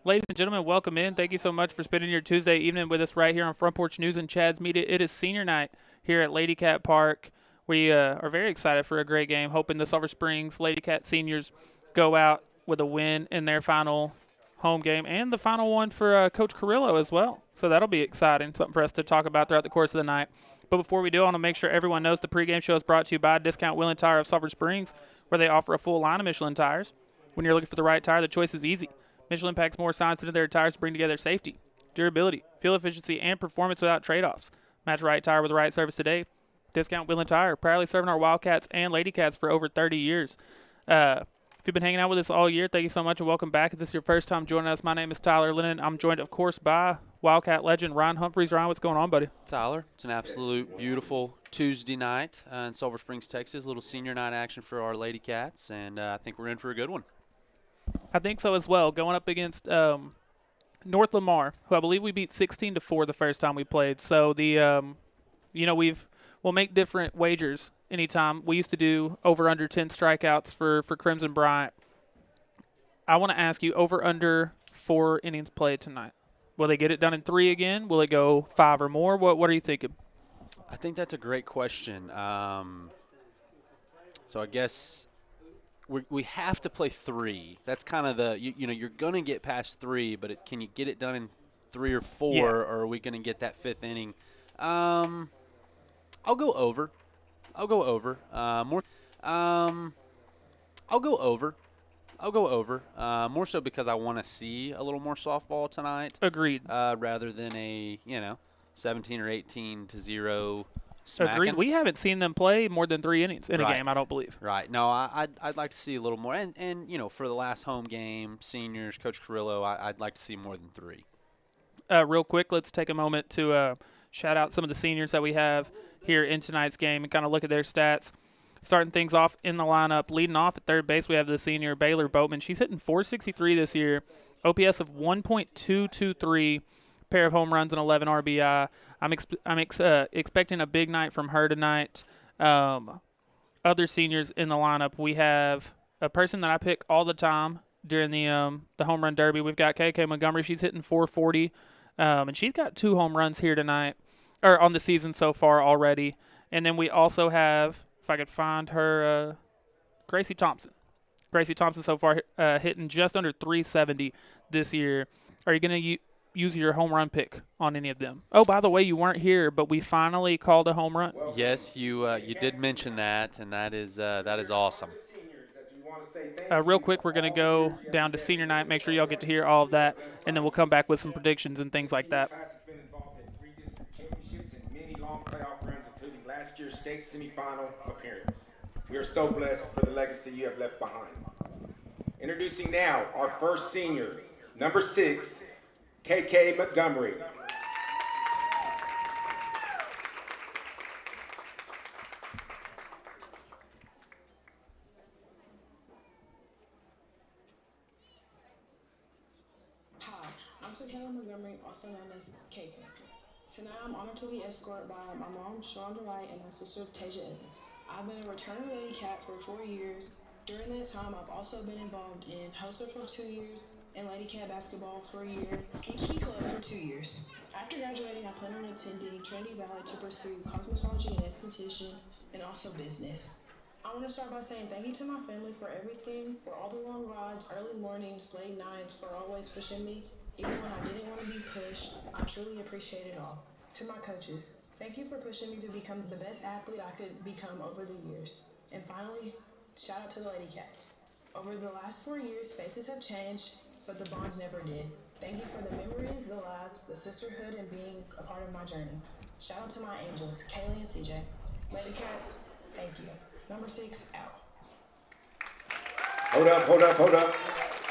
Ladies and gentlemen, welcome in. Thank you so much for spending your Tuesday evening with us right here on Front Porch News and Chad's Media. It is senior night here at Lady Cat Park. We are very excited for a great game, hoping the Sulphur Springs Lady Cat seniors go out with a win in their final home game and the final one for Coach Carrillo as well. So that'll be exciting, something for us to talk about throughout the course of the night. But before we do, I want to make sure everyone knows the pregame show is brought to you by Discount Wheel and Tire of Sulphur Springs, where they offer a full line of Michelin tires. When you're looking for the right tire, the choice is easy. Michelin packs more science into their tires to bring together safety, durability, fuel efficiency, and performance without trade-offs. Match the right tire with the right service today. Discount Wheel and Tire, proudly serving our Wildcats and Lady Cats for over 30 years. If you've been hanging out with us all year, thank you so much and welcome back. If this is your first time joining us, my name is Tyler Lennon. I'm joined, of course, by Wildcat legend Ryan Humphreys. Ryan, what's going on, buddy? Tyler, it's an absolute beautiful Tuesday night in Sulphur Springs, Texas. A little senior night action for our Lady Cats, and I think we're in for a good one. I think so as well. Going up against North Lamar, who I believe we beat 16-4 the first time we played. So we'll make different wagers anytime. We used to do over under 10 strikeouts for Crimson Bryant. I want to ask you over under 4 innings played tonight. Will they get it done in 3 again? Will it go 5 or more? What are you thinking? I think that's a great question. So I guess we have to play 3. That's kind of the you're going to get past 3, but can you get it done in 3 or 4, Yeah. or are we going to get that 5th inning? I'll go over. I'll go over. I'll go over. More so because I want to see a little more softball tonight. Agreed. Rather than a 17 or 18-0 smacking. Agreed. We haven't seen them play more than 3 innings in a Right. game, I don't believe. Right. No, I'd like to see a little more. And for the last home game, seniors, Coach Carrillo, I'd like to see more than 3. Real quick, let's take a moment to shout out some of the seniors that we have here in tonight's game and kind of look at their stats. Starting things off in the lineup, leading off at third base, we have the senior Baylor Boatman. She's hitting .463 this year, OPS of 1.223, pair of home runs and 11 RBI. I'm expecting a big night from her tonight. Other seniors in the lineup, we have a person that I pick all the time during the home run derby. We've got KK Montgomery. She's hitting .440, and she's got 2 home runs here tonight, or on the season so far already. And then we also have, if I could find her, Gracie Thompson. Gracie Thompson so far hitting just under .370 this year. Are you going to use your home run pick on any of them? Oh, by the way, you weren't here, but we finally called a home run. Yes, you did mention that, and that is awesome. Real quick, we're going to go down to senior night. Make sure y'all get to hear all of that, and then we'll come back with some predictions and things like that. Including last year's state semifinal appearance. We are so blessed for the legacy you have left behind. Introducing now our first senior, number 6, KK Montgomery. Hi, I'm Sakayla Montgomery, also known as KK. Tonight, I'm honored to be escorted by my mom, Shonda Wright, and my sister, Tasia Evans. I've been a returning Lady Cat for 4 years. During that time, I've also been involved in HOSA for 2 years, and Lady Cat basketball for a year, and Key Club for 2 years. After graduating, I plan on attending Trinity Valley to pursue cosmetology and esthetician, and also business. I want to start by saying thank you to my family for everything, for all the long rides, early mornings, late nights, for always pushing me. Even when I didn't want to be pushed, I truly appreciate it all. To my coaches, thank you for pushing me to become the best athlete I could become over the years. And finally, shout out to the Lady Cats. Over the last 4 years, faces have changed, but the bonds never did. Thank you for the memories, the lives, the sisterhood, and being a part of my journey. Shout out to my angels, Kaylee and CJ. Lady Cats, thank you. Number 6, out. Hold up.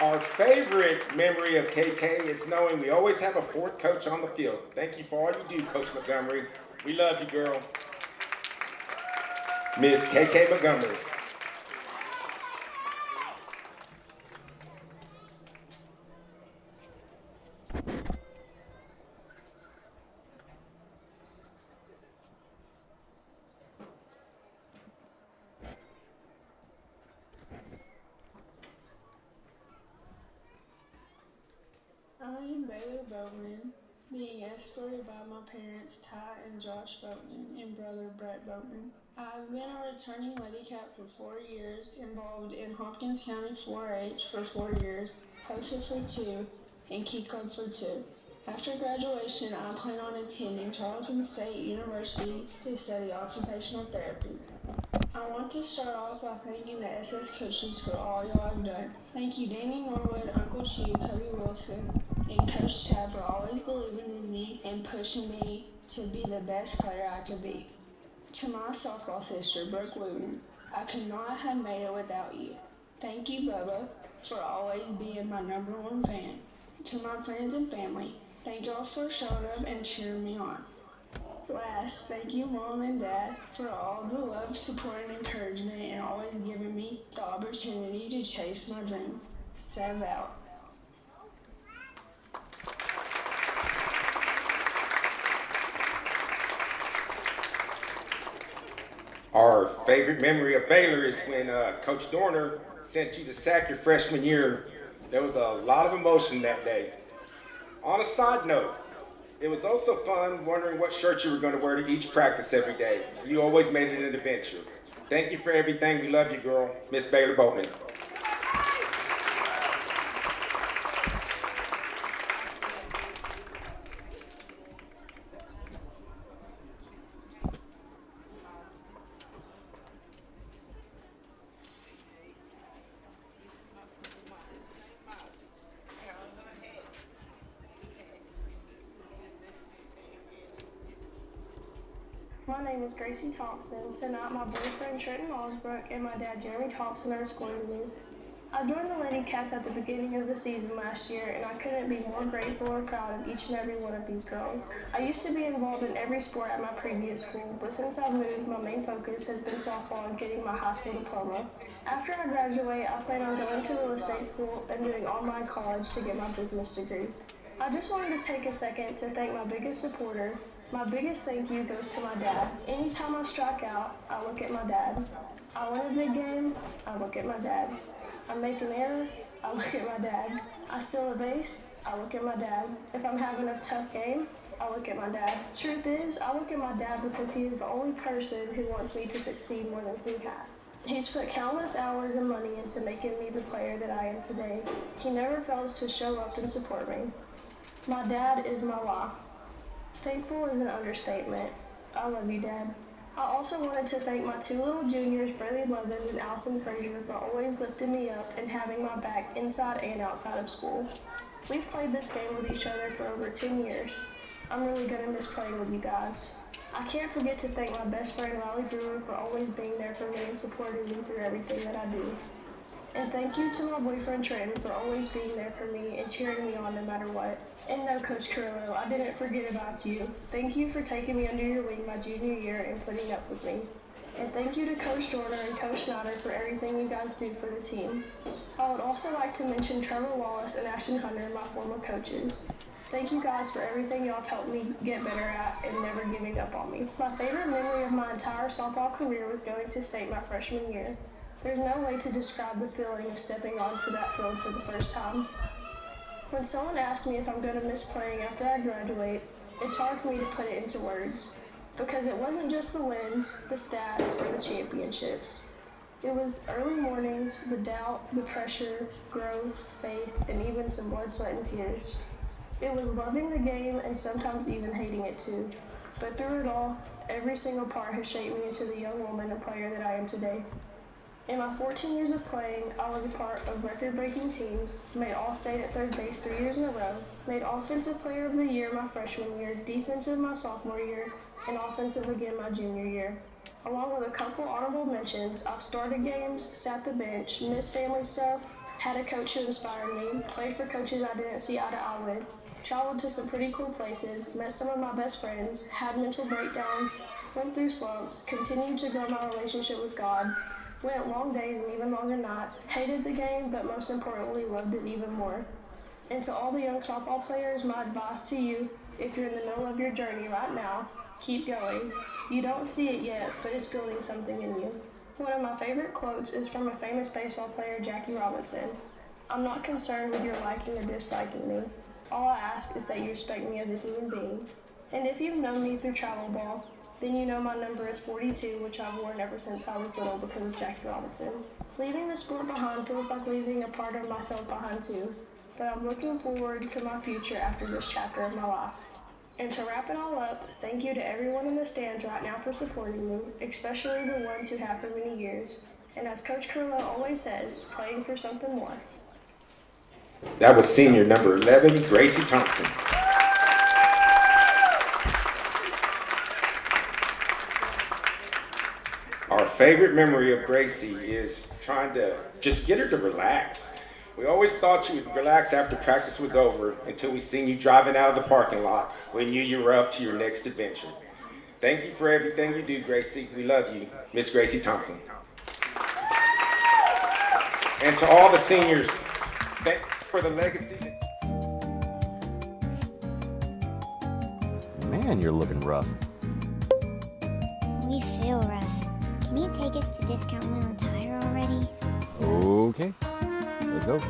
Our favorite memory of KK is knowing we always have a 4th coach on the field. Thank you for all you do, Coach Montgomery. We love you, girl. Miss KK Montgomery. joining Baylor Boatman, being escorted by my parents Ty and Josh Boatman and brother Brett Boatman. I've been a returning Lady Cat for 4 years, involved in Hopkins County 4-H for 4 years, hosted for 2, and Key Club for 2. After graduation, I plan on attending Tarleton State University to study occupational therapy. I want to start off by thanking the SS coaches for all y'all have done. Thank you Danny Norwood, Uncle Chew, Cody Wilson, and Coach Chad for always believing in me and pushing me to be the best player I could be. To my softball sister, Brooke Wooten, I could not have made it without you. Thank you, Bubba, for always being my #1 fan. To my friends and family, thank y'all for showing up and cheering me on. Last, thank you Mom and Dad for all the love, support, and encouragement and always giving me the opportunity to chase my dreams. Sev out. Our favorite memory of Baylor is when Coach Dorner sent you to sack your freshman year. There was a lot of emotion that day. On a side note, it was also fun wondering what shirt you were going to wear to each practice every day. You always made it an adventure. Thank you for everything. We love you, girl. Miss Baylor Boatman. My name is Gracie Thompson. Tonight, my boyfriend Trenton Osbrook and my dad Jeremy Thompson are escorting me. I joined the Lady Cats at the beginning of the season last year, and I couldn't be more grateful or proud of each and every one of these girls. I used to be involved in every sport at my previous school, but since I've moved, my main focus has been softball and getting my high school diploma. After I graduate, I plan on going to real estate school and doing online college to get my business degree. I just wanted to take a second to thank my biggest supporter. My biggest thank you goes to my dad. Anytime I strike out, I look at my dad. I win a big game, I look at my dad. I make an error, I look at my dad. I steal a base, I look at my dad. If I'm having a tough game, I look at my dad. Truth is, I look at my dad because he is the only person who wants me to succeed more than he has. He's put countless hours and money into making me the player that I am today. He never fails to show up and support me. My dad is my life. Thankful is an understatement. I love you, Dad. I also wanted to thank my 2 little juniors, Bradley Levins and Allison Frazier, for always lifting me up and having my back inside and outside of school. We've played this game with each other for over 10 years. I'm really going to miss playing with you guys. I can't forget to thank my best friend, Riley Brewer, for always being there for me and supporting me through everything that I do. And thank you to my boyfriend Trenton for always being there for me and cheering me on no matter what. And no, Coach Carrillo, I didn't forget about you. Thank you for taking me under your wing my junior year and putting up with me. And thank you to Coach Dorner and Coach Snyder for everything you guys do for the team. I would also like to mention Trevor Wallace and Ashton Hunter, my former coaches. Thank you guys for everything y'all have helped me get better at and never giving up on me. My favorite memory of my entire softball career was going to state my freshman year. There's no way to describe the feeling of stepping onto that field for the first time. When someone asks me if I'm going to miss playing after I graduate, it's hard for me to put it into words, because it wasn't just the wins, the stats, or the championships. It was early mornings, the doubt, the pressure, growth, faith, and even some blood, sweat, and tears. It was loving the game and sometimes even hating it too. But through it all, every single part has shaped me into the young woman and player that I am today. In my 14 years of playing, I was a part of record-breaking teams, made All-State at third base 3 years in a row, made Offensive Player of the Year my freshman year, Defensive my sophomore year, and Offensive again my junior year. Along with a couple honorable mentions, I've started games, sat the bench, missed family stuff, had a coach who inspired me, played for coaches I didn't see eye to eye with, traveled to some pretty cool places, met some of my best friends, had mental breakdowns, went through slumps, continued to grow my relationship with God, went long days and even longer nights, hated the game, but most importantly, loved it even more. And to all the young softball players, my advice to you, if you're in the middle of your journey right now, keep going. You don't see it yet, but it's building something in you. One of my favorite quotes is from a famous baseball player, Jackie Robinson. I'm not concerned with your liking or disliking me. All I ask is that you respect me as a human being. And if you've known me through travel ball, then you know my number is 42, which I've worn ever since I was little because of Jackie Robinson. Leaving the sport behind feels like leaving a part of myself behind too, but I'm looking forward to my future after this chapter of my life. And to wrap it all up, thank you to everyone in the stands right now for supporting me, especially the ones who have for many years. And as Coach Curlow always says, playing for something more. That was senior number 11, Gracie Thompson. Our favorite memory of Gracie is trying to just get her to relax. We always thought you would relax after practice was over until we seen you driving out of the parking lot. We knew you were up to your next adventure. Thank you for everything you do, Gracie. We love you, Miss Gracie Thompson. And to all the seniors, thank you for the legacy. Man, you're looking rough. We feel rough. Can you take us to Discount Wheel and Tire already? Okay, let's go.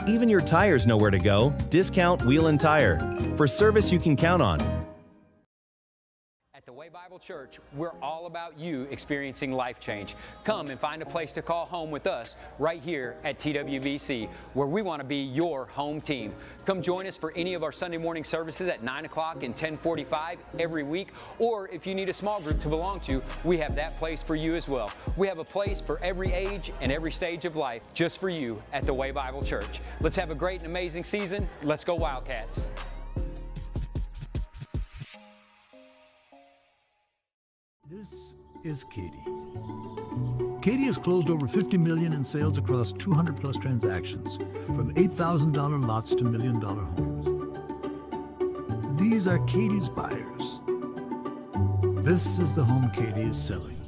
Even your tires know where to go. Discount Wheel and Tire. For service you can count on. At the Way Bible Church, we're all about you experiencing life change. Come and find a place to call home with us right here at TWBC, where we want to be your home team. Come join us for any of our Sunday morning services at 9 o'clock and 10:45 every week, or if you need a small group to belong to, we have that place for you as well. We have a place for every age and every stage of life just for you at the Way Bible Church. Let's have a great and amazing season. Let's go Wildcats. This is Katie. Katie has closed over $50 million in sales across 200 plus transactions, from $8,000 lots to $1 million homes. These are Katie's buyers. This is the home Katie is selling.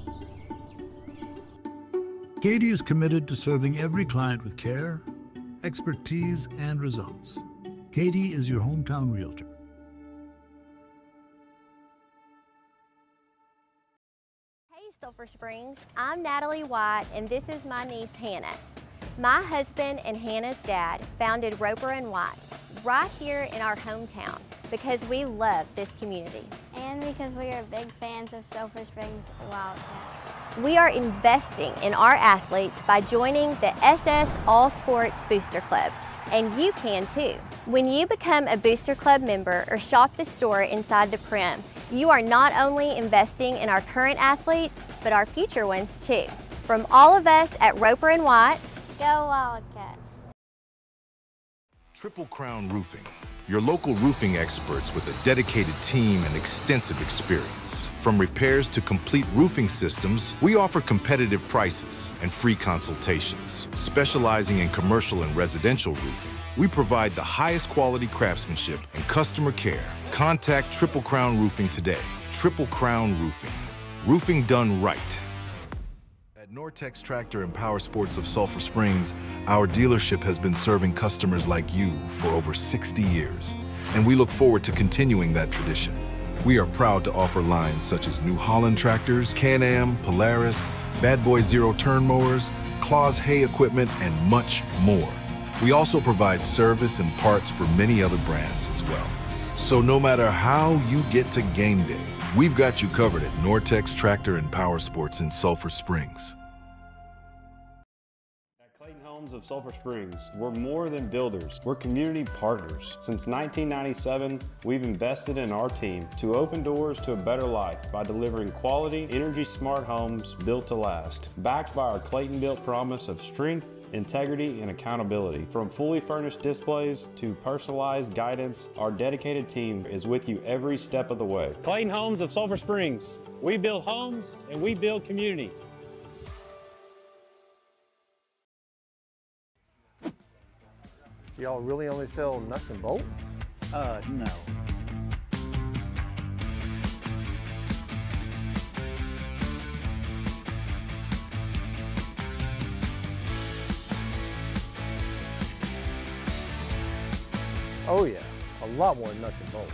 Katie is committed to serving every client with care, expertise, and results. Katie is your hometown realtor. Sulphur Springs. I'm Natalie White, and this is my niece Hannah. My husband and Hannah's dad founded Roper & White right here in our hometown because we love this community. And because we are big fans of Sulphur Springs Wildcats. We are investing in our athletes by joining the SS All Sports Booster Club, and you can too. When you become a Booster Club member or shop the store inside the Prim, you are not only investing in our current athletes, but our future ones too. From all of us at Roper & White, go Wildcats. Triple Crown Roofing, your local roofing experts with a dedicated team and extensive experience. From repairs to complete roofing systems, we offer competitive prices and free consultations. Specializing in commercial and residential roofing, we provide the highest quality craftsmanship and customer care. Contact Triple Crown Roofing today. Triple Crown Roofing. Roofing done right. At Nortex Tractor and Power Sports of Sulphur Springs, our dealership has been serving customers like you for over 60 years, and we look forward to continuing that tradition. We are proud to offer lines such as New Holland tractors, Can-Am, Polaris, Bad Boy Zero Turn Mowers, Claws hay equipment, and much more. We also provide service and parts for many other brands as well. So no matter how you get to game day, we've got you covered at Nortex Tractor and Power Sports in Sulphur Springs. At Clayton Homes of Sulphur Springs, we're more than builders, we're community partners. Since 1997, we've invested in our team to open doors to a better life by delivering quality, energy-smart homes built to last, backed by our Clayton-built promise of strength, integrity, and accountability. From fully furnished displays to personalized guidance, our dedicated team is with you every step of the way. Clayton Homes of Sulphur Springs. We build homes and we build community. So y'all really only sell nuts and bolts? No. Oh yeah, a lot more nuts and bolts.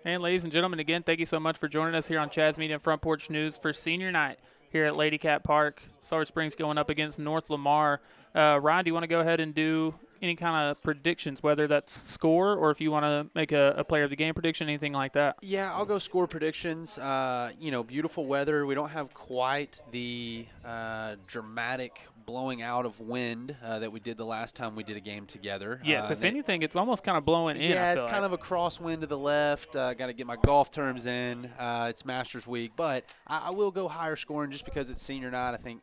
And ladies and gentlemen, again, thank you so much for joining us here on Chad's Media and Front Porch News for senior night here at Lady Cat Park. Sulphur Springs going up against North Lamar. Ryan, do you want to go ahead and do any kind of predictions, whether that's score or if you want to make a player of the game prediction, anything like that? Yeah, I'll go score predictions. Beautiful weather. We don't have quite the dramatic blowing out of wind that we did the last time we did a game together. Yes, if anything, it's almost kind of blowing in. Yeah, it's like. kind of a crosswind to the left. Got to get my golf terms in. It's Masters week, but I will go higher scoring just because it's senior night. I think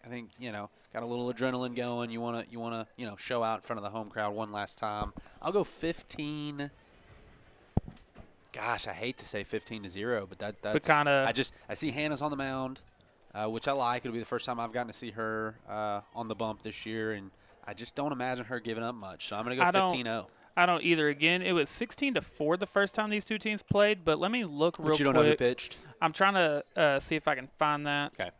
got a little adrenaline going. You want to show out in front of the home crowd one last time. I'll go 15. Gosh, I hate to say 15-0, but that's kind of. I see Hannah's on the mound, which I like. It'll be the first time I've gotten to see her on the bump this year, and I just don't imagine her giving up much. So I'm going to go 15-0. I don't either. Again, it was 16-4 the first time these two teams played, but let me look real quick. But you don't know who pitched? I'm trying to see if I can find that. Okay.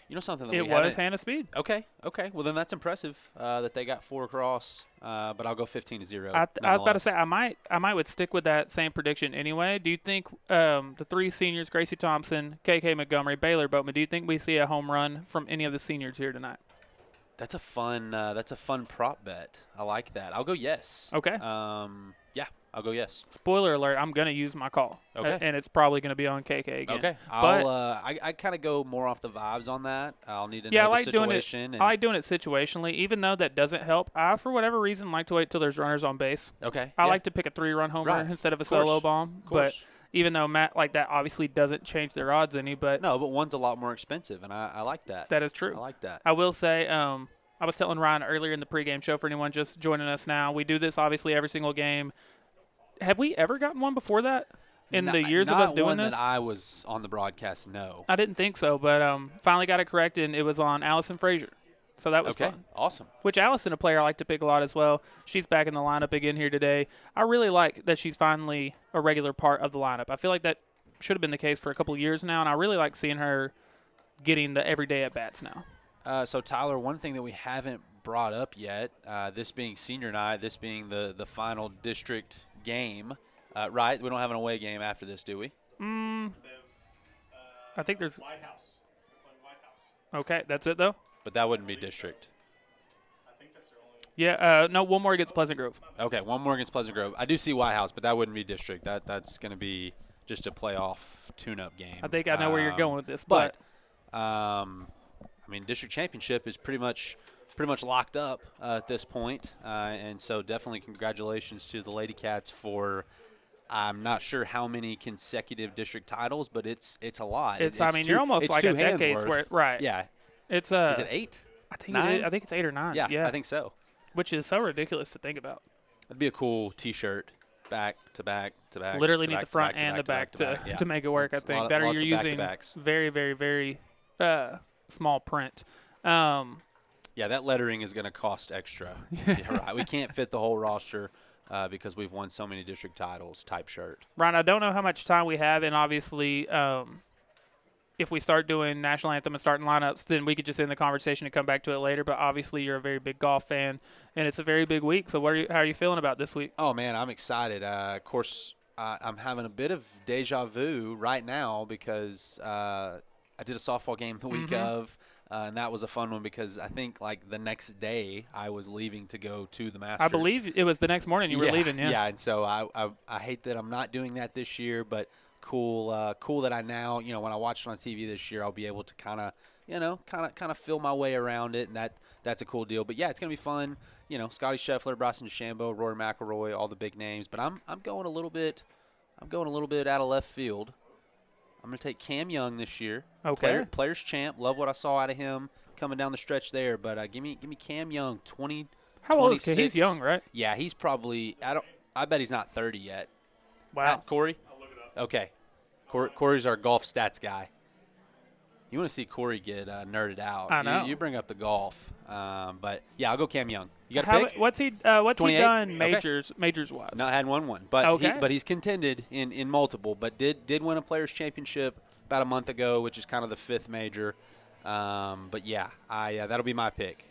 You know something that it was Hannah Speed. Okay. Well, then that's impressive that they got 4 across. But I'll go 15-0. I was about to say I might would stick with that same prediction anyway. Do you think the 3 seniors, Gracie Thompson, KK Montgomery, Baylor Boatman, do you think we see a home run from any of the seniors here tonight? That's a fun prop bet. I like that. I'll go yes. Okay. Yeah, I'll go yes. Spoiler alert, I'm going to use my call. Okay. And it's probably going to be on KK again. Okay. I kind of go more off the vibes on that. I'll need to know the situation. I like doing it situationally, even though that doesn't help. I, for whatever reason, like to wait till there's runners on base. Okay. I like to pick a 3-run homer instead of a solo bomb. But even though Matt like that obviously doesn't change their odds any. But one's a lot more expensive, and I like that. That is true. I like that. I will say I was telling Ryan earlier in the pregame show for anyone just joining us now, we do this obviously every single game. Have we ever gotten one before that in the years of us doing this? Not one that I was on the broadcast, no. I didn't think so, but finally got it corrected, and it was on Allison Frazier. So that was fun. Awesome. Which Allison, a player I like to pick a lot as well. She's back in the lineup again here today. I really like that she's finally a regular part of the lineup. I feel like that should have been the case for a couple of years now, and I really like seeing her getting the everyday at-bats now. So, Tyler, one thing that we haven't brought up yet, this being senior night, this being the final district game, right? We don't have an away game after this, do we? I think there's White House. Okay, that's it though. But that wouldn't be district. I think that's their only. Yeah, no, one more against Pleasant Grove. Okay, one more against Pleasant Grove. I do see White House, but that wouldn't be district. That's going to be just a playoff tune-up game. I think I know where you're going with this, but I mean, district championship is pretty much locked up at this point, and so definitely congratulations to the Lady Cats for I'm not sure how many consecutive district titles, but it's a lot. You're almost like a decade's worth. Right. Yeah. Is it 8? I think it's 8 or 9. Yeah, I think so. Which is so ridiculous to think about. It'd be a cool T-shirt, back to back to back. Literally need the front and the back to make it work. I think that you're using very, very, very small print. Yeah, that lettering is going to cost extra. Yeah, right. We can't fit the whole roster because we've won so many district titles. Type shirt. Ryan, I don't know how much time we have, and obviously, if we start doing national anthem and starting lineups, then we could just end the conversation and come back to it later. But obviously, you're a very big golf fan, and it's a very big week. So, how are you feeling about this week? Oh man, I'm excited. Of course, I'm having a bit of deja vu right now because I did a softball game the week of. And that was a fun one because I think like the next day I was leaving to go to the Masters. I believe it was the next morning you were leaving. Yeah, and so I hate that I'm not doing that this year, but cool that I now when I watch it on TV this year I'll be able to kind of feel my way around it, and that's a cool deal. But yeah, it's gonna be fun. Scotty Scheffler, Bryson DeChambeau, Rory McIlroy, all the big names. But I'm going a little bit out of left field. I'm going to take Cam Young this year. Okay. Players champ. Love what I saw out of him coming down the stretch there. But give me Cam Young, 20. How old is he? He's young, right? Yeah, he's probably I bet he's not 30 yet. Wow. Corey? I'll look it up. Okay. Corey's our golf stats guy. You want to see Corey get nerded out. I know. You bring up the golf. But, yeah, I'll go Cam Young. You got a pick? What's he done majors-wise? Not had one. But he's contended in multiple. But did win a Players' Championship about a month ago, which is kind of the 5th major. But, yeah, that'll be my pick.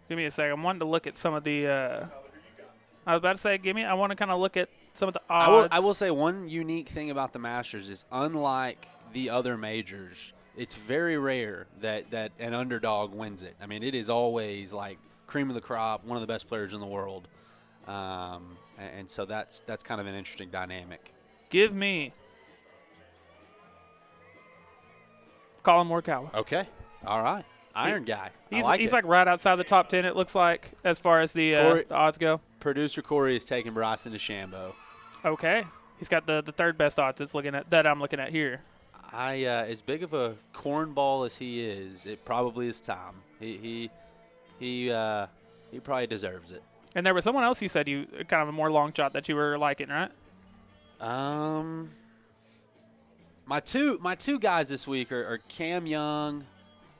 Give me a second. I wanted to look at some of the I was about to say, I want to kind of look at some of the odds. I will say one unique thing about the Masters is, unlike the other majors, it's very rare that an underdog wins it. I mean, it is always like cream of the crop, one of the best players in the world. And so that's kind of an interesting dynamic. Give me Colin Morikawa. Okay. All right. Iron guy. He's like right outside the top 10, it looks like, as far as the odds go. Producer Corey is taking Bryson DeChambeau. Okay. He's got the third best odds that I'm looking at here. As big of a cornball as he is, it probably is time. He probably deserves it. And there was someone else you said you kind of a more long shot that you were liking, right? My two guys this week are Cam Young.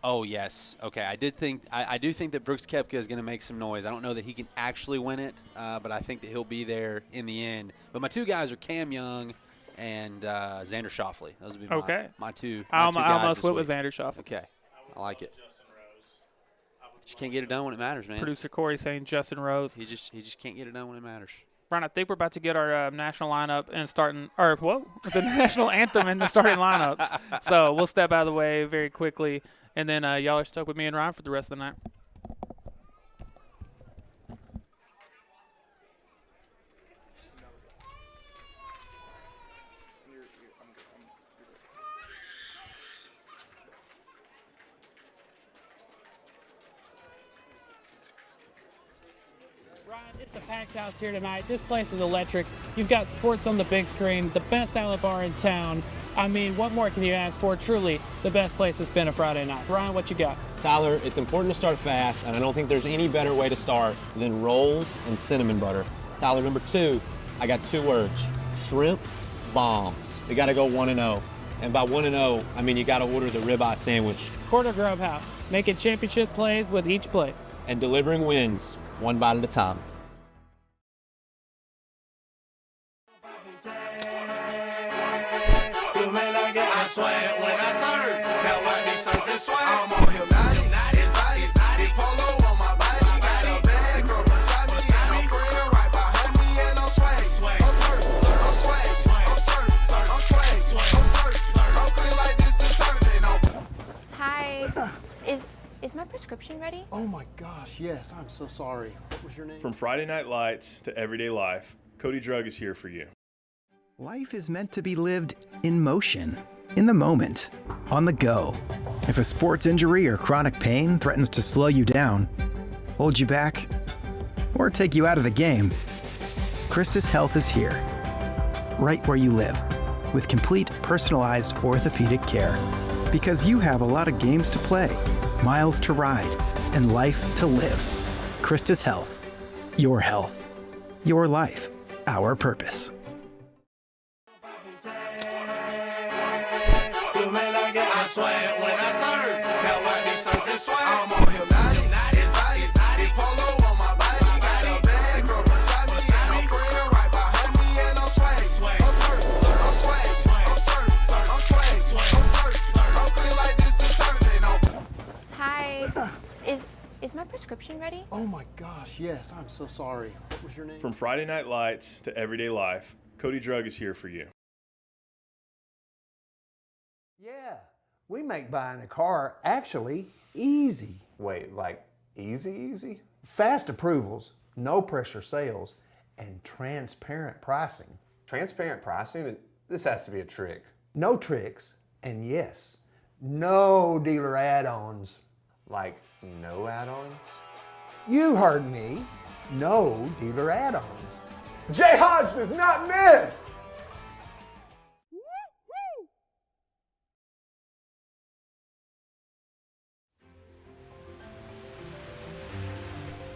Oh yes, okay. I do think that Brooks Koepka is going to make some noise. I don't know that he can actually win it, but I think that he'll be there in the end. But my two guys are Cam Young and Xander Schauffele. Those would be my two. I guys almost this went week. with Xander Schauffele. Okay, I like it. Just can't get it done when it matters, man. Producer Corey saying Justin Rose. He just can't get it done when it matters. Ryan, I think we're about to get our national lineup and the national anthem in the starting lineups. So we'll step out of the way very quickly, and then y'all are stuck with me and Ryan for the rest of the night. It's a packed house here tonight. This place is electric. You've got sports on the big screen, the best silent bar in town. I mean, what more can you ask for? Truly, the best place to spend a Friday night. Ryan, what you got? Tyler, it's important to start fast, and I don't think there's any better way to start than rolls and cinnamon butter. Tyler, number 2, I got 2 words: shrimp bombs. We got to go 1-0. And by 1-0, I mean you got to order the ribeye sandwich. Quarter Grub House, making championship plays with each plate. And delivering wins, one bite at a time. I swag when I serve. Now why me surfing swag? I'm on hypnotic, polo on my body. Got a bad girl beside me, and I'm friend right behind me, and I'm swag. I'm swag. I'm clean like this determined. Hi. Is my prescription ready? Oh my gosh, yes, I'm so sorry. What was your name? From Friday Night Lights to everyday life, Cody Drug is here for you. Life is meant to be lived in motion, in the moment, on the go. If a sports injury or chronic pain threatens to slow you down, hold you back, or take you out of the game, Christus Health is here, right where you live, with complete personalized orthopedic care. Because you have a lot of games to play, miles to ride, and life to live. Christus Health. Your health. Your life. Our purpose. I swag when I serve. Now why me surfing swag? I'm on hypnotic, polo on my body. Got a bad girl beside me, and I'm friend right behind me, and I'm swag. I'm clean like this determined. Hi. Is my prescription ready? Oh my gosh, yes, I'm so sorry. What was your name? From Friday Night Lights to everyday life, Cody Drug is here for you. Yeah, we make buying a car actually easy. Wait, like easy? Fast approvals, no pressure sales, and transparent pricing. Transparent pricing? This has to be a trick. No tricks, and yes, no dealer add-ons. Like no add-ons? You heard me. No dealer add-ons. J. Hodge does not miss!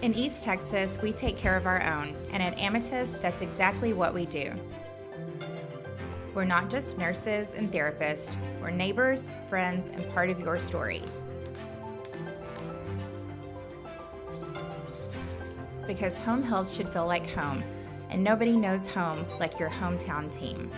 In East Texas, we take care of our own, and at Amethyst, that's exactly what we do. We're not just nurses and therapists, we're neighbors, friends, and part of your story. Because home health should feel like home, and nobody knows home like your hometown team.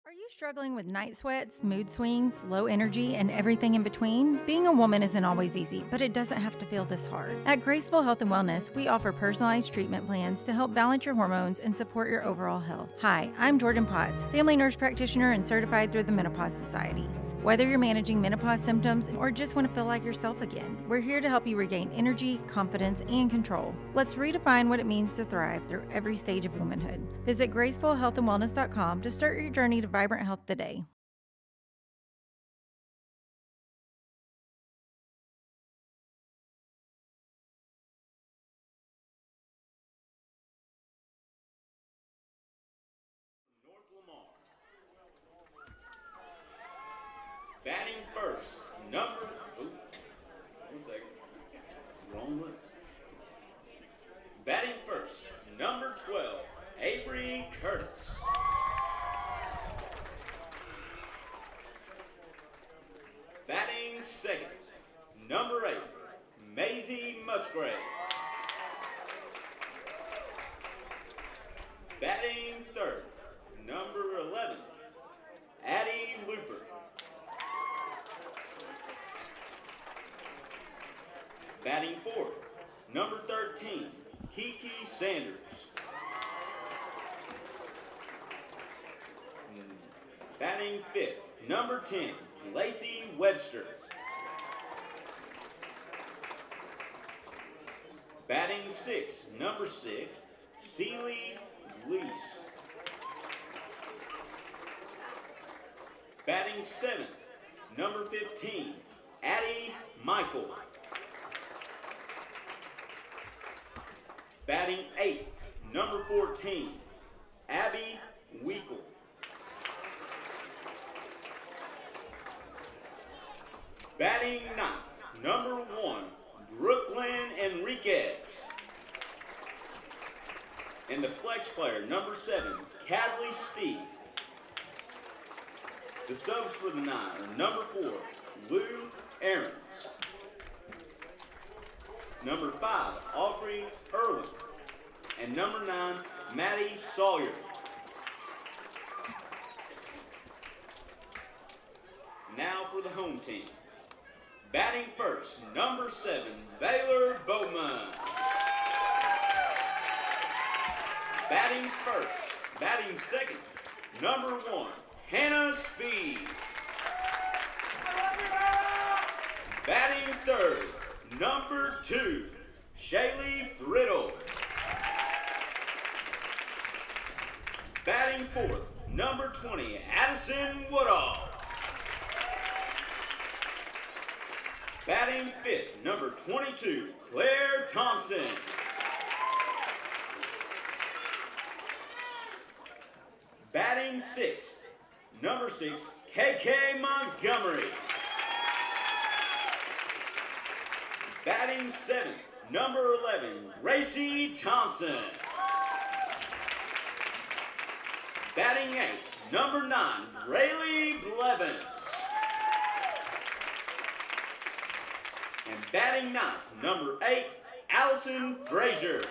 Are you struggling with night sweats, mood swings, low energy, and everything in between? Being a woman isn't always easy, but it doesn't have to feel this hard. At Graceful Health and Wellness, we offer personalized treatment plans to help balance your hormones and support your overall health. Hi, I'm Jordan Potts, family nurse practitioner and certified through the Menopause Society. Whether you're managing menopause symptoms or just want to feel like yourself again, we're here to help you regain energy, confidence, and control. Let's redefine what it means to thrive through every stage of womanhood. Visit gracefulhealthandwellness.com to start your journey to vibrant health today. North Lamar. Batting first, number, one second, wrong list. Batting first, number 12, Avery Curtis. Batting second, number 8, Maisie Musgraves. Batting third, number 11, Addie Looper. Batting fourth, number 13, Kiki Sanders. Batting fifth, number 10, Lacey Webster. Batting sixth, number 6, Celie Lease. Batting seventh, number 15, Addie Michael. Batting eighth, number 14, Abby Weekle. Batting ninth, number 1, Brooklyn Enriquez. And the flex player, number 7, Cadley Steve. The subs for the 9 are number 4, Lou Aarons. Number 5, Aubrey Irwin. And number 9, Maddie Sawyer. Now for the home team. Batting first, number 7, Baylor Bowman. Batting first, batting second, number 1, Hannah Speed. Batting third, number 2, Shaylee Friddle. Batting fourth, number 20, Addison Woodall. Batting fifth, number 22, Claire Thompson. Batting sixth, number 6, KK Montgomery. Batting seventh, number 11, Gracie Thompson. Batting eighth, number 9, Rayleigh Blevins. And batting ninth, number 8, Allison Frazier.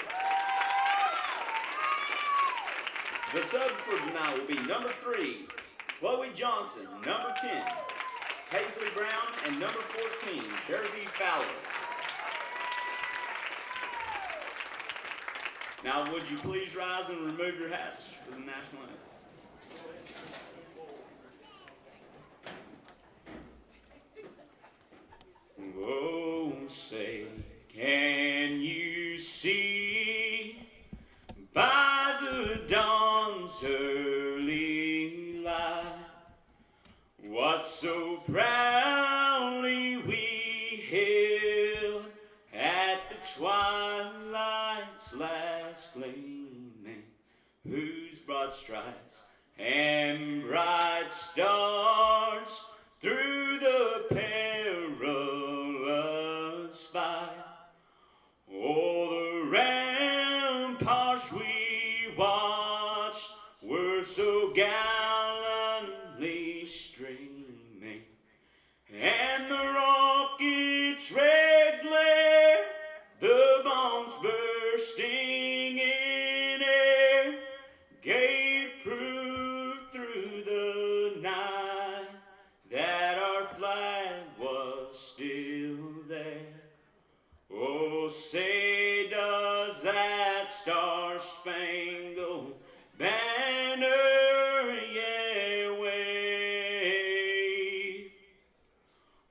The subs for tonight will be number 3, Chloe Johnson, number 10, Paisley Brown, and number 14, Jersey Fowler. Now, would you please rise and remove your hats for the national anthem? Oh, say, can you see by the dawn's early light what so proudly we hailed at the twilight's last gleaming, whose broad stripes and bright stars through the perilous fight, oh, the ramparts we watched were so gallantly streaming, and the rocket's red glare, the bombs bursting in air, gave proof through the Star-Spangled Banner, yeah, wave.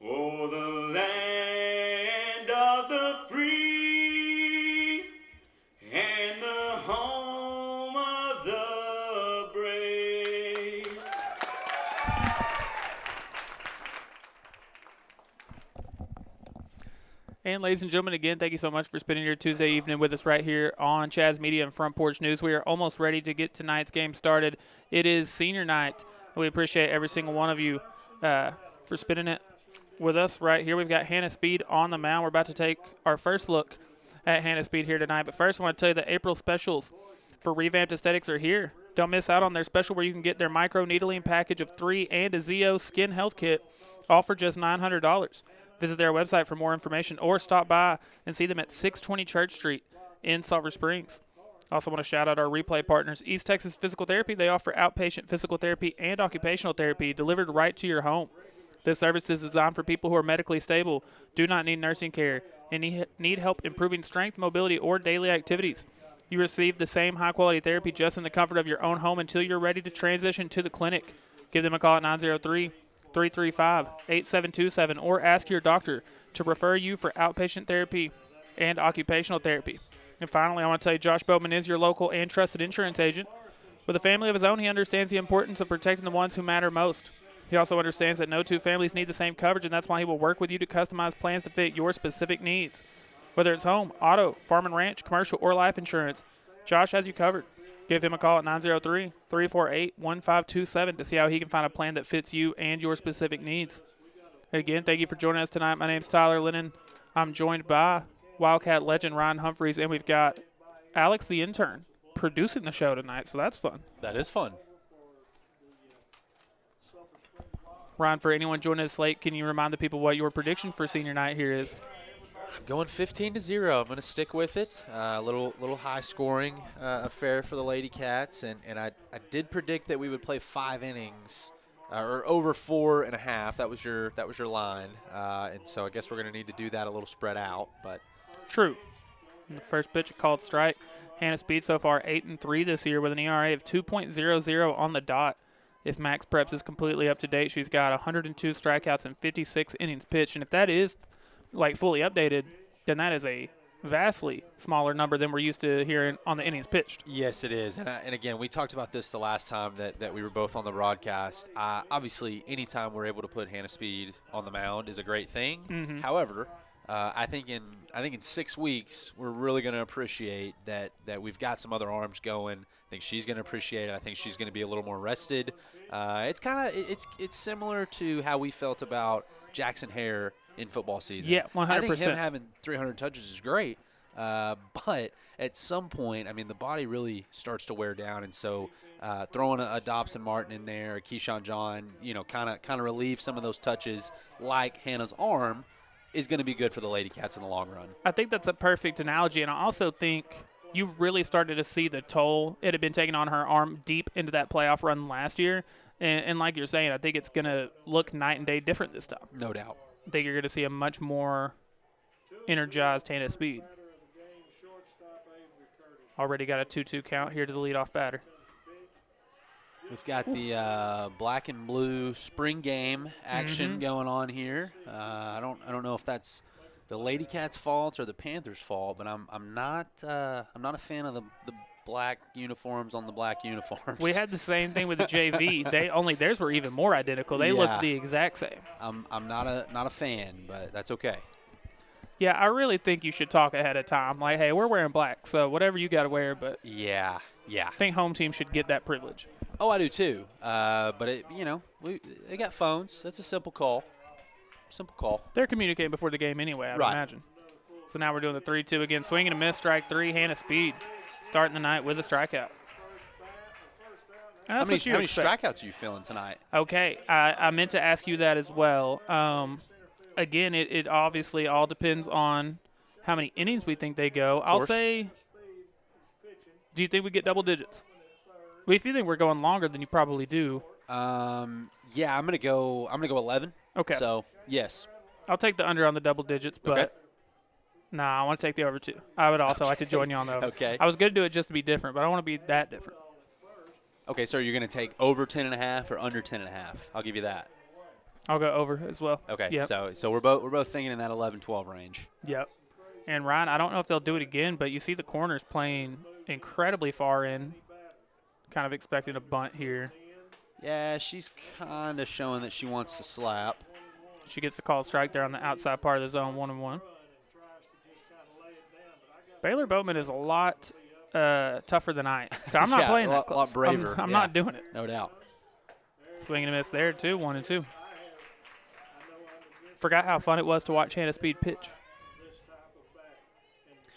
Oh, the land of the free and the home of the brave. And ladies and gentlemen, again, thank you so much for spending your Tuesday evening with us right here on Chaz Media and Front Porch News. We are almost ready to get tonight's game started. It is senior night. We appreciate every single one of you for spending it with us right here. We've got Hannah Speed on the mound. We're about to take our first look at Hannah Speed here tonight. But first, I want to tell you the April specials for Revamped Aesthetics are here. Don't miss out on their special where you can get their micro needling package of 3 and a ZO skin health kit, all for just $900. Visit their website for more information or stop by and see them at 620 Church Street in Sulphur Springs. Also want to shout out our replay partners, East Texas Physical Therapy. They offer outpatient physical therapy and occupational therapy delivered right to your home. This service is designed for people who are medically stable, do not need nursing care, and need help improving strength, mobility, or daily activities. You receive the same high-quality therapy just in the comfort of your own home until you're ready to transition to the clinic. Give them a call at 903-335-8727 or ask your doctor to refer you for outpatient therapy and occupational therapy. And finally, I want to tell you Josh Bowman is your local and trusted insurance agent. With a family of his own, he understands the importance of protecting the ones who matter most. He also understands that no two families need the same coverage, and that's why he will work with you to customize plans to fit your specific needs. Whether it's home, auto, farm and ranch, commercial, or life insurance, Josh has you covered. Give him a call at 903-348-1527 to see how he can find a plan that fits you and your specific needs. Again, thank you for joining us tonight. My name's Tyler Lennon. I'm joined by Wildcat legend Ryan Humphreys, and we've got Alex the intern producing the show tonight, so that's fun. That is fun. Ryan, for anyone joining us late, can you remind the people what your prediction for senior night here is? I'm going 15-0. I'm going to stick with it. A little high-scoring affair for the Lady Cats, and I did predict that we would play 5 innings or over 4.5. That was your line, and so I guess we're going to need to do that a little spread out. But true. And the first pitch, a called strike. Hannah Speed so far 8-3 this year with an ERA of 2.00 on the dot. If Max Preps is completely up to date, she's got 102 strikeouts and 56 innings pitched, and if that is like fully updated, then that is a vastly smaller number than we're used to hearing on the innings pitched. Yes, it is. And again, we talked about this the last time that we were both on the broadcast. Obviously, anytime we're able to put Hannah Speed on the mound is a great thing. Mm-hmm. However, I think in 6 weeks we're really going to appreciate that we've got some other arms going. I think she's going to appreciate it. I think she's going to be a little more rested. It's similar to how we felt about Jackson Hare in football season. Yeah, 100%. I think him having 300 touches is great, but at some point, I mean, the body really starts to wear down, and so throwing a Dobson Martin in there, a Keyshawn John, kind of relieve some of those touches like Hannah's arm is going to be good for the Lady Cats in the long run. I think that's a perfect analogy, and I also think you really started to see the toll it had been taken on her arm deep into that playoff run last year. And like you're saying, I think it's going to look night and day different this time. No doubt. I think you're going to see a much more energized Hannah Speed. Already got a 2-2 count here to the leadoff batter. We've got the black and blue spring game action going on here. I don't know if that's the Lady Cats' fault or the Panthers' fault, but I'm not a fan of the black uniforms on the black uniforms. We had the same thing with the JV. Theirs were even more identical. They looked the exact same. I'm not a fan, but that's okay. Yeah, I really think you should talk ahead of time. Like, hey, we're wearing black, so whatever you got to wear. But yeah. I think home team should get that privilege. Oh, I do too. But they got phones. That's a simple call. They're communicating before the game anyway, I would imagine. So now we're doing the 3-2 again. Swing and a miss, strike 3. Hannah Speed starting the night with a strikeout. How many strikeouts are you feeling tonight? Okay, I meant to ask you that as well. Again, it obviously all depends on how many innings we think they go. I'll say, do you think we get double digits? Well, if you think we're going longer, then you probably do. Yeah, I'm gonna go 11. Okay. So yes, I'll take the under on the double digits, but Nah, I want to take the over 2. I would also like to join you on the over. Okay. I was going to do it just to be different, but I don't want to be that different. Okay, so you're going to take over 10.5 or under 10.5? I'll give you that. I'll go over as well. Okay, Yep. so we're both thinking in that 11-12 range. Yep. And Ryan, I don't know if they'll do it again, but you see the corners playing incredibly far in. Kind of expecting a bunt here. Yeah, she's kind of showing that she wants to slap. She gets the call strike there on the outside part of the zone, 1-1. Baylor Boatman is a lot tougher than I am. I'm not playing that close. A lot braver. I'm not doing it. No doubt. Swing and a miss there, too, 1-2. Forgot how fun it was to watch Hannah Speed pitch.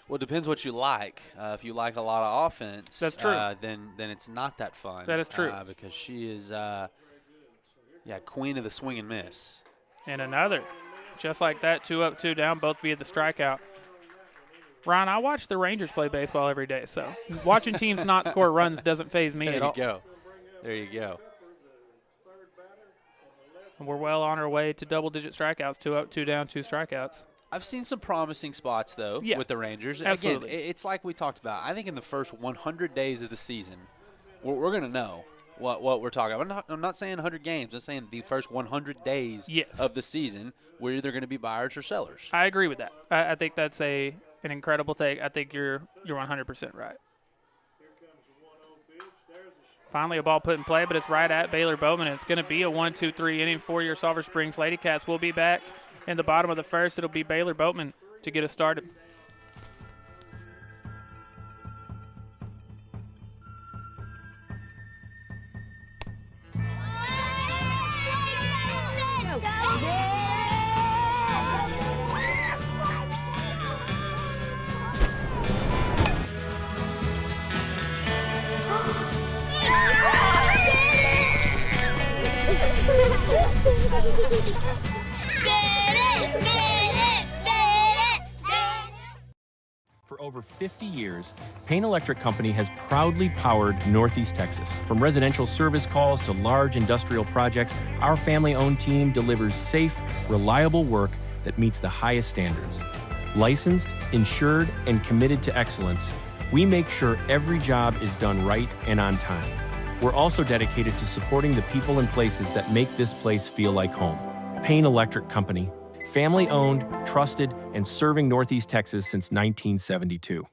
Well, it depends what you like. If you like a lot of offense, that's true. Then it's not that fun. That is true. Because she is, queen of the swing and miss. And another, just like that, 2 up, 2 down, both via the strikeout. Ron, I watch the Rangers play baseball every day, so watching teams not score runs doesn't faze me at all. There you go. And we're well on our way to double-digit strikeouts, 2 up, 2 down, 2 strikeouts. I've seen some promising spots, though, with the Rangers. Absolutely. Again, it's like we talked about. I think in the first 100 days of the season, we're going to know what we're talking about. I'm not saying 100 games. I'm saying the first 100 days of the season, we're either going to be buyers or sellers. I agree with that. I think that's an incredible take. I think you're 100% right. Finally, a ball put in play, but it's right at Baylor Bowman. It's going to be a 1-2-3 inning for your Sulphur Springs Lady Cats. We'll be back in the bottom of the first. It'll be Baylor Boatman to get us started. For over 50 years, Payne Electric Company has proudly powered Northeast Texas. From residential service calls to large industrial projects, our family-owned team delivers safe, reliable work that meets the highest standards. Licensed, insured, and committed to excellence, we make sure every job is done right and on time. We're also dedicated to supporting the people and places that make this place feel like home. Payne Electric Company, family-owned, trusted, and serving Northeast Texas since 1972.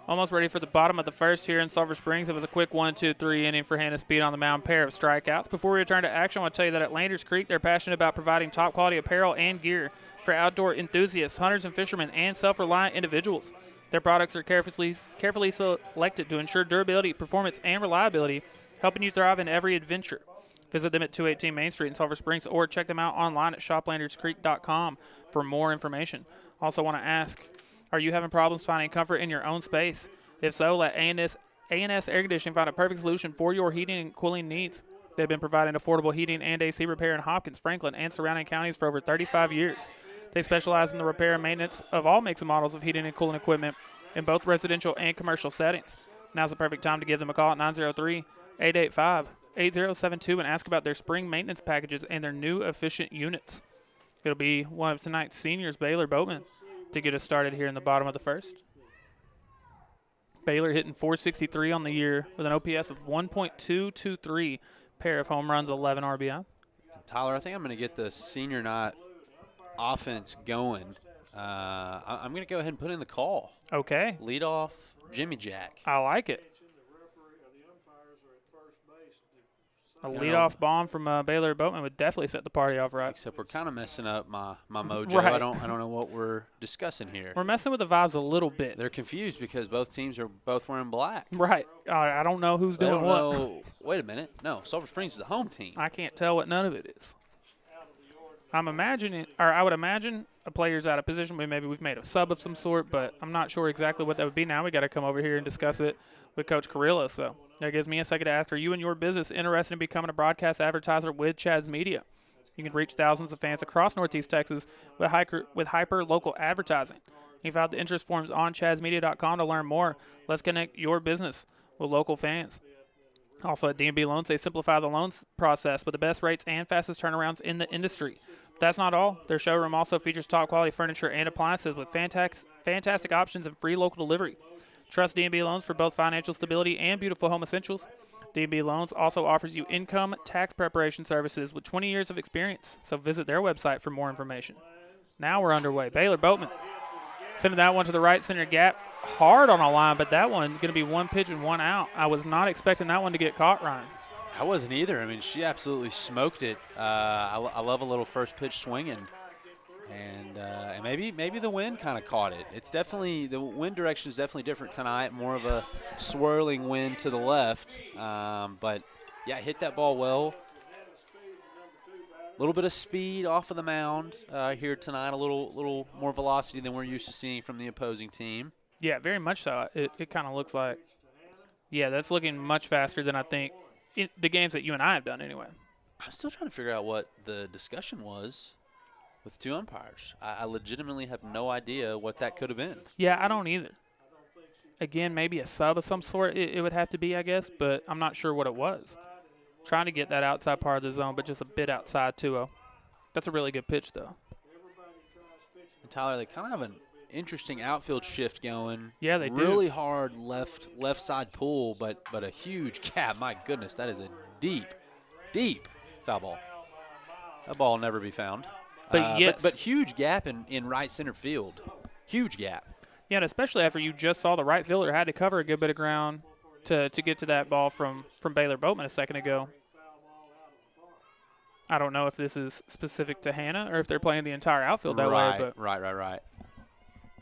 Almost ready for the bottom of the first here in Sulphur Springs. It was a quick 1-2-3 inning for Hannah Speed on the mound, pair of strikeouts. Before we return to action, I want to tell you that at Landers Creek, they're passionate about providing top-quality apparel and gear for outdoor enthusiasts, hunters and fishermen, and self-reliant individuals. Their products are carefully selected to ensure durability, performance, and reliability, helping you thrive in every adventure. Visit them at 218 Main Street in Sulphur Springs or check them out online at shoplanderscreek.com for more information. Also want to ask, are you having problems finding comfort in your own space? If so, let A&S Air Conditioning find a perfect solution for your heating and cooling needs. They've been providing affordable heating and AC repair in Hopkins, Franklin, and surrounding counties for over 35 years. They specialize in the repair and maintenance of all makes and models of heating and cooling equipment in both residential and commercial settings. Now's the perfect time to give them a call at 903-885-8072 and ask about their spring maintenance packages and their new efficient units. It'll be one of tonight's seniors, Baylor Boatman, to get us started here in the bottom of the first. Baylor hitting .463 on the year with an OPS of 1.223, pair of home runs, 11 RBI. Tyler, I think I'm going to get the senior night offense going. I'm going to go ahead and put in the call. Okay. Lead off Jimmy Jack. I like it. A leadoff bomb from Baylor Boatman would definitely set the party off right. Except we're kind of messing up my mojo. Right. I don't know what we're discussing here. We're messing with the vibes a little bit. They're confused because both teams are both wearing black. Right. I don't know who's doing what. Wait a minute. No, Sulphur Springs is the home team. I can't tell what none of it is. I would imagine a player's out of position. Maybe we've made a sub of some sort, but I'm not sure exactly what that would be. Now we got to come over here and discuss it with Coach Carrillo. So that gives me a second to ask, are you and your business interested in becoming a broadcast advertiser with Chad's Media? You can reach thousands of fans across Northeast Texas with hyper-local advertising. You can fill out the interest forms on chadsmedia.com to learn more. Let's connect your business with local fans. Also at D&B Loans, they simplify the loans process with the best rates and fastest turnarounds in the industry. That's not all. Their showroom also features top-quality furniture and appliances with fantastic options and free local delivery. Trust D&B Loans for both financial stability and beautiful home essentials. D&B Loans also offers you income tax preparation services with 20 years of experience, so visit their website for more information. Now we're underway. Baylor Boatman sending that one to the right center gap. Hard on a line, but that one going to be one pitch and one out. I was not expecting that one to get caught, Ryan. I wasn't either. I mean, she absolutely smoked it. I love a little first pitch swinging, and maybe the wind kind of caught it. It's definitely the wind direction is definitely different tonight. More of a swirling wind to the left, but yeah, hit that ball well. A little bit of speed off of the mound here tonight. A little more velocity than we're used to seeing from the opposing team. Yeah, very much so. It kind of looks like, yeah, that's looking much faster than I think the games that you and I have done anyway. I'm still trying to figure out what the discussion was with two umpires. I legitimately have no idea what that could have been. Yeah, I don't either. Again, maybe a sub of some sort it would have to be, I guess, but I'm not sure what it was. Trying to get that outside part of the zone, but just a bit outside 2-0. That's a really good pitch, though. And Tyler, they kind of have an interesting outfield shift going. Yeah, they do. Really hard left side pull, but a huge gap. My goodness, that is a deep foul ball. That ball will never be found. But yes, but huge gap in right center field. Huge gap. Yeah, and especially after you just saw the right fielder had to cover a good bit of ground to get to that ball from Baylor Boatman a second ago. I don't know if this is specific to Hannah or if they're playing the entire outfield that way. But Right.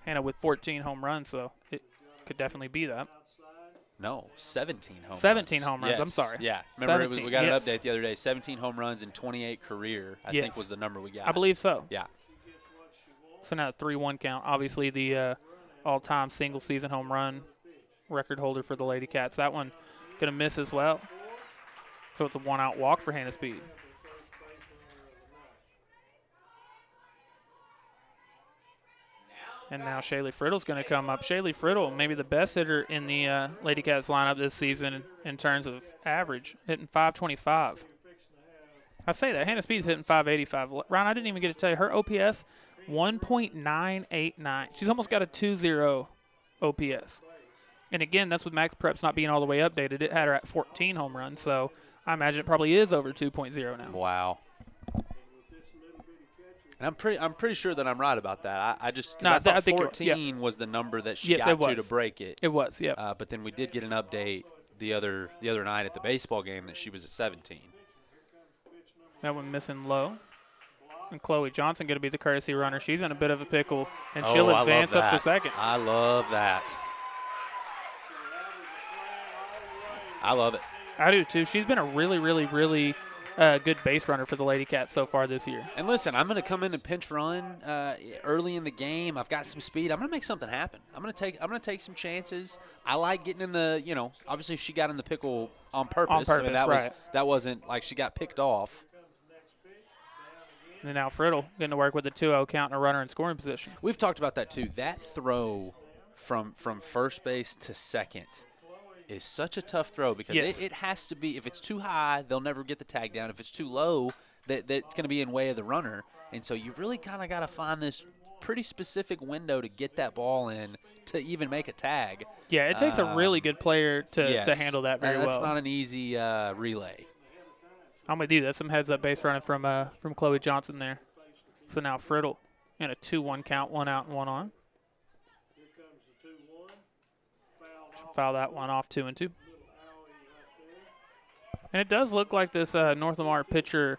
Hannah with 14 home runs, so it could definitely be that. No, 17 home runs. 17 home runs, yes. I'm sorry. Yeah, remember we got yes. an update the other day. 17 home runs and 28 career, I think was the number we got. I believe so. Yeah. So now a 3-1 count. Obviously the all-time single-season home run record holder for the Lady Cats. That one going to miss as well. So it's a one-out walk for Hannah Speed. And now Shaylee Friddle's going to come up. Shaylee Friddle, maybe the best hitter in the Lady Cats lineup this season in terms of average, hitting .525. I say that. Hannah Speed's hitting .585. Ryan, I didn't even get to tell you, her OPS, 1.989. She's almost got a 2.0 OPS. And, again, that's with Max Preps not being all the way updated. It had her at 14 home runs, so I imagine it probably is over 2.0 now. Wow. And I'm pretty sure that I'm right about that. I thought 14 was the number that she got to break it. It was, yeah. But then we did get an update the other night at the baseball game that she was at 17. That one missing low. And Chloe Johnson going to be the courtesy runner. She's in a bit of a pickle, and she'll advance up to second. I love that. I love it. I do, too. She's been a really, really, really good base runner for the Lady Cats so far this year. And listen, I'm going to come in and pinch run early in the game. I've got some speed. I'm going to make something happen. I'm going to take some chances. I like getting in the, obviously she got in the pickle on purpose. I mean, that wasn't like she got picked off. And now Friddle getting to work with the 2-0 count and a runner in scoring position. We've talked about that too. That throw from first base to second is such a tough throw because it has to be, if it's too high, they'll never get the tag down. If it's too low, that's going to be in way of the runner. And so you really kind of got to find this pretty specific window to get that ball in to even make a tag. Yeah, it takes a really good player to handle that very well. That's not an easy relay. I'm with you. That's some heads-up base running from Chloe Johnson there. So now Friddle in a 2-1 count, 1 out and 1 on. Foul that one off 2-2. And it does look like this North Lamar pitcher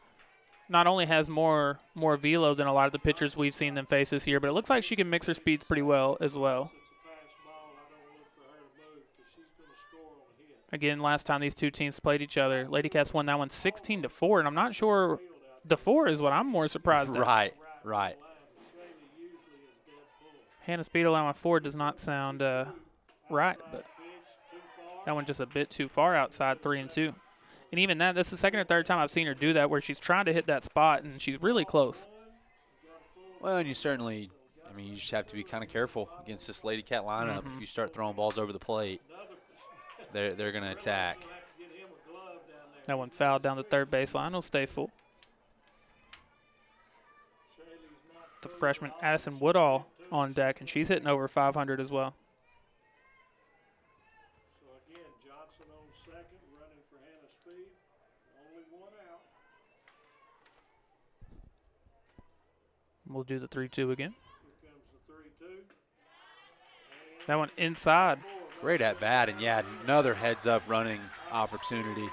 not only has more velo than a lot of the pitchers we've seen them face this year, but it looks like she can mix her speeds pretty well as well. Again, last time these two teams played each other, Lady Cats won that one 16-4, and I'm not sure the 4 is what I'm more surprised at. Right. Hannah Speed allowing 4 does not sound right, but that one just a bit too far outside 3-2. And even that's the second or third time I've seen her do that where she's trying to hit that spot, and she's really close. Well, and you certainly, you just have to be kind of careful against this Lady Cat lineup. If you start throwing balls over the plate, they're going to attack. That one fouled down the third baseline. It'll stay full. The freshman Addison Woodall on deck, and she's hitting over 500 as well. So again, Johnson on second, running for Hannah Speed. Only one out. We'll do the 3-2 again. Here comes the 3-2. That one inside. Great at bat, and yeah, another heads-up running opportunity.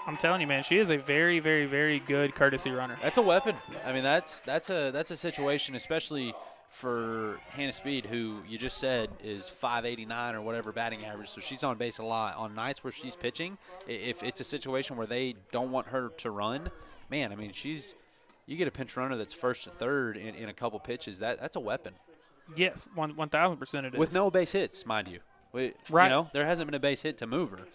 I'm telling you, man, she is a very, very, very good courtesy runner. That's a weapon. I mean, that's a situation, especially for Hannah Speed, who you just said is 589 or whatever batting average, so she's on base a lot. On nights where she's pitching, if it's a situation where they don't want her to run, man, I mean, you get a pinch runner that's first to third in a couple pitches, that's a weapon. Yes, 1,000% it is. With no base hits, mind you. Right. You know, there hasn't been a base hit to move her.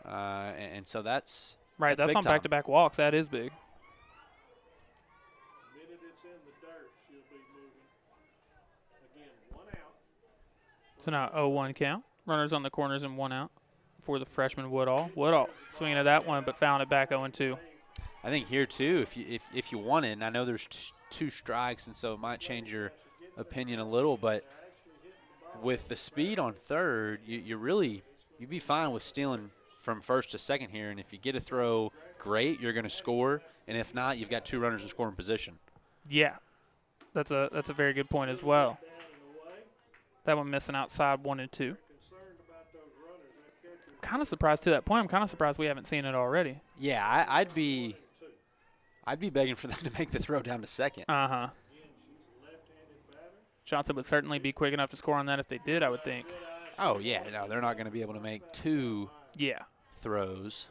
And so that's right. That's big on time. back-to-back walks. That is big. The minute it's in the dirt, she'll be moving. Again, one out. So now 0-1 count. Runners on the corners and one out for the freshman Woodall. Woodall swinging at that one, but found it back 0-2. I think here too, if you want it, and I know there's two strikes, and so it might change your opinion a little, but with the speed on third, you'd be fine with stealing from first to second here, and if you get a throw, great, you're going to score, and if not, you've got two runners in scoring position. Yeah, that's a very good point as well. That one missing outside 1-2. Kind of surprised to that point. I'm kind of surprised we haven't seen it already. Yeah, I'd be begging for them to make the throw down to second. Uh-huh. Johnson would certainly be quick enough to score on that if they did, I would think. Oh, yeah. No, they're not going to be able to make two throws.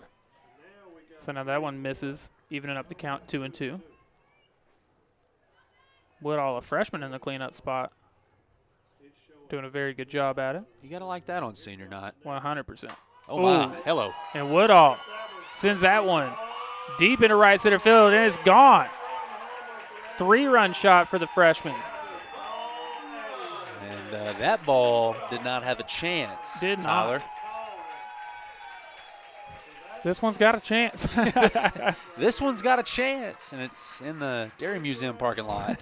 So now that one misses, evening up the count 2-2. Woodall, a freshman in the cleanup spot. Doing a very good job at it. You got to like that on senior night. 100%. Oh, my. Hello. And Woodall sends that one deep into right center field, and it's gone. 3-run shot for the freshman. And that ball did not have a chance, Tyler. This one's got a chance. This one's got a chance, and it's in the Dairy Museum parking lot.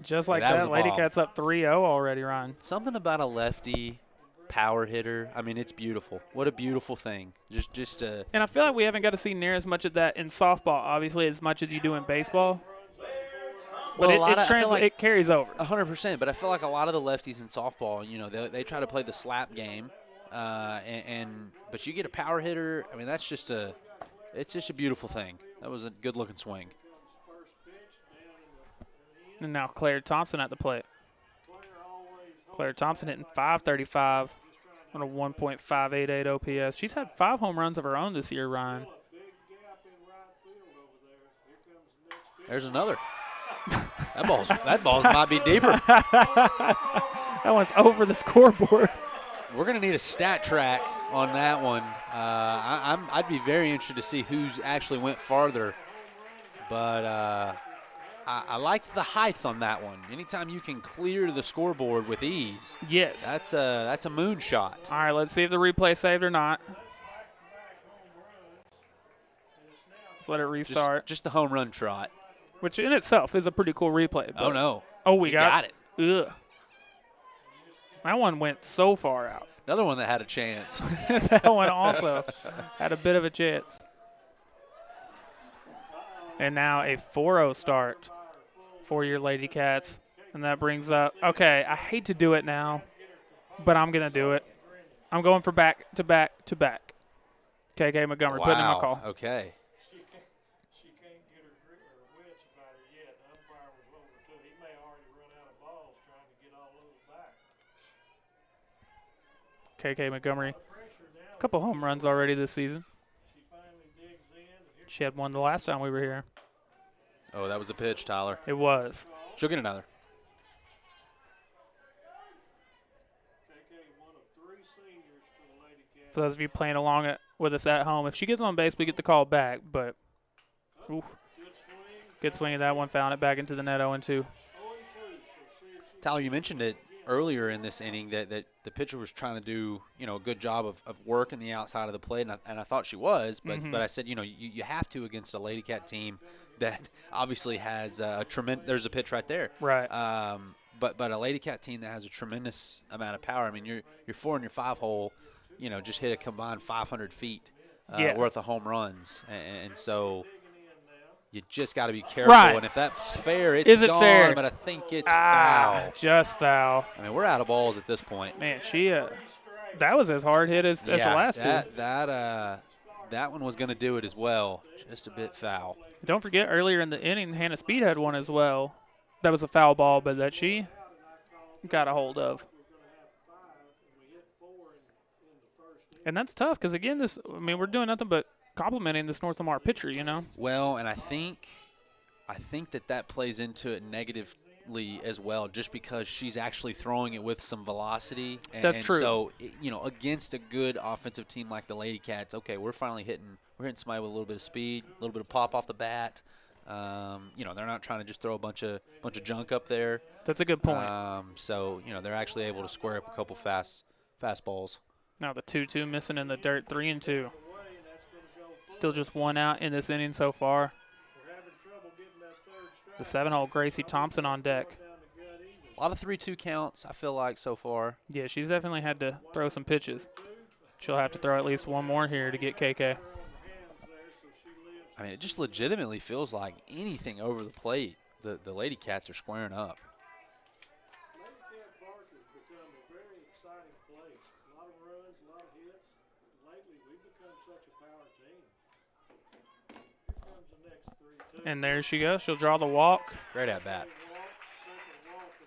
Just like that, Lady Cats up 3-0 already, Ryan. Something about a lefty power hitter. I mean, it's beautiful. What a beautiful thing. Just and I feel like we haven't got to see near as much of that in softball, obviously, as much as you do in baseball. But it carries over. 100%. But I feel like a lot of the lefties in softball, you know, they try to play the slap game, but you get a power hitter. I mean, it's just a beautiful thing. That was a good-looking swing. And now Claire Thompson at the plate. Claire Thompson hitting .535 on a 1.588 OPS. She's had 5 home runs of her own this year, Ryan. There's another. That ball's might be deeper. That one's over the scoreboard. We're going to need a stat track on that one. I'd be very interested to see who's actually went farther. But I liked the height on that one. Anytime you can clear the scoreboard with ease, yes, that's a moonshot. All right, let's see if the replay saved or not. Let's let it restart. Just the home run trot, which in itself is a pretty cool replay. Oh no! Oh, we got it. Ugh. That one went so far out. Another one that had a chance. That one also had a bit of a chance. And now a 4-0 start for your Lady Cats. And that brings up, okay, I hate to do it now, but I'm going to do it. I'm going for back-to-back-to-back. KK Montgomery putting in my call. Okay. She can't get her wits about her yet. The umpire was over to it. He may already run out of balls trying to get all those back. KK Montgomery, a couple home runs already this season. She had one the last time we were here. Oh, that was a pitch, Tyler. It was. She'll get another. For those of you playing along with us at home, if she gets on base, we get the call back. But, oof. Good swing of that one. Found it back into the net 0-2. Tyler, you mentioned it earlier in this inning that the pitcher was trying to do, a good job of working the outside of the plate, and I thought she was, but I said, you have to against a Lady Cat team that obviously has a tremendous – there's a pitch right there. Right. But a Lady Cat team that has a tremendous amount of power. I mean, your 4 and your 5 hole, just hit a combined 500 feet worth of home runs, and so – you just got to be careful. Right. And if that's fair, it's Is it gone, fair? but I think it's foul. Just foul. I mean, we're out of balls at this point. Man, that was as hard hit as the last two. That one was going to do it as well. Just a bit foul. Don't forget, earlier in the inning, Hannah Speed had one as well. That was a foul ball, but that she got a hold of. And that's tough because, again, we're doing nothing but complimenting this North Lamar pitcher, Well, and I think that plays into it negatively as well, just because she's actually throwing it with some velocity. That's true. So, against a good offensive team like the Lady Cats, okay, we're hitting somebody with a little bit of speed, a little bit of pop off the bat. They're not trying to just throw a bunch of junk up there. That's a good point. So, they're actually able to square up a couple fastballs. Now the 2-2 missing in the dirt, 3-2. Still just one out in this inning so far. The 7-hole Gracie Thompson on deck. A lot of 3-2 counts, I feel like, so far. Yeah, she's definitely had to throw some pitches. She'll have to throw at least one more here to get KK. I mean, it just legitimately feels like anything over the plate, the Lady Cats are squaring up. And there she goes. She'll draw the walk. Great at bat.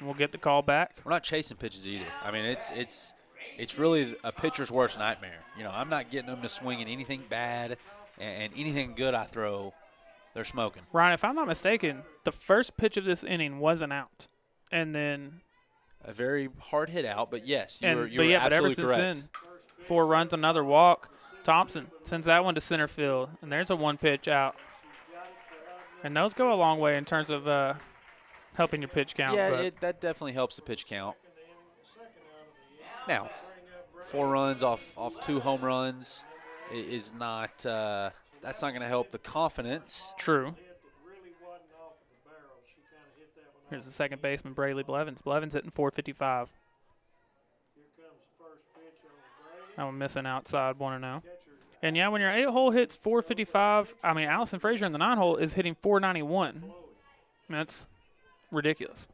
And we'll get the call back. We're not chasing pitches either. I mean, it's really a pitcher's worst nightmare. I'm not getting them to swing at anything bad, and anything good I throw, they're smoking. Ryan, if I'm not mistaken, the first pitch of this inning was an out, and then a very hard hit out. But yes, you're absolutely ever since correct. then, 4 runs, another walk. Thompson sends that one to center field, and there's a 1-pitch out. And those go a long way in terms of helping your pitch count. Yeah, that definitely helps the pitch count. Now, 4 runs off 2 home runs is not that's not going to help the confidence. True. Here's the second baseman, Braylee Blevins. Blevins hitting .455. That one missing outside 1-0. And, when your 8-hole hits .455, Allison Frazier in the 9-hole is hitting .491. That's ridiculous.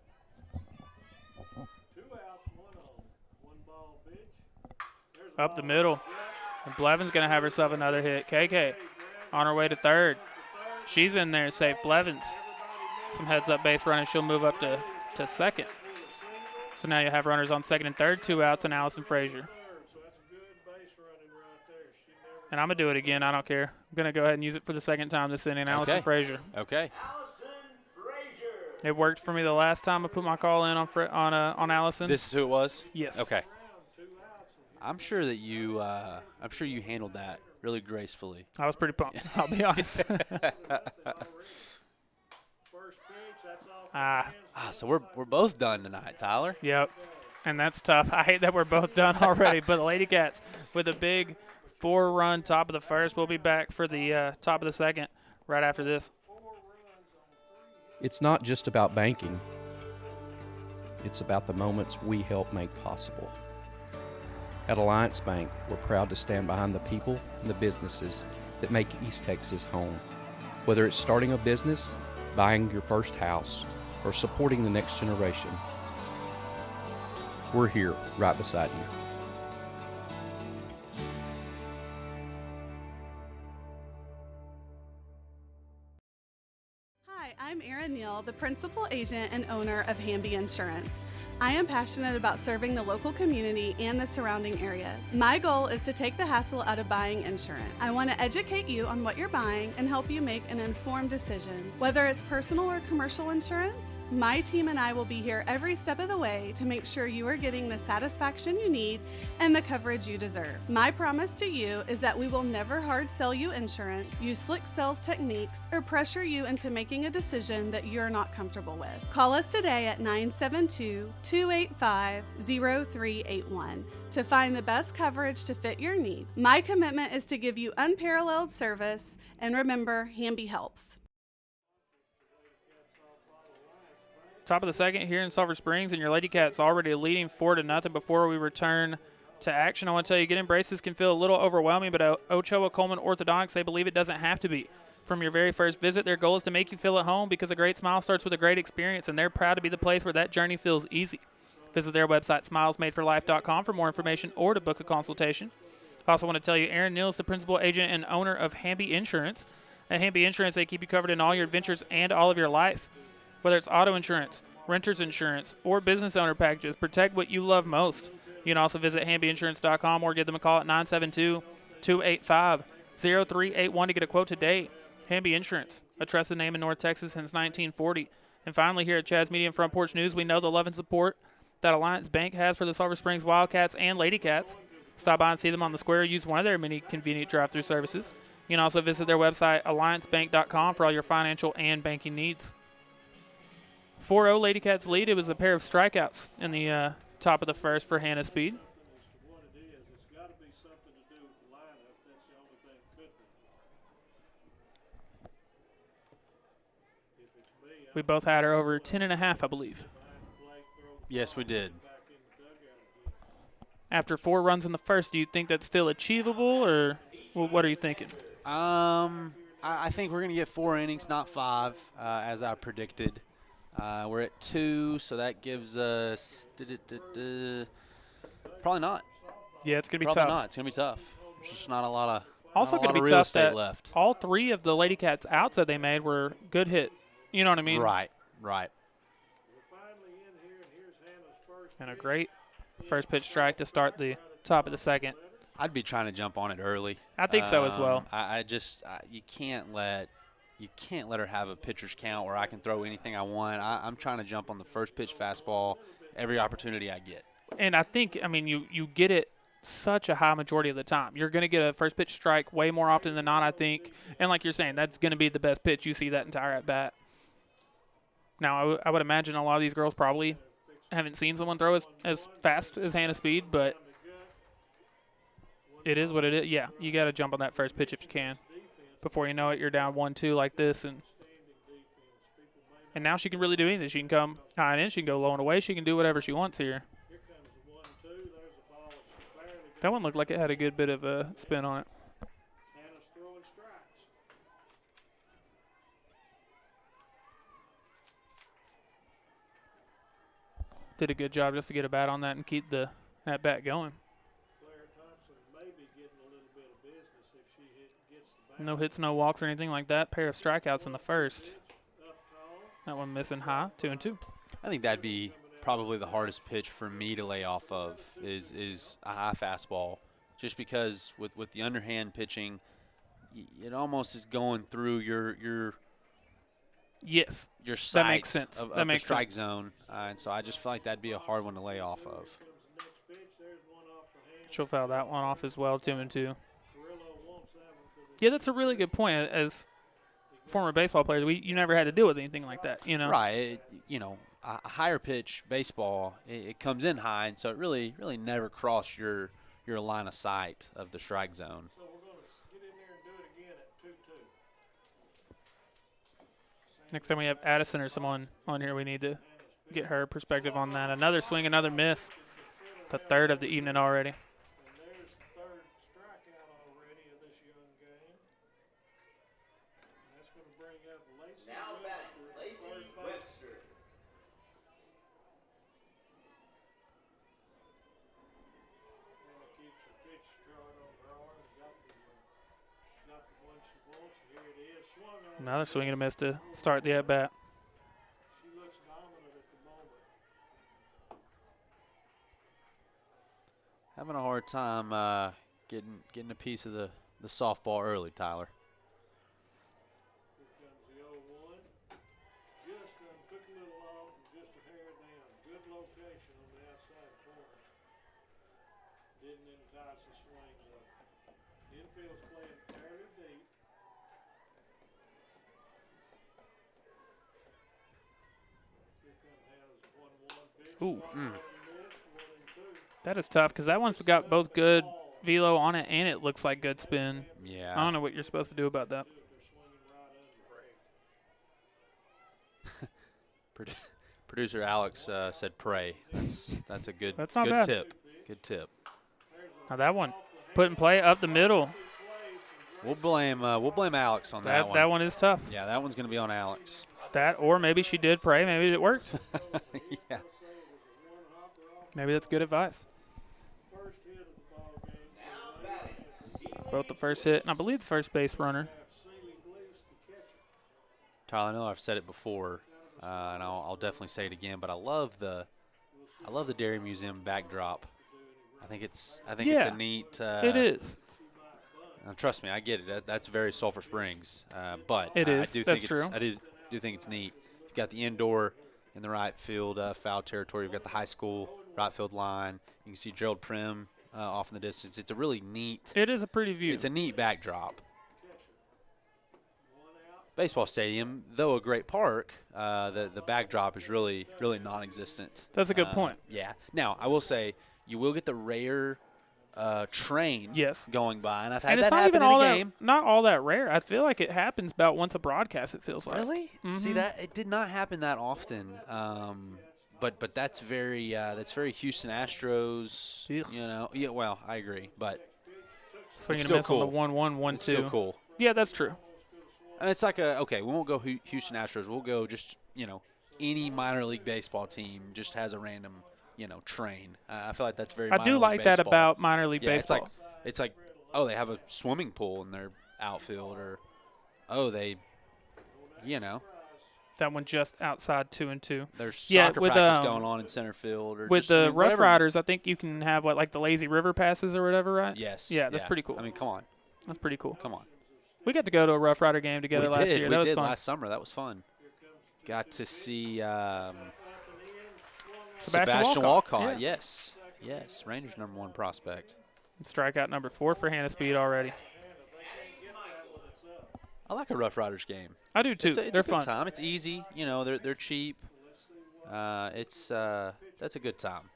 Up the middle. And Blevins going to have herself another hit. KK on her way to third. She's in there safe. Blevins. Some heads-up base running. She'll move up to second. So now you have runners on second and third, 2 outs, and Allison Frazier. And I'm going to do it again. I don't care. I'm going to go ahead and use it for the second time this inning. Allison Frazier. Okay. It worked for me the last time I put my call in on Allison. This is who it was? Yes. Okay. I'm sure that you handled that really gracefully. I was pretty pumped, I'll be honest. So we're both done tonight, Tyler. Yep. And that's tough. I hate that we're both done already, but the Lady Cats with a big 4-run top of the first. We'll be back for the top of the second right after this. It's not just about banking. It's about the moments we help make possible. At Alliance Bank, we're proud to stand behind the people and the businesses that make East Texas home. Whether it's starting a business, buying your first house, or supporting the next generation, we're here right beside you. Hi, I'm Erin Neal, the principal agent and owner of Hamby Insurance. I am passionate about serving the local community and the surrounding areas. My goal is to take the hassle out of buying insurance. I want to educate you on what you're buying and help you make an informed decision. Whether it's personal or commercial insurance, my team and I will be here every step of the way to make sure you are getting the satisfaction you need and the coverage you deserve. My promise to you is that we will never hard sell you insurance, use slick sales techniques, or pressure you into making a decision that you're not comfortable with. Call us today at 972-2 285-0381 to find the best coverage to fit your need. My commitment is to give you unparalleled service, and remember, Hamby helps. Top of the second here in Sulphur Springs, and your Lady Cats already leading 4-0 before we return to action. I want to tell you, getting braces can feel a little overwhelming, but Ochoa Coleman Orthodontics, they believe it doesn't have to be. From your very first visit, their goal is to make you feel at home because a great smile starts with a great experience, and they're proud to be the place where that journey feels easy. Visit their website, smilesmadeforlife.com, for more information or to book a consultation. I also want to tell you, Aaron Neal is the principal agent and owner of Hamby Insurance. At Hamby Insurance, they keep you covered in all your adventures and all of your life. Whether it's auto insurance, renter's insurance, or business owner packages, protect what you love most. You can also visit hambyinsurance.com or give them a call at 972-285-0381 to get a quote today. Hamby Insurance, a trusted name in North Texas since 1940. And finally, here at Chad's Media and Front Porch News, we know the love and support that Alliance Bank has for the Sulphur Springs Wildcats and Lady Cats. Stop by and see them on the square. Use one of their many convenient drive-through services. You can also visit their website, alliancebank.com, for all your financial and banking needs. 4-0 Lady Cats lead. It was a pair of strikeouts in the top of the first for Hannah Speed. We both had her over 10.5, I believe. Yes, we did. After 4 runs in the first, do you think that's still achievable, or what are you thinking? I think we're going to get 4 innings, not 5, as I predicted. We're at 2, so that gives us probably not. Yeah, it's going to be probably tough. Not. It's going to be tough. There's just not a lot of also going to be real tough estate that left. All 3 of the Lady Cats outs that they made were good hit. You know what I mean? Right. And a great first pitch strike to start the top of the second. I'd be trying to jump on it early. I think so as well. You can't let her have a pitcher's count where I can throw anything I want. I'm trying to jump on the first pitch fastball every opportunity I get. And I think, you get it such a high majority of the time. You're going to get a first pitch strike way more often than not, I think. And like you're saying, that's going to be the best pitch you see that entire at bat. Now, I would imagine a lot of these girls probably haven't seen someone throw as fast as Hannah Speed, but it is what it is. Yeah, you got to jump on that first pitch if you can. Before you know it, you're down 1-2 like this, and now she can really do anything. She can come high and in, she can go low and away, she can do whatever she wants here. That one looked like it had a good bit of a spin on it. Did a good job just to get a bat on that and keep that bat going. No hits, no walks or anything like that. Pair of strikeouts in the first. That one missing high, 2-2. I think that'd be probably the hardest pitch for me to lay off of is a high fastball, just because with the underhand pitching, it almost is going through your yes, your sights that makes sense. Of that the makes strike sense. zone, and so I just feel like that'd be a hard one to lay off of. She'll foul that one off as well, 2-2. Yeah, that's a really good point. As former baseball players, you never had to deal with anything like that, you know. Right. A higher pitch baseball, it comes in high, and so it really never crossed your line of sight of the strike zone. So we're going to get in there and do it again at 2-2. Next time we have Addison or someone on here, we need to get her perspective on that. Another swing, another miss. The third of the evening already. Now batting, Lacey Webster. Keeps her pitch chart on her arm. Got the one she wants. Here it is. Swung on. Another swing and a miss to start the at-bat. She looks dominant at the moment. Having a hard time getting a piece of the softball early, Tyler. Took a little off and just a hair down. Good location on the outside corner. Didn't entice the swing though. Infield's playing fairly deep. Here comes Hannah's 1-1 pitch. Ooh. That is tough because that one's got both good velo on it and it looks like good spin. Yeah. I don't know what you're supposed to do about that. Producer Alex said pray. That's a good That's not good bad. tip. Good tip. Now that one, put in play up the middle. We'll blame Alex on that one. That one is tough. Yeah, that one's going to be on Alex. That, or maybe she did pray. Maybe it worked. Yeah. Maybe that's good advice. Both the first hit, and I believe the first base runner. Tyler, I know I've said it before, and I'll definitely say it again, but I love the Dairy Museum backdrop. I think it's a neat. It is. Trust me, I get it. That's very Sulphur Springs, but it is. I do that's think true. I do think it's neat. You've got the indoor in the right field foul territory. You've got the high school right field line. You can see Gerald Prim off in the distance. It's a really neat. It is a pretty view. It's a neat backdrop. Baseball stadium, though a great park, the backdrop is really non-existent. That's a good point. Yeah. Now I will say you will get the rare train going by, and I've had that happen in a game. Not all that rare. I feel like it happens about once a broadcast. It feels like. Really? Mm-hmm. See that it did not happen that often. But that's very Houston Astros. Ew. You know. Yeah. Well, I agree, but Swinging it's a miss still on the 1-1, 1-2. It's still cool. Yeah, that's true. And it's like okay, we won't go Houston Astros. We'll go just any minor league baseball team just has a random train. I feel like that's very. I do like that about minor league baseball. It's like they have a swimming pool in their outfield, or they. That one just outside 2-2. There's soccer with, practice going on in center field. Or with just, the Rough whatever. Riders, I think you can have like the lazy river passes or whatever, right? Yes. Yeah, that's pretty cool. I mean, come on. That's pretty cool. Come on. We got to go to a Rough Rider game together last year. We That was did fun. last summer. That was fun. Got to see Sebastian Walcott. Yeah. Yes. Rangers #1 prospect. Strikeout number 4 for Hannah Speed already. I like a Rough Riders game. I do too. It's They're a good fun. time. It's easy. They're cheap. That's a good time.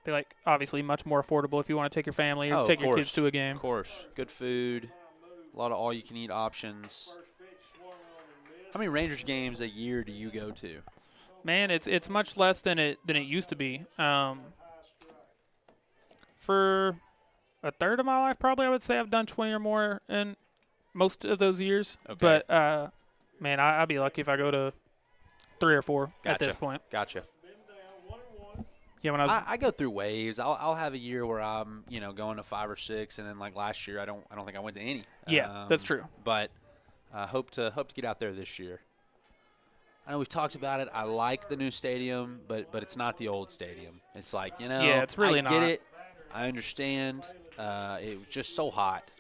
They're like obviously much more affordable if you want to take your family or take your kids to a game. Of course. Good food. A lot of all-you-can-eat options. How many Rangers games a year do you go to? Man, it's much less than it used to be. For a third of my life, probably I would say I've done 20 or more in most of those years. Okay. But man, I'd be lucky if I go to 3 or 4 at this point. Gotcha. Yeah, when I go through waves. I'll have a year where I'm going to 5 or 6, and then like last year I don't think I went to any. Yeah, that's true. But hope to get out there this year. I know we've talked about it. I like the new stadium, but it's not the old stadium. It's like yeah, it's really I not. get it. I understand. It was just so hot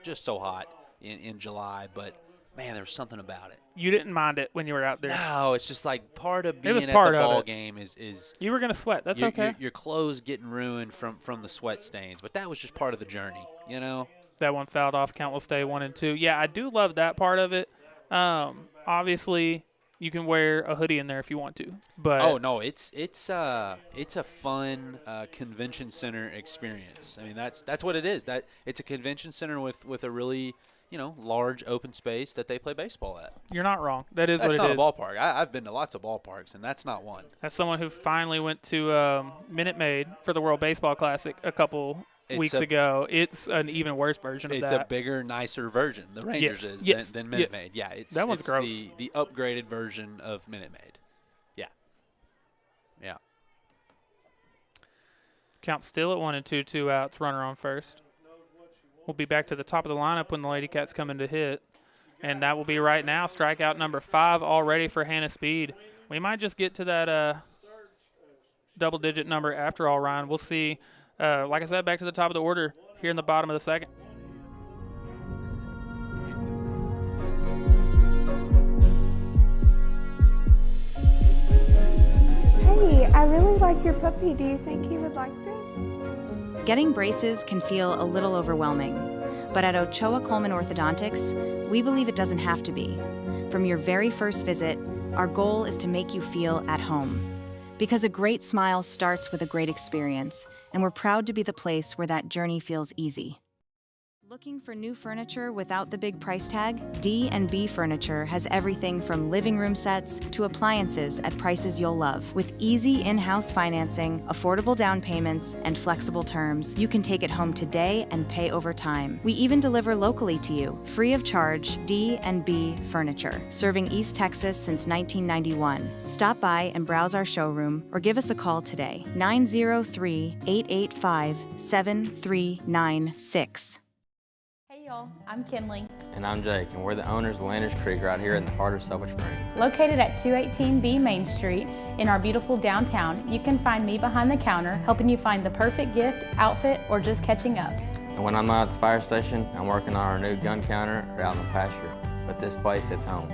in July, but man, there was something about it. You didn't mind it when you were out there. No, it's just like part of being was at part the of ball it. game is You were gonna sweat. That's okay. Your clothes getting ruined from the sweat stains, but that was just part of the journey, That one fouled off. Count will stay 1-2. Yeah, I do love that part of it. Obviously, you can wear a hoodie in there if you want to. But oh no, it's a fun convention center experience. I mean, that's what it is. That it's a convention center with a really large open space that they play baseball at. You're not wrong. That's what it is. That's not a ballpark. I've been to lots of ballparks, and that's not one. As someone who finally went to Minute Maid for the World Baseball Classic a couple weeks ago, it's an even worse version of that. It's a bigger, nicer version. The Rangers is than Minute Maid. Yeah, that one's gross. The upgraded version of Minute Maid. Yeah. Count still at 1-2, 2 outs, runner on first. We'll be back to the top of the lineup when the Lady Cats come in to hit. And that will be right now. Strikeout number 5 already for Hannah Speed. We might just get to that double-digit number after all, Ryan. We'll see. Like I said, back to the top of the order here in the bottom of the second. Hey, I really like your puppy. Do you think he would like this? Getting braces can feel a little overwhelming, but at Ochoa Coleman Orthodontics, we believe it doesn't have to be. From your very first visit, our goal is to make you feel at home. Because a great smile starts with a great experience, and we're proud to be the place where that journey feels easy. Looking for new furniture without the big price tag? D&B Furniture has everything from living room sets to appliances at prices you'll love. With easy in-house financing, affordable down payments, and flexible terms, you can take it home today and pay over time. We even deliver locally to you, free of charge. D&B Furniture, serving East Texas since 1991. Stop by and browse our showroom or give us a call today. 903-885-7396. Hey y'all, I'm Kinley. And I'm Jake, and we're the owners of Landers Creek right here in the heart of Sulphur Springs. Located at 218B Main Street in our beautiful downtown, you can find me behind the counter helping you find the perfect gift, outfit, or just catching up. And when I'm not at the fire station, I'm working on our new gun counter or out in the pasture. But this place hits home.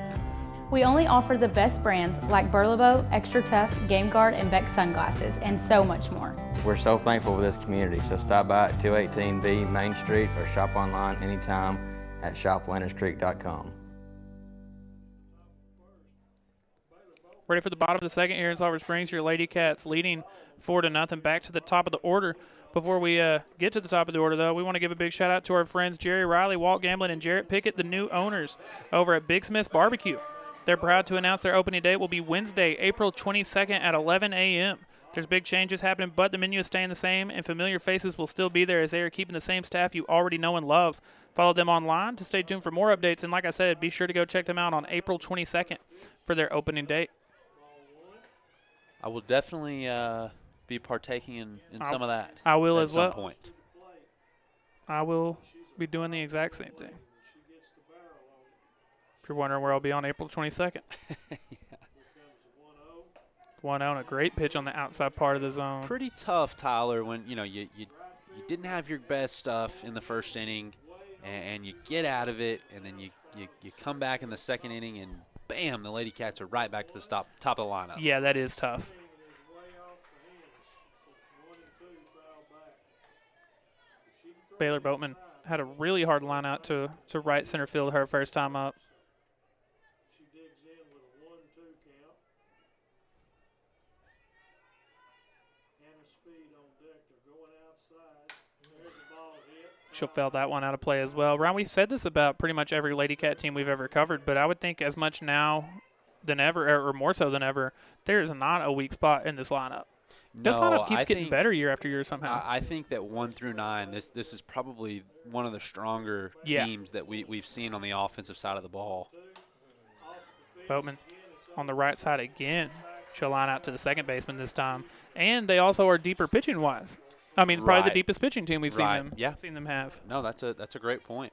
We only offer the best brands like Burlebo, Extra Tough, Game Guard, and Beck sunglasses, and so much more. We're so thankful for this community, so stop by at 218B Main Street or shop online anytime at shoplanderscreek.com. Ready for the bottom of the second here in Sulphur Springs. Your Lady Cats leading 4-0. Back to the top of the order. Before we get to the top of the order, though, we want to give a big shout-out to our friends Jerry Riley, Walt Gamblin, and Jarrett Pickett, the new owners over at Big Smith's Barbecue. They're proud to announce their opening date will be Wednesday, April 22nd at 11 a.m. There's big changes happening, but the menu is staying the same, and familiar faces will still be there as they are keeping the same staff you already know and love. Follow them online to stay tuned for more updates, and like I said, be sure to go check them out on April 22nd for their opening date. I will definitely be partaking in some of that. I will at as well. some point. I will be doing the exact same thing. If you're wondering where I'll be on April 22nd. Yeah. 1-0 and a great pitch on the outside part of the zone. Pretty tough, Tyler, when you didn't have your best stuff in the first inning, and you get out of it, and then you come back in the second inning, and bam, the Lady Cats are right back to the top of the lineup. Yeah, that is tough. Baylor Boatman had a really hard line out to right center field her first time up. She'll foul that one out of play as well. Ron, we've said this about pretty much every Lady Cat team we've ever covered, but I would think as much now than ever, or more so than ever, there is not a weak spot in this lineup. This lineup keeps getting better year after year somehow. I think that 1 through 9, this is probably one of the stronger teams that we've seen on the offensive side of the ball. Boatman on the right side again. She'll line out to the second baseman this time. And they also are deeper pitching-wise. I mean, probably the deepest pitching team we've seen them have. No, that's a great point.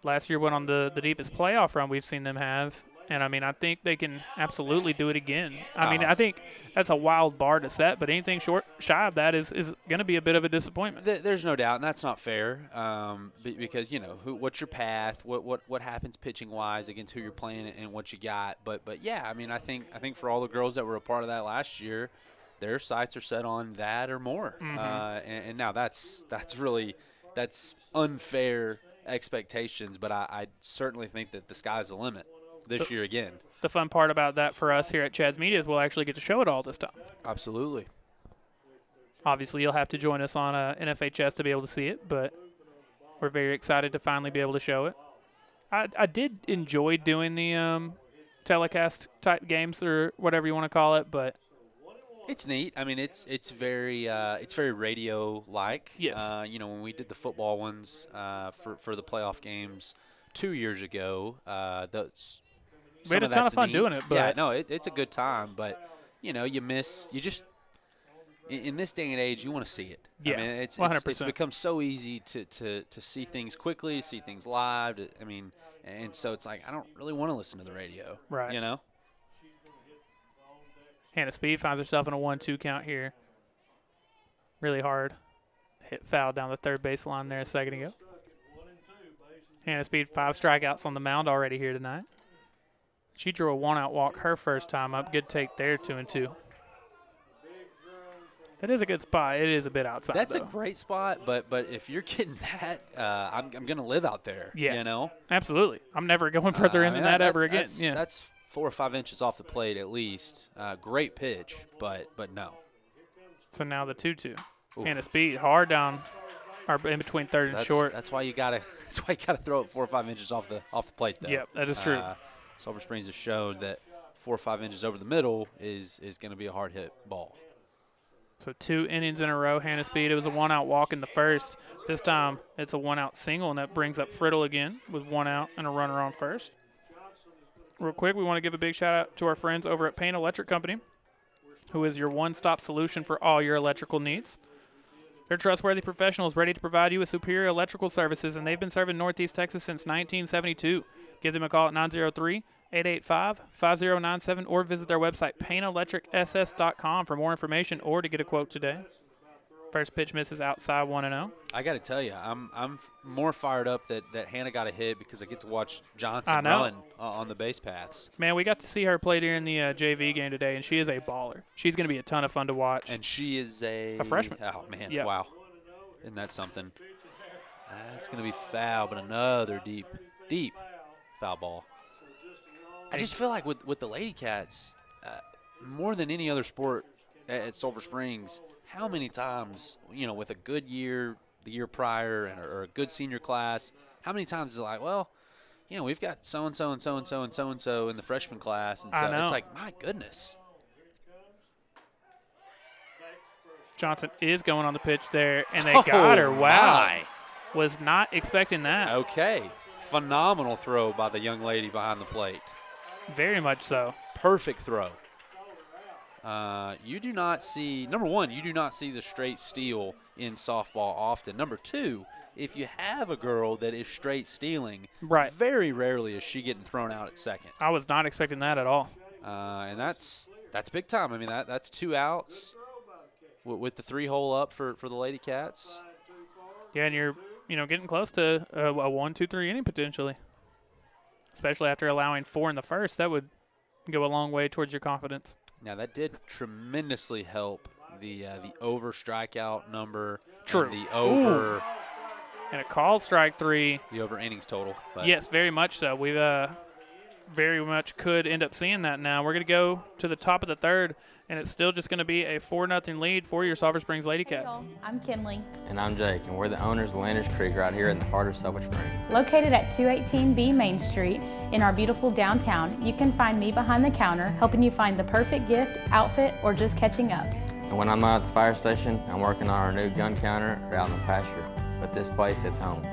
Last year went on the deepest playoff run we've seen them have. And, I mean, I think they can absolutely do it again. I mean, I think that's a wild bar to set, but anything shy of that is going to be a bit of a disappointment. There's no doubt, and that's not fair because, what's your path, what happens pitching-wise against who you're playing and what you got. But yeah, I mean, I think for all the girls that were a part of that last year, their sights are set on that or more. And now that's unfair expectations, but I certainly think that the sky's the limit this year again. The fun part about that for us here at Chad's Media is we'll actually get to show it all this time. Absolutely. Obviously, you'll have to join us on NFHS to be able to see it, but we're very excited to finally be able to show it. I did enjoy doing the telecast type games or whatever you want to call it, but it's neat. I mean, it's very radio like. Yes. When we did the football ones for the playoff games 2 years ago, we had a ton of fun doing it. But yeah, no, it's a good time. But in this day and age, you want to see it. Yeah, I mean, it's 100%. It's become so easy to see things quickly, see things live. I mean, and so it's like I don't really want to listen to the radio. Right. Hannah Speed finds herself in a 1-2 count here. Really hard hit foul down the third baseline there a second ago. Hannah Speed 5 strikeouts on the mound already here tonight. She drew a 1-out walk her first time up. Good take there, 2-2. That is a good spot. It is a bit outside. That's though. A great spot, but if you're getting that, I'm going to live out there. Yeah, absolutely. I'm never going further in than that ever again. That's 4 or 5 inches off the plate at least. Great pitch, but no. So now the 2-2. And a speed hard down, or in between third and short. That's why you gotta throw it 4 or 5 inches off the plate, though. Yep, that is true. Sulphur Springs has showed that 4 or 5 inches over the middle is going to be a hard hit ball. So 2 innings in a row, Hannah Speed. It was a 1-out walk in the first. This time it's a 1-out single, and that brings up Friddle again with 1 out and a runner on first. Real quick, we want to give a big shout out to our friends over at Payne Electric Company, who is your one-stop solution for all your electrical needs. They're trustworthy professionals ready to provide you with superior electrical services, and they've been serving Northeast Texas since 1972. Give them a call at 903-885-5097 or visit their website, payneelectricss.com, for more information or to get a quote today. First pitch misses outside 1-0. I got to tell you, I'm more fired up that Hannah got a hit because I get to watch Johnson run on the base paths. Man, we got to see her play during the JV game today, and she is a baller. She's going to be a ton of fun to watch. And she is a freshman. Oh, man, yep. Wow. Isn't that something? That's going to be foul, but another deep foul ball. I just feel like with the Lady Cats, more than any other sport at Sulphur Springs, how many times, with a good year the year prior or a good senior class, how many times is it like, well, we've got so-and-so and so-and-so and so-and-so in the freshman class. And so it's like, my goodness. Johnson is going on the pitch there, and they got her. Wow. Was not expecting that. Okay. Phenomenal throw by the young lady behind the plate. Very much so. Perfect throw. You do not see, number one, you do not see the straight steal in softball often. Number two, if you have a girl that is straight stealing, very rarely is she getting thrown out at second. I was not expecting that at all. And that's big time. I mean, that's 2 outs with the 3-hole up for the Lady Cats. Yeah, and you're getting close to a 1-2-3 inning potentially, especially after allowing 4 in the first. That would go a long way towards your confidence. Now, that did tremendously help the over strikeout number. True. And the over. Ooh. And a called strike 3. The over innings total. But. Yes, very much so. We very much could end up seeing that now. We're going to go to the top of the third, and it's still just going to be a 4-0 lead for your Sulphur Springs Lady Cats. I'm Kinley. And I'm Jake, and we're the owners of Landers Creek right here in the heart of Sulphur Springs. Located at 218B Main Street in our beautiful downtown, you can find me behind the counter helping you find the perfect gift, outfit, or just catching up. And when I'm not at the fire station, I'm working on our new gun counter or out in the pasture. But this place hits home.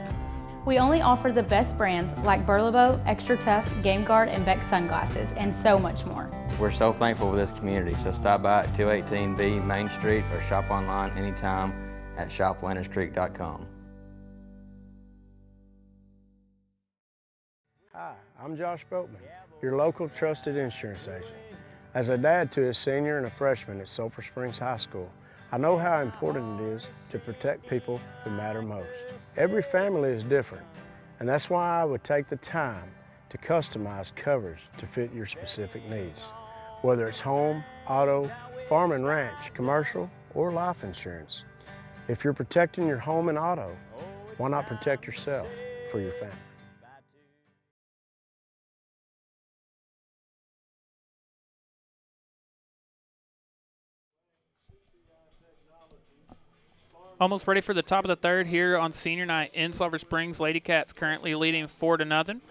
We only offer the best brands like Burlebo, Extra Tough, Game Guard, and Beck sunglasses, and so much more. We're so thankful for this community, so stop by at 218B Main Street or shop online anytime at shoplanderscreek.com. Hi, I'm Josh Boatman, your local trusted insurance agent. As a dad to a senior and a freshman at Sulphur Springs High School, I know how important it is to protect people who matter most. Every family is different, and that's why I would take the time to customize coverage to fit your specific needs. Whether it's home, auto, farm and ranch, commercial, or life insurance. If you're protecting your home and auto, why not protect yourself for your family? Almost ready for the top of the third here on senior night in Sulphur Springs. Lady Cats currently leading 4-0.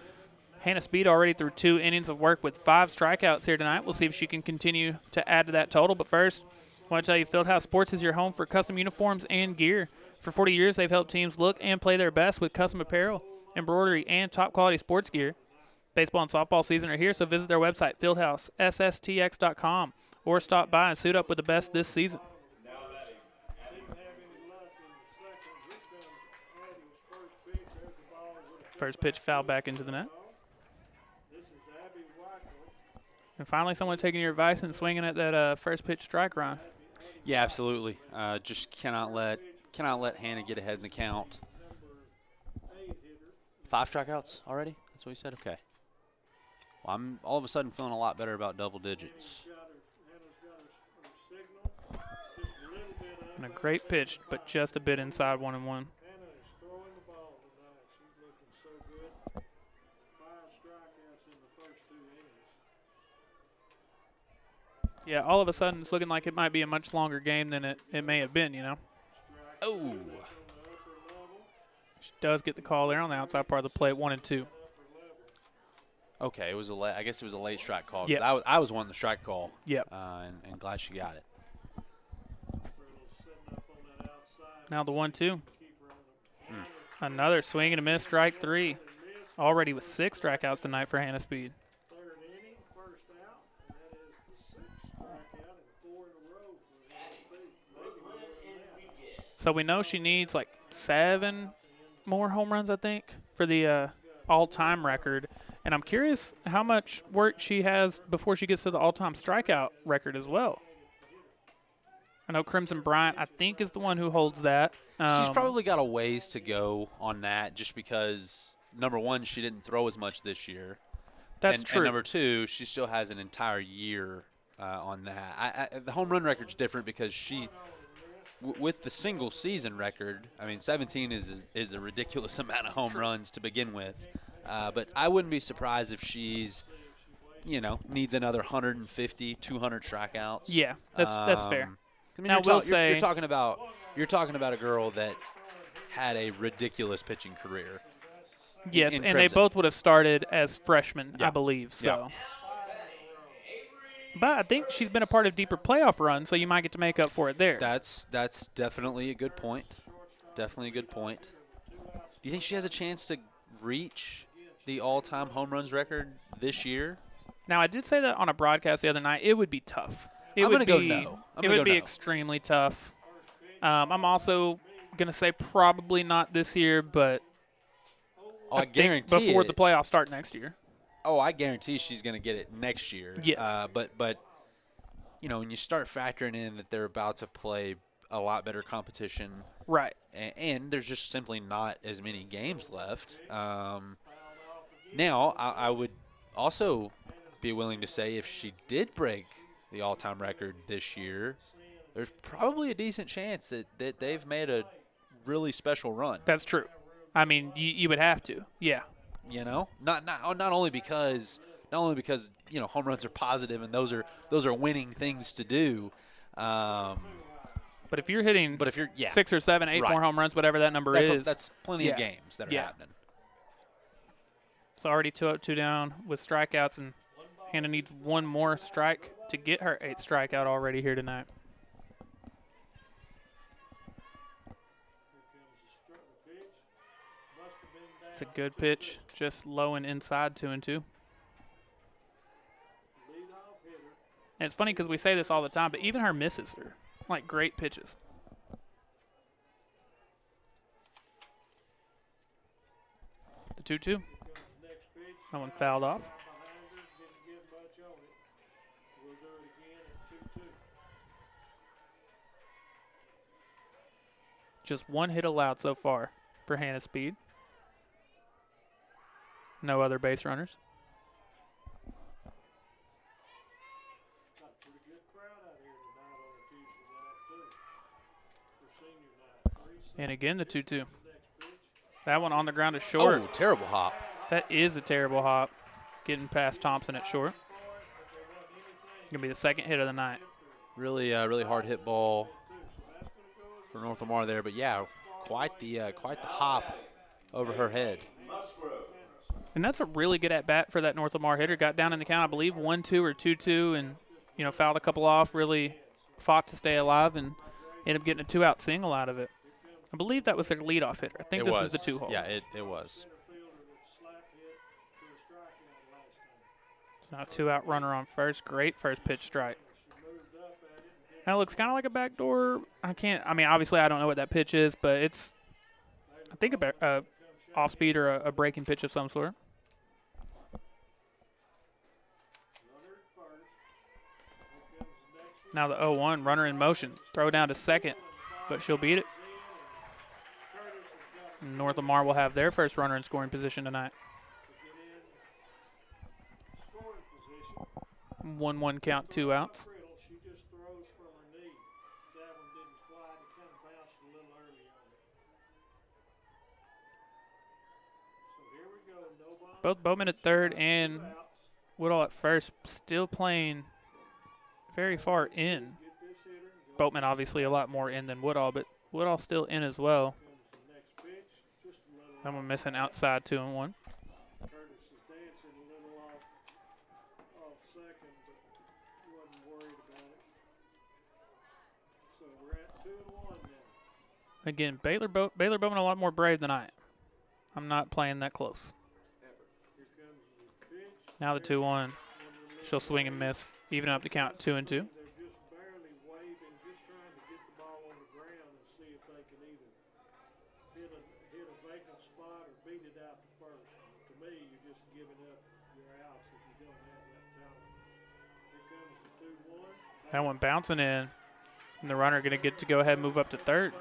Hannah Speed already through 2 innings of work with 5 strikeouts here tonight. We'll see if she can continue to add to that total. But first, I want to tell you, Fieldhouse Sports is your home for custom uniforms and gear. For 40 years, they've helped teams look and play their best with custom apparel, embroidery, and top-quality sports gear. Baseball and softball season are here, so visit their website, fieldhousesstx.com, or stop by and suit up with the best this season. First pitch foul back into the net. And finally, someone taking your advice and swinging at that first pitch strike, Ron. Yeah, absolutely. Just cannot let Hannah get ahead in the count. 5 strikeouts already? That's what he said? Okay. Well, I'm all of a sudden feeling a lot better about double digits. And a great pitch, but just a bit inside 1-1. Yeah, all of a sudden it's looking like it might be a much longer game than it may have been, Oh. She does get the call there on the outside part of the plate, 1-2. Okay, it was I guess it was a late strike call. Yep. I was wanting the strike call. Yep. And glad she got it. Now the 1-2. Another swing and a miss, strike 3. Already with 6 strikeouts tonight for Hannah Speed. So we know she needs like 7 more home runs, I think, for the all-time record. And I'm curious how much work she has before she gets to the all-time strikeout record as well. I know Crimson Bryant, I think, is the one who holds that. She's probably got a ways to go on that just because, number one, she didn't throw as much this year. That's true. And number two, she still has an entire year on that. The home run record's different because she – with the single season record, I mean, 17 is a ridiculous amount of home runs to begin with. But I wouldn't be surprised if she's, needs another 150, 200 strikeouts. Yeah, that's fair. I mean, now you're talking about a girl that had a ridiculous pitching career. Yes, in and Crimson. they both would have started as freshmen, Yeah. I believe. So. Yeah. But I think she's been a part of deeper playoff runs, so you might get to make up for it there. That's definitely a good point. Definitely a good point. Do you think she has a chance to reach the all-time home runs record this year? Now, I did say that on a broadcast the other night. It would be tough. I'm going to go no. It would be extremely tough. I'm also going to say probably not this year, but I guarantee before it. the playoffs start next year. Oh, I guarantee she's going to get it next year. Yes. But when you start factoring in that they're about to play a lot better competition. Right. And there's just simply not as many games left. Now, I would also be willing to say if she did break the all-time record this year, there's probably a decent chance that they've made a really special run. That's true. I mean, you would have to. Yeah. Not only because home runs are positive and those are winning things to do. But if you're hitting 6 or 7, 8 right. more home runs, whatever that number is, that's plenty of games that are happening. It's already 2 up, 2 down with strikeouts, and Hannah needs one more strike to get her 8th strikeout already here tonight. It's a good pitch, just low and inside, 2-2. And it's funny because we say this all the time, but even her misses are like great pitches. The 2-2. That one fouled off. Just one hit allowed so far for Hannah Speed. No other base runners. And again, the 2-2. That one on the ground is short. Oh, terrible hop. That is a terrible hop. Getting past Thompson at short. Gonna be the second hit of the night. Really hard hit ball for North Lamar there, but yeah, quite the hop over her head. And that's a really good at bat for that North Lamar hitter. Got down in the count, I believe, 1-2 or 2-2, and fouled a couple off. Really fought to stay alive and ended up getting a 2-out single out of it. I believe that was their leadoff hitter. I think this is the 2-hole. Yeah, it was. So now 2-out runner on first. Great first pitch strike. That looks kind of like a backdoor. Obviously I don't know what that pitch is, but it's, I think, a off speed or a breaking pitch of some sort. Now the 0-1, runner in motion. Throw down to second, but she'll beat it. North Lamar will have their first runner in scoring position tonight. 1-1 count, 2 outs. Both Bowman at third and Woodall at first, still playing very far in. Boatman obviously a lot more in than Woodall, but Woodall still in as well. That one missing outside 2-1. Curtis is dancing a little off second, but wasn't worried about it. So we're at 2-1 now. Again, Baylor Bowman a lot more brave than I am. I'm not playing that close. Here comes the pitch. Now the 2-1. She'll swing and miss, even up the count 2-2. They're just barely waving, just trying to get the ball on the ground and see if they can either hit a vacant spot or beat it out to first. To me, you're just giving up your outs if you don't have that talent. Here comes the 2-1. That one bouncing in, and the runner going to get to go ahead and move up to third.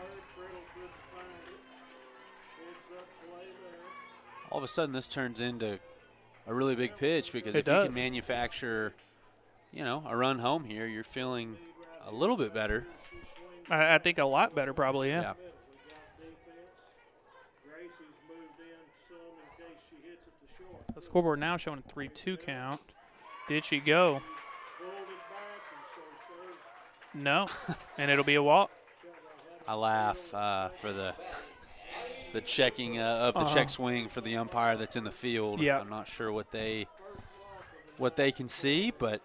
All of a sudden, this turns into a really big pitch because if you can manufacture, a run home here, you're feeling a little bit better. I think a lot better probably, yeah. The scoreboard now showing a 3-2 count. Did she go? No, and it'll be a walk. I laugh for the checking of the check swing for the umpire that's in the field. Yeah. I'm not sure what they can see, but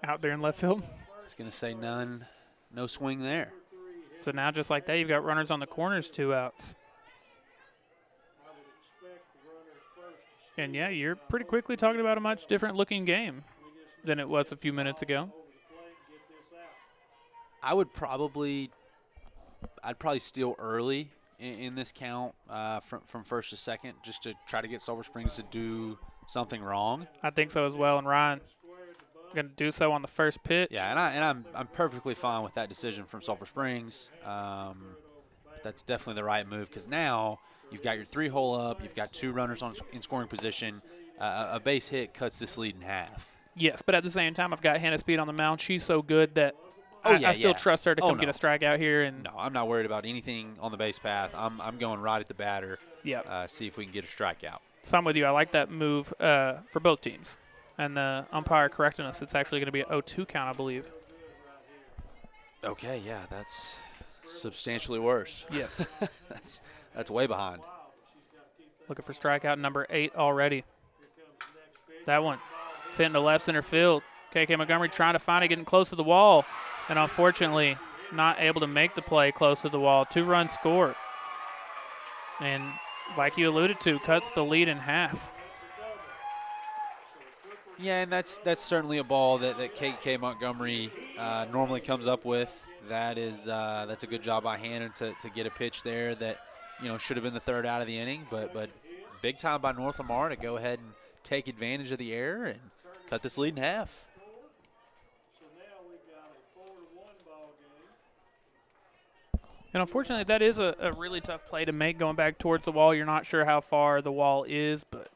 out there in left field. I was going to say no swing there. So now just like that, you've got runners on the corners, 2 outs. And yeah, you're pretty quickly talking about a much different looking game than it was a few minutes ago. I'd probably steal early in this count from first to second, just to try to get Sulphur Springs to do something wrong. I think so as well, and Ryan going to do so on the first pitch. Yeah, and I'm perfectly fine with that decision from Sulphur Springs. That's definitely the right move because now you've got your 3-hole up, you've got 2 runners in scoring position. A base hit cuts this lead in half. Yes, but at the same time, I've got Hannah Speed on the mound. She's so good that I still trust her to come get a strikeout here. And no, I'm not worried about anything on the base path. I'm going right at the batter. Yeah. See if we can get a strikeout. So I'm with you. I like that move for both teams. And the umpire correcting us. It's actually going to be an 0-2 count, I believe. Okay, yeah, that's substantially worse. Yes. that's way behind. Looking for strikeout number 8 already. That one. It's hitting to left center field. KK Montgomery trying to find it, getting close to the wall. And unfortunately, not able to make the play close to the wall. 2-run score. And like you alluded to, cuts the lead in half. Yeah, and that's certainly a ball that KK Montgomery normally comes up with. That's a good job by Hannah to get a pitch there that should have been the 3rd out of the inning, but big time by North Lamar to go ahead and take advantage of the error and cut this lead in half. And unfortunately, that is a really tough play to make going back towards the wall. You're not sure how far the wall is, but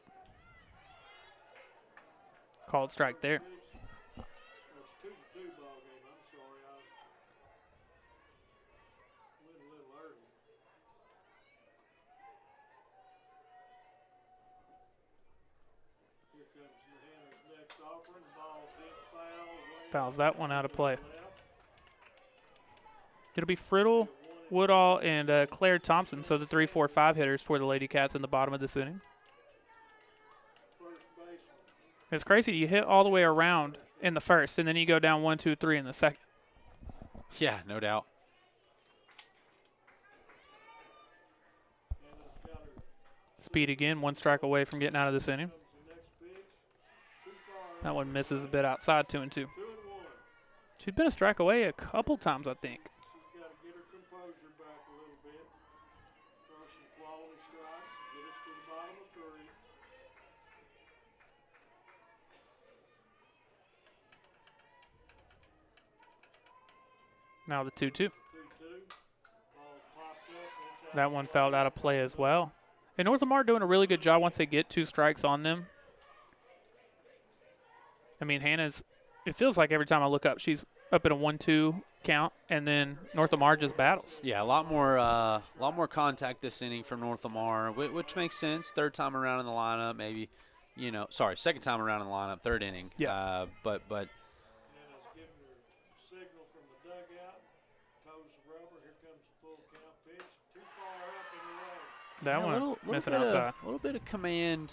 called strike there. Fouls that one out of play. It'll be Friddle, Woodall, and Claire Thompson, so the 3, 4, 5 hitters for the Lady Cats in the bottom of this inning. It's crazy. You hit all the way around in the first, and then you go down 1, 2, 3 in the second. Yeah, no doubt. Speed again, 1 strike away from getting out of this inning. That one misses a bit outside, 2-2. She's been a strike away a couple times, I think. She's got to get her composure back a little bit. Throw some quality strikes, get us to the bottom of 3. Now the 2-2. That one fouled out of play as well. And North Lamar doing a really good job once they get 2 strikes on them. I mean, it feels like every time I look up, she's up at a 1-2 count, and then North Lamar just battles. Yeah, a lot more contact this inning from North Lamar, which makes sense. 3rd time around in the lineup, maybe, 2nd time around in the lineup, 3rd inning. Yeah. But signal from the dugout. Toes the rubber. Here comes the full count pitch. Too far up and away. That Yeah, one little missing bit outside. A little bit of command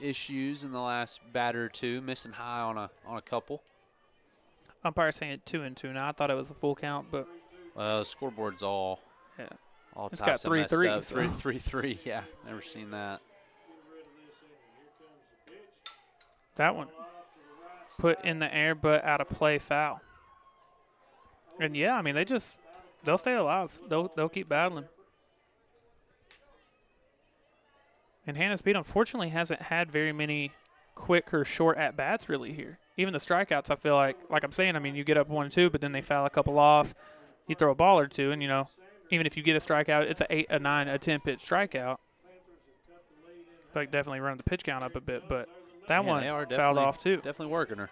issues in the last batter or two, missing high on a couple. Umpire saying 2-2 now. I thought it was a full count, but The scoreboard's all It's types got 3-3. of messed up. So. 3-3. Yeah, never seen that. That one put in the air, but out of play, foul. And yeah, I mean they'll stay alive. They'll keep battling. And Hannah Speed unfortunately hasn't had very many quick or short at bats really here. Even the strikeouts, I feel like I'm saying, I mean you get up 1-2, but then they foul a couple off. You throw a ball or two, and even if you get a strikeout, it's a 8, a 9, a 10 pitch strikeout. Like definitely run the pitch count up a bit, but that one fouled off too. Definitely working her.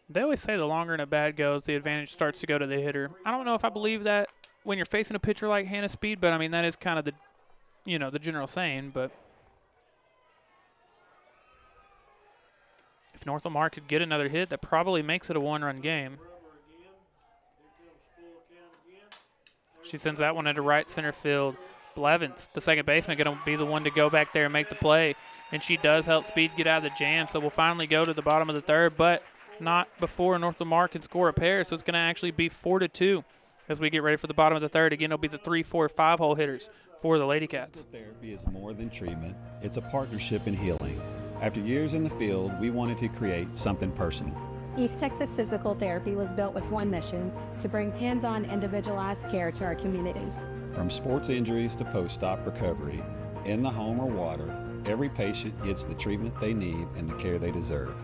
They always say the longer an at bat goes, the advantage starts to go to the hitter. I don't know if I believe that when you're facing a pitcher like Hannah Speed, but I mean that is kind of the general saying. But if North Lamar could get another hit, that probably makes it a one-run game. She sends that one into right center field. Blevins, the second baseman, going to be the one to go back there and make the play. And she does help Speed get out of the jam, so we'll finally go to the bottom of the third, but not before North Lamar can score a pair, so it's going to actually be 4-2 as we get ready for the bottom of the third. Again, it'll be the 3, 4, 5-hole hitters for the Lady Cats. Therapy is more than treatment. It's a partnership in healing. After years in the field, we wanted to create something personal. East Texas Physical Therapy was built with one mission: to bring hands-on, individualized care to our communities. From sports injuries to post-op recovery, in the home or water, every patient gets the treatment they need and the care they deserve.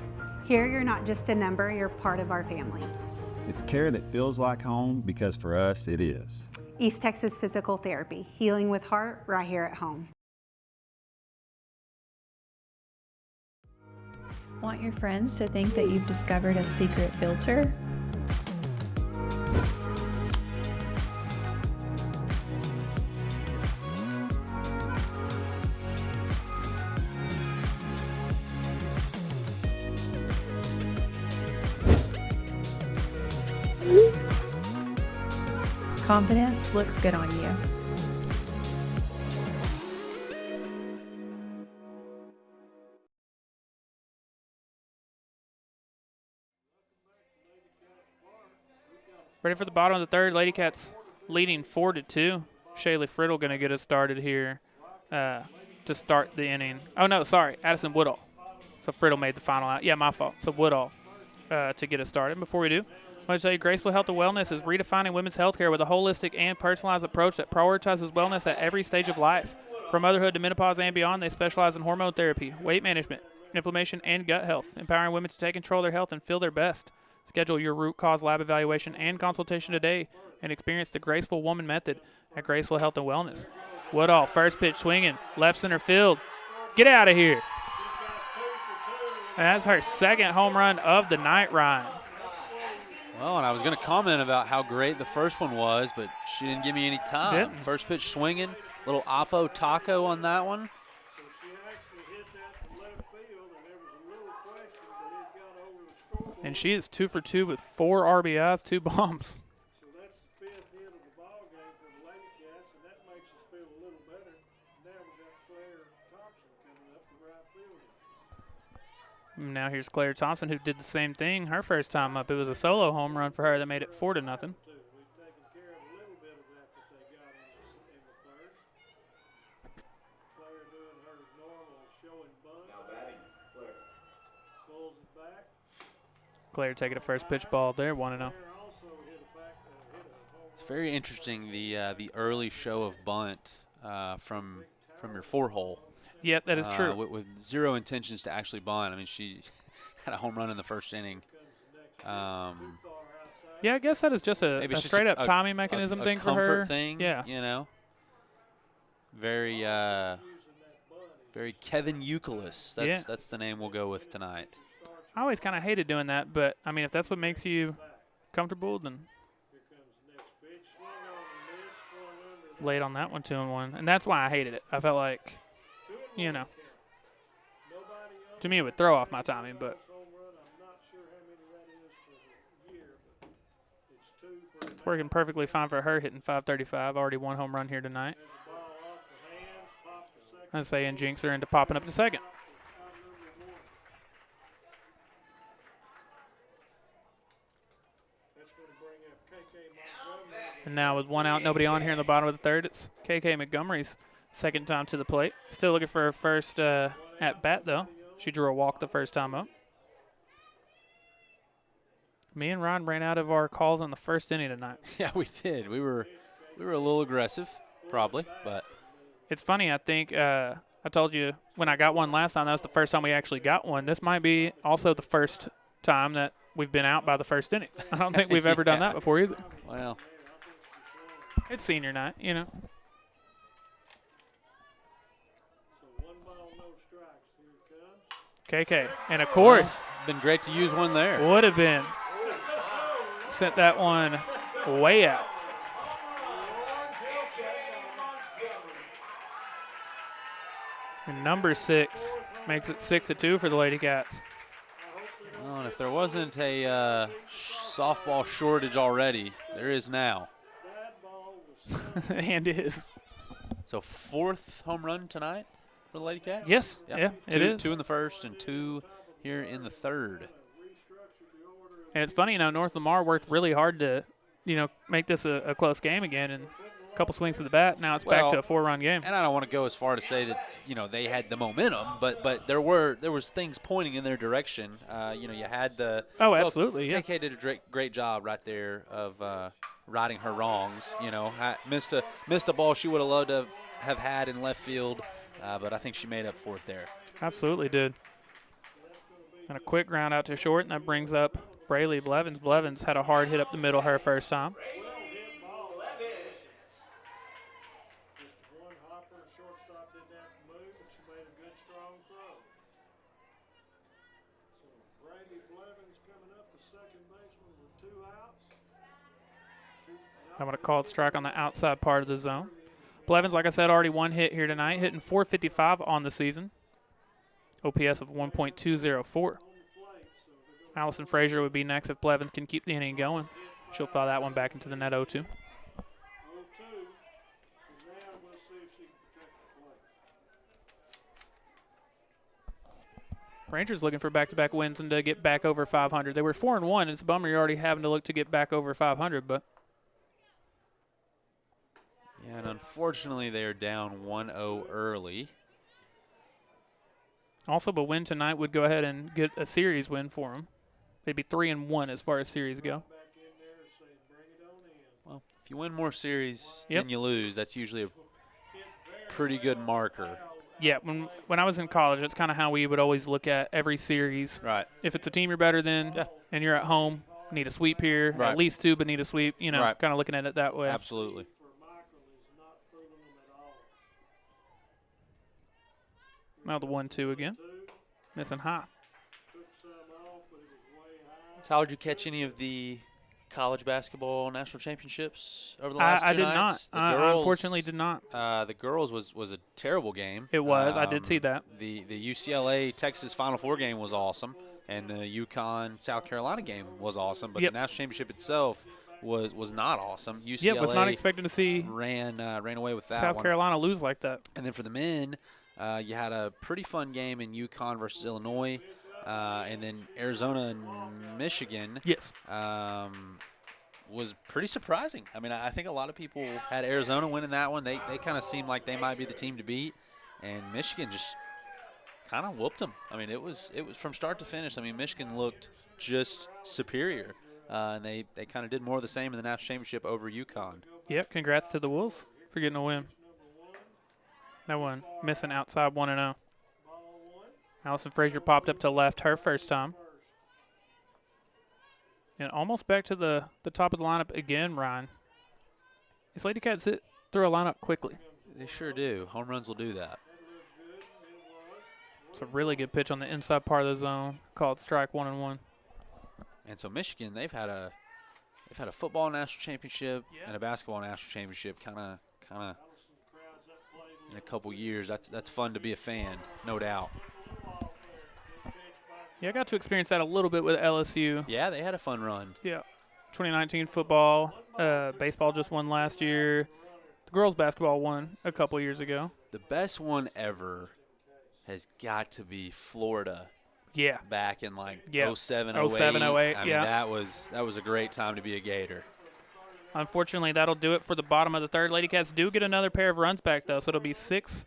Here, you're not just a number, you're part of our family. It's care that feels like home because for us, it is. East Texas Physical Therapy, healing with heart right here at home. Want your friends to think that you've discovered a secret filter? Confidence looks good on you. Ready for the bottom of the third. Lady Cats leading 4-2. Shaylee Friddle going to get us started here to start the inning. Oh, no, sorry. Addison Woodall. So Friddle made the final out. Yeah, my fault. So Woodall to get us started. Before we do, I want to tell you Graceful Health and Wellness is redefining women's healthcare with a holistic and personalized approach that prioritizes wellness at every stage of life. From motherhood to menopause and beyond, they specialize in hormone therapy, weight management, inflammation, and gut health, empowering women to take control of their health and feel their best. Schedule your root cause lab evaluation and consultation today and experience the Graceful Woman method at Graceful Health and Wellness. Woodall, first pitch swinging, left center field. Get out of here. And that's her second home run of the night, Ryan. Well, and I was going to comment about how great the first one was, but she didn't give me any time. Didn't. First pitch swinging, little Oppo taco on that one. And she is 2 for 2 with 4 RBIs, 2 bombs. So that's the 5th hit of the ball game for the Lady Cats, and that makes us feel a little better. Now we got Claire Thompson coming up the right field. Now here's Claire Thompson, who did the same thing her first time up. It was a solo home run for her that made it 4-0. We've taken care of a little bit of that they got in the third. Claire doing her normal show and bunt. Now batting, Claire. Pulls it back. Claire taking a first pitch ball there, 1-0. It's very interesting, the early show of bunt from your 4-hole. Yep, that is true. With zero intentions to actually bunt. I mean, she had a home run in the first inning. Yeah, I guess that is just a straight-up timing mechanism thing for her. Comfort thing, yeah. You know. Very, very Kevin Youkilis. That's the name we'll go with tonight. I always kind of hated doing that, but, I mean, if that's what makes you comfortable, then late on that one, 2-1. And that's why I hated it. I felt like you know, to me it would throw off my timing, but it's working perfectly fine for her, hitting .535. Already one home run here tonight. I'd say and jinx her into popping up to second. And now with one out, nobody on here in the bottom of the third, it's KK Montgomery's second time to the plate. Still looking for her first at bat, though. She drew a walk the first time up. Me and Ron ran out of our calls on the first inning tonight. Yeah, we did. We were a little aggressive, probably, but it's funny. I think I told you when I got one last time, that was the first time we actually got one. This might be also the first time that we've been out by the first inning. I don't think we've ever done that before either. Well, it's senior night, you know. KK, and of course, been great to use one there. Would have been. Sent that one way out. And number 6 makes it 6-2 for the Lady Cats. Well, and if there wasn't a softball shortage already, there is now. And is. So 4th home run tonight for the Lady Cats? Yes, yeah, it is. 2 in the first and 2 here in the third. And it's funny, you know, North Lamar worked really hard to, you know, make this a close game again. And a couple swings to the bat, now it's back to a 4-run game. And I don't want to go as far to say that, you know, they had the momentum, but there was things pointing in their direction. You know, you had the – oh, absolutely, yeah. KK did a great job right there of righting her wrongs. You know, missed a ball she would have loved to have had in left field, but I think she made up for it there. Absolutely did. And a quick ground out to short, and that brings up Braylee Blevins. Blevins had a hard hit up the middle her first time. I'm going to call it strike on the outside part of the zone. Blevins, like I said, already one hit here tonight, hitting .455 on the season. OPS of 1.204. Allison Frazier would be next if Blevins can keep the inning going. She'll foul that one back into the net 0-2. Rangers looking for back-to-back wins and to get back over 500. They were 4-1. It's a bummer you're already having to look to get back over 500, but. Yeah, and unfortunately they are down 1-0 early. Also, a win tonight would go ahead and get a series win for them. They'd be 3-1 as far as series go. Well, if you win more series than you lose, that's usually a pretty good marker. Yeah, when I was in college, that's kind of how we would always look at every series. Right. If it's a team you're better than and you're at home, need a sweep here, at least 2, but need a sweep, you know, kind of looking at it that way. Absolutely. Now the 1-2 again. Missing high. So how did you catch any of the college basketball national championships over the last 2 nights? I did not. I unfortunately did not. The girls was a terrible game. It was. I did see that. The UCLA-Texas Final Four game was awesome, and the UConn-South Carolina game was awesome, but the national championship itself was not awesome. UCLA was not expecting to see ran away with that South Carolina lose like that. And then for the men, you had a pretty fun game in UConn versus Illinois, and then Arizona and Michigan. Yes. Was pretty surprising. I mean, I think a lot of people had Arizona winning that one. They kind of seemed like they might be the team to beat, and Michigan just kind of whooped them. I mean, it was from start to finish. I mean, Michigan looked just superior, and they kind of did more of the same in the national championship over UConn. Yep. Congrats to the Wolves for getting a win. That one missing outside 1-0. Allison Frazier popped up to left her first time. And almost back to the top of the lineup again, Ryan. These Lady Cats hit through a lineup quickly. They sure do. Home runs will do that. It's a really good pitch on the inside part of the zone, called strike 1-1. And so Michigan, they've had a football national championship and a basketball national championship kind of in a couple years. That's fun to be a fan, no doubt. Yeah, I got to experience that a little bit with LSU. Yeah, they had a fun run. Yeah. 2019 football. Baseball just won last year. The girls basketball won a couple years ago. The best one ever has got to be Florida. Yeah. Back in like 07, 08. 08, I mean, yeah. that was a great time to be a Gator. Unfortunately, that'll do it for the bottom of the third. Lady Cats do get another pair of runs back, though, so it'll be 6-2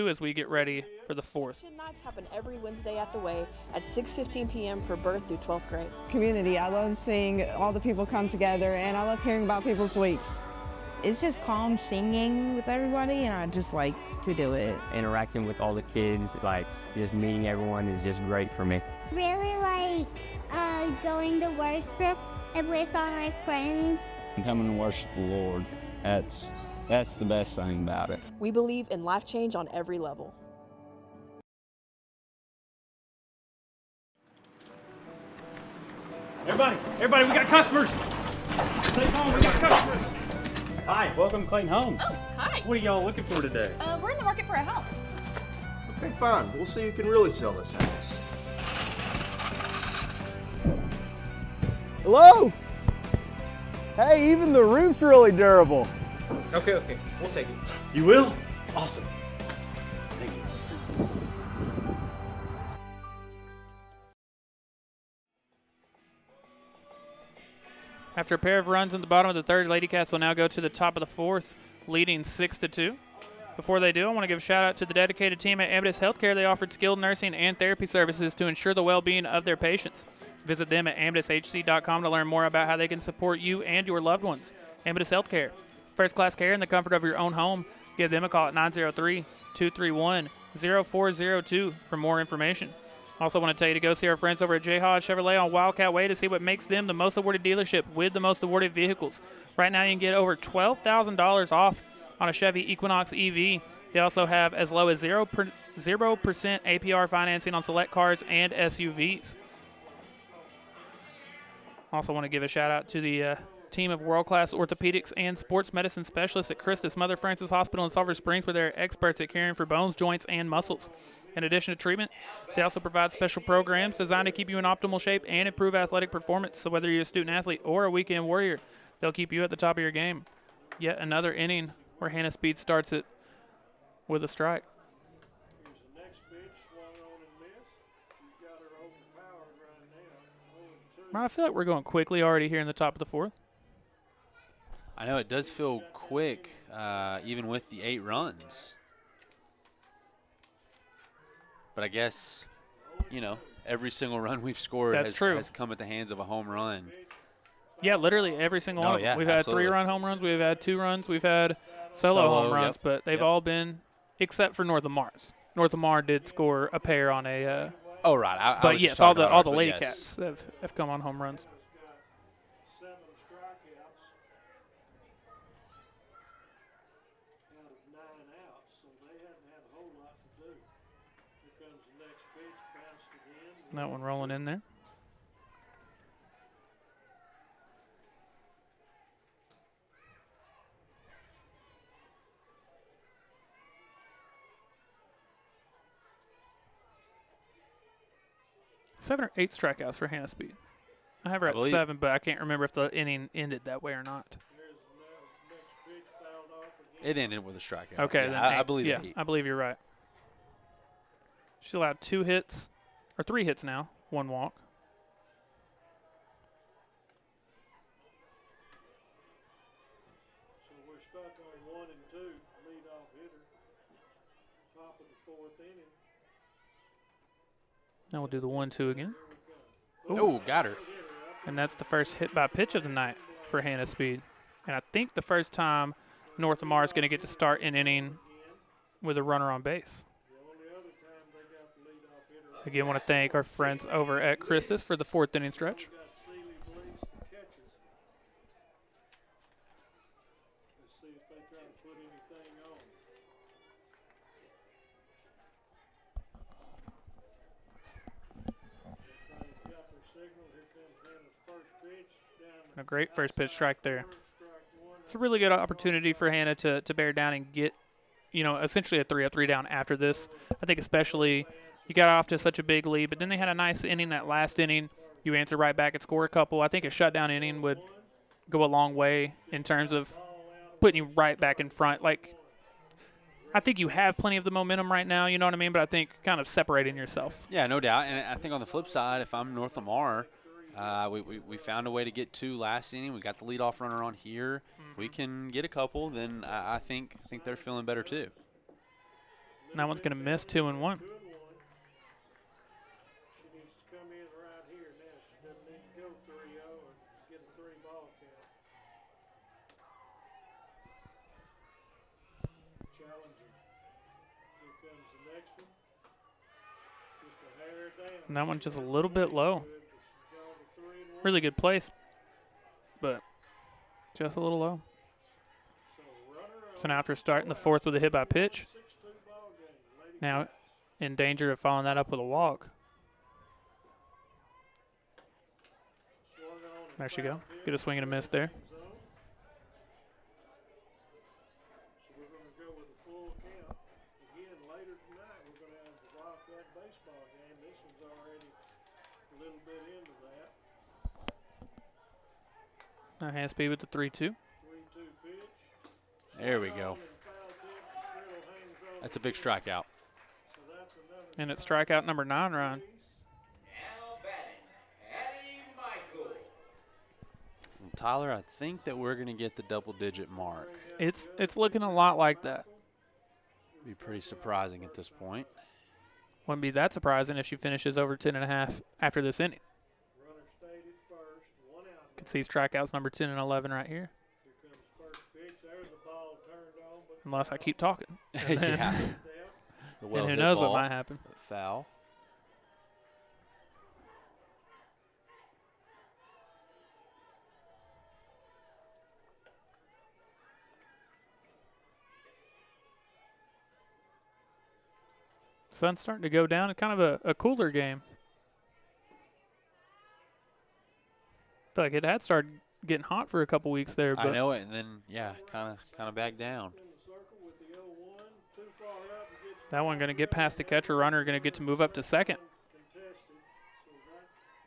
as we get ready for the fourth. Nights happen every Wednesday at the Way at 6:15 p.m. for birth through 12th grade. Community. I love seeing all the people come together, and I love hearing about people's weeks. It's just calm singing with everybody, and I just like to do it. Interacting with all the kids, like just meeting everyone is just great for me. Really like going to worship with all my friends. Coming to worship the Lord, that's the best thing about it. We believe in life change on every level. Everybody, we got customers. Clayton Home, we got customers. Hi, welcome to Clayton Home. Oh, hi. What are y'all looking for today? We're in the market for a house. Okay, fine. We'll see who can really sell this house. Hello? Hey, even the roof's really durable. Okay, we'll take it. You will? Awesome. Thank you. After a pair of runs in the bottom of the third, Lady Cats will now go to the top of the fourth, leading 6-2. Before they do, I want to give a shout out to the dedicated team at Amadeus Healthcare. They offered skilled nursing and therapy services to ensure the well-being of their patients. Visit them at AmadisHC.com to learn more about how they can support you and your loved ones. Amadeus Healthcare, first-class care in the comfort of your own home. Give them a call at 903-231-0402 for more information. Also want to tell you to go see our friends over at J. Hodge Chevrolet on Wildcat Way to see what makes them the most awarded dealership with the most awarded vehicles. Right now you can get over $12,000 off on a Chevy Equinox EV. They also have as low as 0% APR financing on select cars and SUVs. Also want to give a shout out to the team of world-class orthopedics and sports medicine specialists at Christus Mother Frances Hospital in Sulphur Springs, where they're experts at caring for bones, joints, and muscles. In addition to treatment, they also provide special programs designed to keep you in optimal shape and improve athletic performance. So whether you're a student athlete or a weekend warrior, they'll keep you at the top of your game. Yet another inning where Hannah Speed starts it with a strike. Here's the next pitch, swung on and missed. She's got her overpowered right now. 0-2. I feel like we're going quickly already here in the top of the fourth. I know it does feel quick, even with the 8 runs. But I guess, every single run we've scored has come at the hands of a home run. Yeah, literally every single one. Yeah, we've absolutely. had 3-run home runs. We've had 2 runs. We've had solo home runs, but they've all been, except for North Lamar's. North Lamar did score a pair on a. Oh right, I but was yes, just all talking the about ours, Lady but Cats have come on home runs. 7 strikeouts out of 9 outs, so they hadn't had a whole lot to do. Here comes the next pitch, bounced again. That one rolling in there. Seven or 8 strikeouts for Hannah Speed. I have her at 7, but I can't remember if the inning ended that way or not. It ended with a strikeout. Okay, yeah, then I believe it. I believe you're right. She's allowed 2 hits, or 3 hits now, 1 walk. So we're stuck on 1 and 2, leadoff hitter, top of the 4th inning. Now we'll do the 1-2 again. Oh, got her. And that's the first hit by pitch of the night for Hannah Speed. And I think the first time North Lamar is going to get to start an inning with a runner on base. Again, want to thank our friends over at Christus for the 4th inning stretch. Let's see if they try to put anything on. Everybody's got their signal. Here comes Hannah's first pitch. A great first pitch strike there. It's a really good opportunity for Hannah to bear down and get essentially a 3 up, 3 down after this. I think especially you got off to such a big lead, but then they had a nice inning that last inning. You answer right back and score a couple. I think a shutdown inning would go a long way in terms of putting you right back in front. Like, I think you have plenty of the momentum right now, you know what I mean? But I think kind of separating yourself. Yeah, no doubt. And I think on the flip side, if I'm North Lamar, we found a way to get 2 last inning. We got the leadoff runner on here. If we can get a couple, then I think they're feeling better too. And that one's going to miss 2-1. And that one's just a little bit low. Really good place, but just a little low. So now after starting the 4th with a hit by pitch, now in danger of following that up with a walk. There she go. Get a swing and a miss there. Now hand speed with the 3-2. There we go. That's a big strikeout. And it's strikeout number 9, Ryan. Tyler, I think that we're going to get the double-digit mark. It's looking a lot like that. Be pretty surprising at this point. Wouldn't be that surprising if she finishes over 10.5 after this inning. Can see strikeouts number 10 and 11 right here. Unless I keep talking. Yeah. And who knows what might happen. Foul. Sun's starting to go down. It's kind of a cooler game. I feel like it had started getting hot for a couple weeks there. But I know it, and then, yeah, kind of back down. That one going to get past the catcher. Runner going to get to move up to second.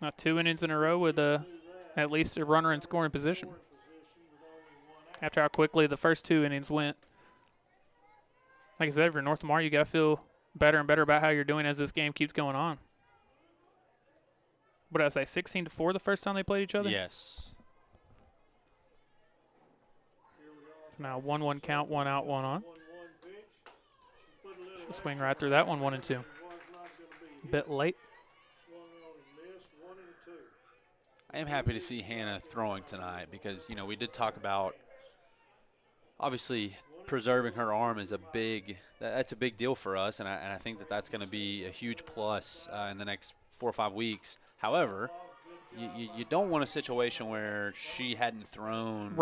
Not 2 innings in a row with at least a runner in scoring position. After how quickly the first 2 innings went. Like I said, if you're North Lamar, you got to feel better and better about how you're doing as this game keeps going on. What did I say, 16-4 the first time they played each other? Yes. So now 1-1 count, 1 out, 1 on. She'll swing right through that one, 1-2. A bit late. I am happy to see Hannah throwing tonight because, we did talk about, obviously, preserving her arm is that's a big deal for us, and I think that's going to be a huge plus in the next 4 or 5 weeks. However, you don't want a situation where she hadn't thrown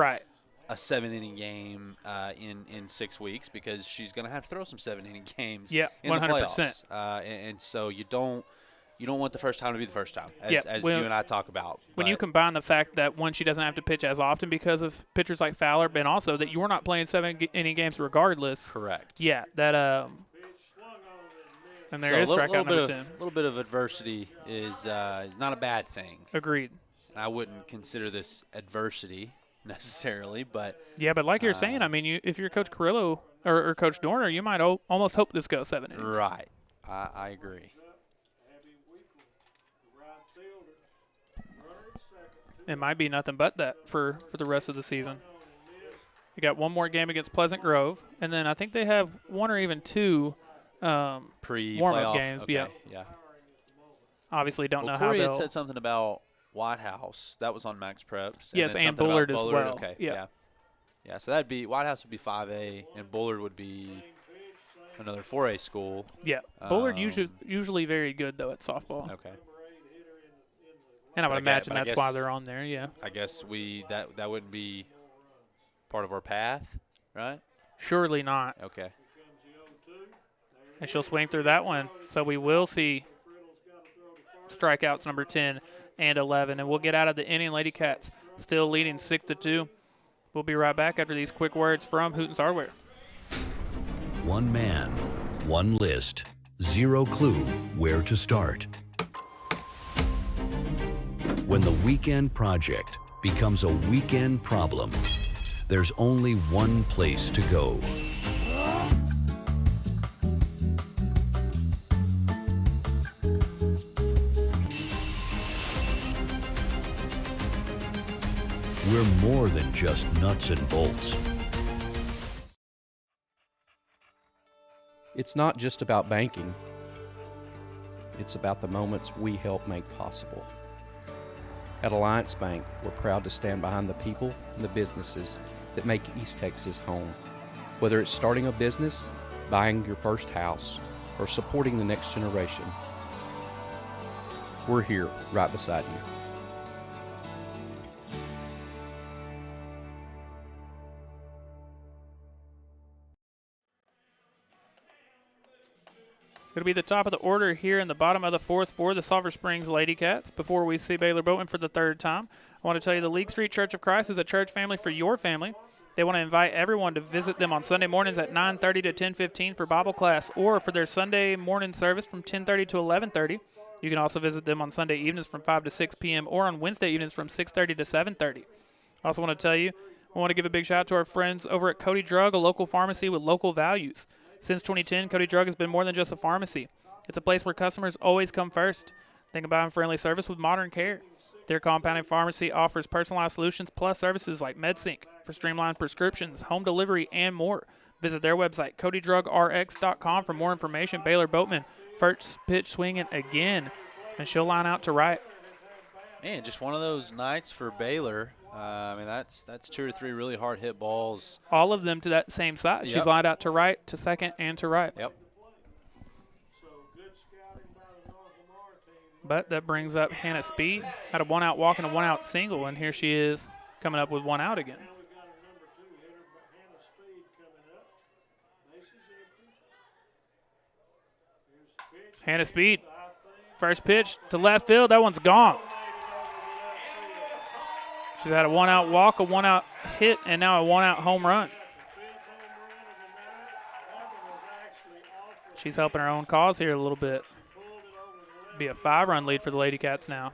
a 7-inning game in 6 weeks because she's going to have to throw some 7-inning games in 100%. the playoffs. And so you don't want the first time to be the first time, as you and I talk about. When you combine the fact that, one, she doesn't have to pitch as often because of pitchers like Fowler, and also that you're not playing 7-inning games regardless. Correct. Yeah, that and there is strikeout number 10. A little bit of adversity is not a bad thing. Agreed. I wouldn't consider this adversity necessarily, but yeah, but like you're saying, I mean, if you're Coach Carrillo or Coach Dorner, you might almost hope this goes 7 innings. Right. I agree. It might be nothing but that for the rest of the season. You got one more game against Pleasant Grove, and then I think they have 1 or even 2 warm-up games. Okay. Yeah. Obviously, don't know how Corey they'll. had said something about White House. That was on Max Preps. Yes, and Bullard as well. Okay. Yeah. So that'd be White House would be 5A, and Bullard would be another 4A school. Yeah. Bullard usually very good though at softball. Okay. And I would imagine that's why they're on there. Yeah. I guess that wouldn't be part of our path, right? Surely not. Okay. And she'll swing through that one. So we will see strikeouts number 10 and 11. And we'll get out of the inning. Lady Cats still leading 6-2. We'll be right back after these quick words from Hooten's Hardware. one man, one list, zero clue where to start. When the weekend project becomes a weekend problem, there's only one place to go. We're more than just nuts and bolts. It's not just about banking. It's about the moments we help make possible. At Alliance Bank, we're proud to stand behind the people and the businesses that make East Texas home. Whether it's starting a business, buying your first house, or supporting the next generation, we're here right beside you. It'll be the top of the order here in the bottom of the fourth for the Sulphur Springs Lady Cats. Before we see Baylor Boatman for the third time, I want to tell you the League Street Church of Christ is a church family for your family. They want to invite everyone to visit them on Sunday mornings at 9:30 to 10:15 for Bible class, or for their Sunday morning service from 10:30 to 11:30. You can also visit them on Sunday evenings from 5 to 6 p.m. or on Wednesday evenings from 6:30 to 7:30. I also want to tell you, I want to give a big shout out to our friends over at Cody Drug, a local pharmacy with local values. Since 2010, Cody Drug has been more than just a pharmacy. It's a place where customers always come first. Think about friendly service with modern care. Their compounding pharmacy offers personalized solutions plus services like MedSync for streamlined prescriptions, home delivery, and more. Visit their website, CodyDrugRx.com, for more information. Baylor Boatman, first pitch swinging again, and she'll line out to right. Man, just one of those nights for Baylor. I mean, that's 2 or 3 really hard hit balls. All of them to that same side. Yep. She's lined out to right, to second, and to right. Yep. But that brings up Hannah Speed. Had a one-out walk and a one-out single, and here she is coming up with one out again. Hannah Speed, first pitch to left field. That one's gone. She's had a one-out walk, a one-out hit, and now a one-out home run. She's helping her own cause here a little bit. Be a 5-run lead for the Lady Cats now.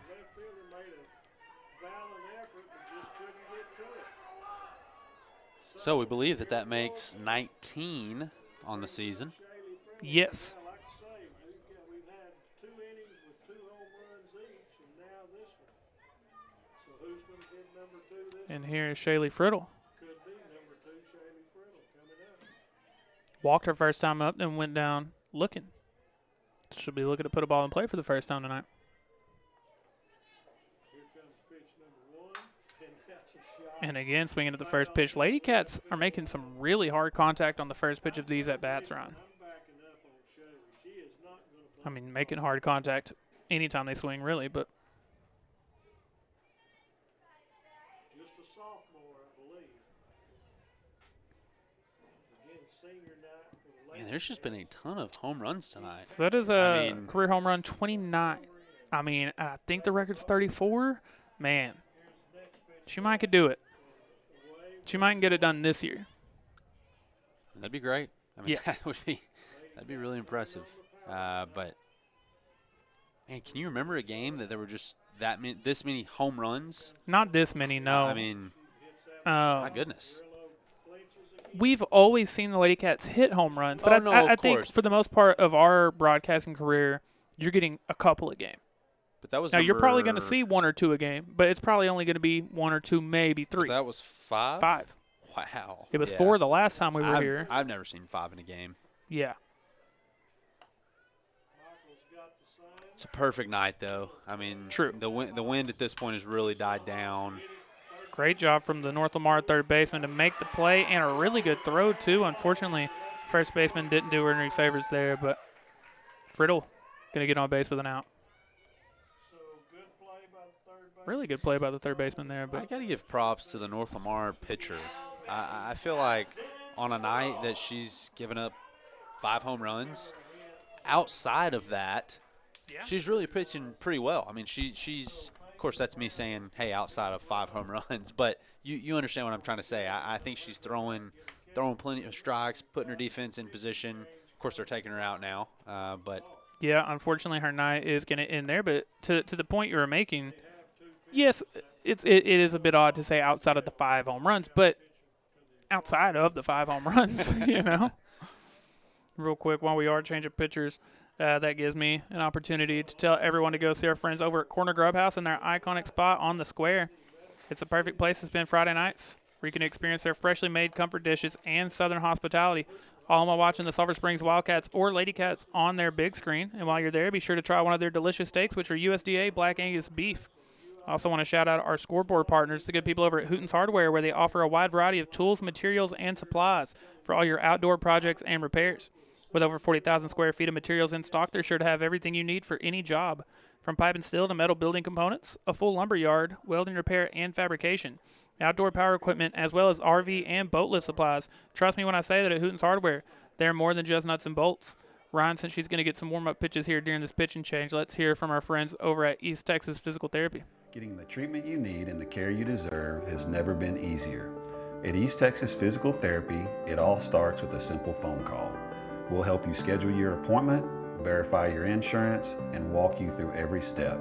So we believe that makes 19 on the season. Yes. And here is Shaylee Friddle. Walked her first time up, then went down looking. She'll be looking to put a ball in play for the first time tonight. And again, swinging at the first pitch. Lady Cats are making some really hard contact on the first pitch of these at-bats, Ron. I mean, making hard contact anytime they swing, really, but. Man, there's just been a ton of home runs tonight. So that is a career home run 29. I mean, I think the record's 34. Man, she might could do it. She might get it done this year. That'd be great. I mean, yeah. that'd be really impressive. But man, can you remember a game that there were just this many home runs? Not this many, no. I mean, my goodness. We've always seen the Lady Cats hit home runs, but I think for the most part of our broadcasting career, you're getting a couple a game. But that was now you're probably going to see 1 or 2 a game, but it's probably only going to be 1 or 2, maybe 3. But that was 5? 5. Wow. It was 4 the last time we were here. I've never seen 5 in a game. Yeah. It's a perfect night, though. I mean, true. The wind at this point has really died down. Great job from the North Lamar third baseman to make the play, and a really good throw, too. Unfortunately, first baseman didn't do her any favors there, but Friddle going to get on base with an out. Really good play by the third baseman there. But I got to give props to the North Lamar pitcher. I feel like on a night that she's given up 5 home runs, outside of that, she's really pitching pretty well. I mean, she's – of course, that's me saying, hey, outside of 5 home runs. But you understand what I'm trying to say. I think she's throwing throwing plenty of strikes, putting her defense in position. Of course, they're taking her out now, but yeah, unfortunately, her night is going to end there. But to the point you were making, yes, it is a bit odd to say outside of the 5 home runs, but outside of the 5 home runs, you know. Real quick, while we are changing pitchers, that gives me an opportunity to tell everyone to go see our friends over at Corner Grub House in their iconic spot on the square. It's the perfect place to spend Friday nights, where you can experience their freshly made comfort dishes and Southern hospitality, all while watching the Sulphur Springs Wildcats or Lady Cats on their big screen. And while you're there, be sure to try one of their delicious steaks, which are USDA Black Angus beef. I also want to shout out our scoreboard partners, the good people over at Hooten's Hardware, where they offer a wide variety of tools, materials, and supplies for all your outdoor projects and repairs. With over 40,000 square feet of materials in stock, they're sure to have everything you need for any job, from pipe and steel to metal building components, a full lumber yard, welding repair, and fabrication, outdoor power equipment, as well as RV and boat lift supplies. Trust me when I say that at Hooten's Hardware, they're more than just nuts and bolts. Ryan, since she's going to get some warm-up pitches here during this pitching change, let's hear from our friends over at East Texas Physical Therapy. Getting the treatment you need and the care you deserve has never been easier. At East Texas Physical Therapy, it all starts with a simple phone call. We'll help you schedule your appointment, verify your insurance, and walk you through every step.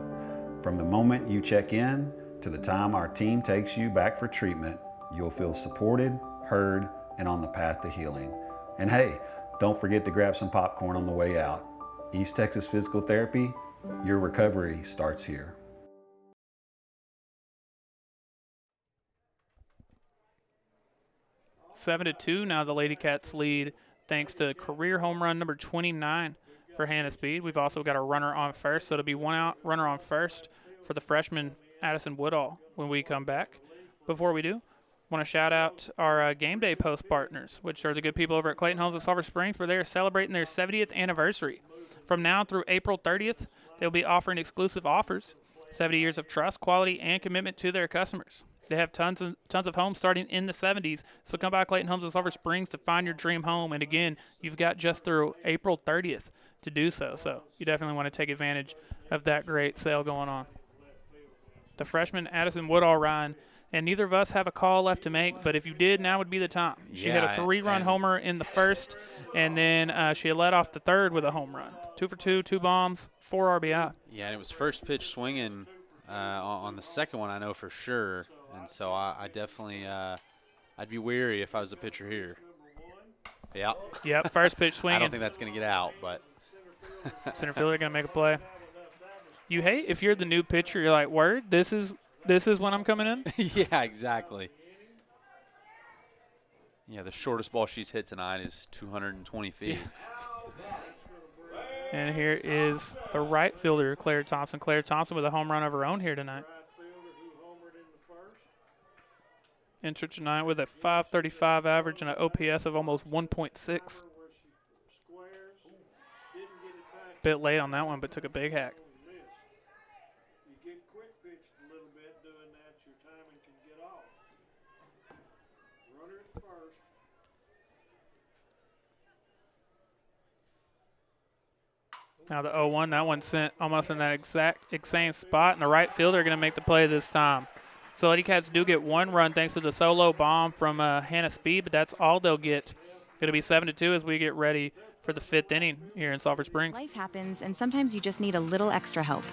From the moment you check in to the time our team takes you back for treatment, you'll feel supported, heard, and on the path to healing. And hey, don't forget to grab some popcorn on the way out. East Texas Physical Therapy, your recovery starts here. Seven to 2 now the Lady Cats lead, thanks to career home run number 29 for Hannah Speed. We've also got a runner on first, so it'll be 1 out, runner on first for the freshman Addison Woodall when we come back. Before we do, want to shout out our game day post partners, which are the good people over at Clayton Homes at Sulphur Springs, where they are celebrating their 70th anniversary. From now through April 30th, they'll be offering exclusive offers, 70 years of trust, quality, and commitment to their customers. They have tons of homes starting in the 70s, so come by Clayton Homes of Sulphur Springs to find your dream home. And again, you've got just through April 30th to do so. So you definitely want to take advantage of that great sale going on. The freshman Addison Woodall, Ryan, and neither of us have a call left to make, but if you did, now would be the time. She had a 3-run homer in the first, and then she led off the third with a home run. 2 for 2, 2 bombs, 4 RBI. Yeah, and it was first pitch swinging on the second one, I know for sure. And so I definitely I'd be weary if I was a pitcher here. Yeah. Yep, first pitch swinging. I don't think that's going to get out, but. Center fielder going to make a play. You hate if you're the new pitcher, you're like, word, this is when I'm coming in? Yeah, exactly. Yeah, the shortest ball she's hit tonight is 220 feet. And here is the right fielder, Claire Thompson. Claire Thompson with a home run of her own here tonight. Entered tonight with a .535 average and an OPS of almost 1.6. Bit late on that one, but took a big hack. You get quick pitched a little bit doing that, your timing can get off. Runner at first. Now the 0-1, that one sent almost in that same spot, and the right fielder going to make the play this time. So Lady Cats do get 1 run thanks to the solo bomb from Hannah Speed, but that's all they'll get. It'll be 7-2 as we get ready for the 5th inning here in Sulphur Springs. Life happens, and sometimes you just need a little extra help.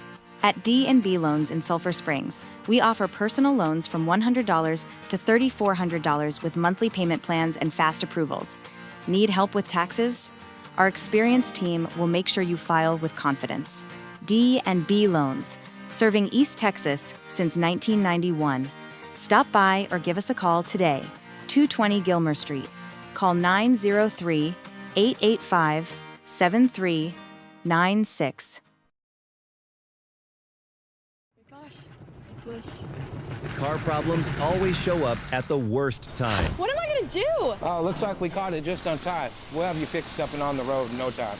At D&B Loans in Sulphur Springs, we offer personal loans from $100 to $3,400 with monthly payment plans and fast approvals. Need help with taxes? Our experienced team will make sure you file with confidence. D&B Loans, serving East Texas since 1991. Stop by or give us a call today, 220 Gilmer Street. Call 903-885-7396. Car problems always show up at the worst time. What am I gonna do? Oh, looks like we caught it just on time. We'll have you fixed up and on the road in no time.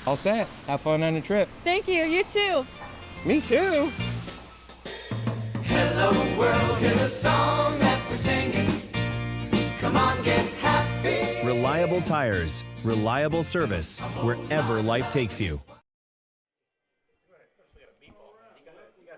All set. Have fun on the trip. Thank you, you too. Me too. Hello world, hear the song that we're singing. Come on, get happy. Reliable tires, reliable service, wherever life takes you.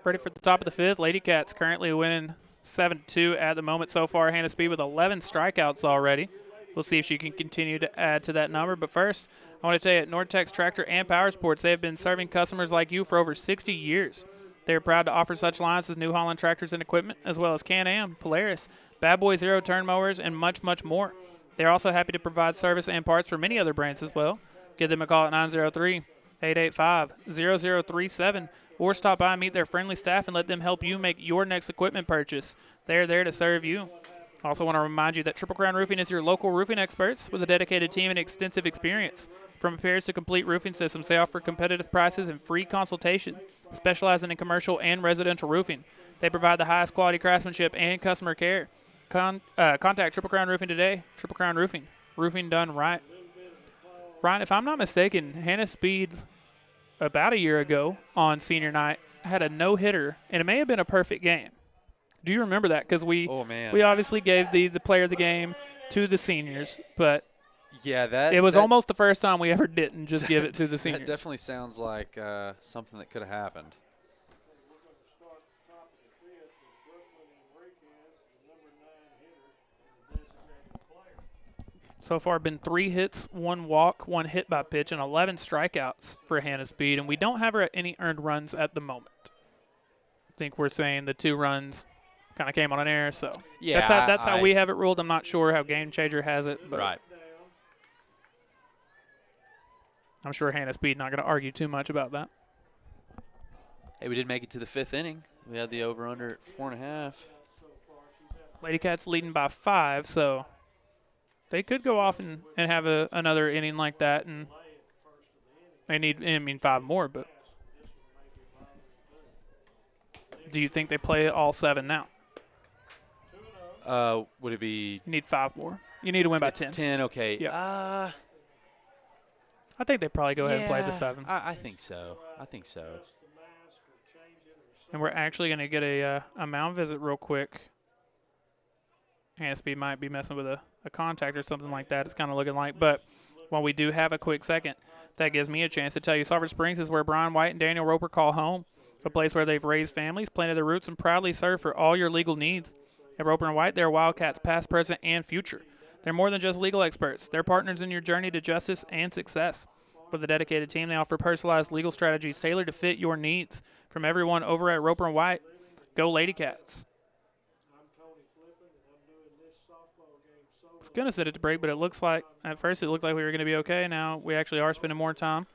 Ready for the top of the 5th. Lady Cats currently winning 7-2 at the moment so far. Hannah Speed with 11 strikeouts already. We'll see if she can continue to add to that number. But first, I want to tell you, at Nortex Tractor and Power Sports, they have been serving customers like you for over 60 years. They are proud to offer such lines as New Holland tractors and equipment, as well as Can-Am, Polaris, Bad Boy Zero turn mowers, and much, much more. They're also happy to provide service and parts for many other brands as well. Give them a call at 903-885-0037 or stop by and meet their friendly staff and let them help you make your next equipment purchase. They're there to serve you. Also want to remind you that Triple Crown Roofing is your local roofing experts with a dedicated team and extensive experience. From repairs to complete roofing systems, they offer competitive prices and free consultation, specializing in commercial and residential roofing. They provide the highest quality craftsmanship and customer care. Contact Triple Crown Roofing today. Triple Crown Roofing. Roofing done right. Ryan, if I'm not mistaken, Hannah Speed, about a year ago on senior night, had a no-hitter, and it may have been a perfect game. Do you remember that? Because we obviously gave the player of the game to the seniors, but yeah, it was almost the first time we ever didn't just give it to the seniors. That definitely sounds like something that could have happened. So far, been 3 hits, 1 walk, 1 hit by pitch, and 11 strikeouts for Hannah Speed, and we don't have her at any earned runs at the moment. I think we're saying the 2 runs kind of came on an error, so yeah, that's how we have it ruled. I'm not sure how Game Changer has it, but right. I'm sure Hannah Speed not going to argue too much about that. Hey, we did make it to the 5th inning. We had the over/under at 4.5. Lady Cats leading by 5, so they could go off and have another inning like that, and they need 5 more. But do you think they play all 7 now? Would it be? You need 5 more. You need to win by 10. 10, okay. Yeah. I think they probably go ahead and play the 7. I think so. And we're actually going to get a mound visit real quick. Hannah Speed might be messing with a contact or something like that. It's kind of looking like. But while we do have a quick second, that gives me a chance to tell you Sulphur Springs is where Brian White and Daniel Roper call home, a place where they've raised families, planted their roots, and proudly serve for all your legal needs. At Roper and White, they're Wildcats past, present, and future. They're more than just legal experts. They're partners in your journey to justice and success. With a dedicated team, they offer personalized legal strategies tailored to fit your needs. From everyone over at Roper and White, go Lady Cats. I was going to set it to break, but it looks like, at first it looked like we were going to be okay. Now we actually are spending more time.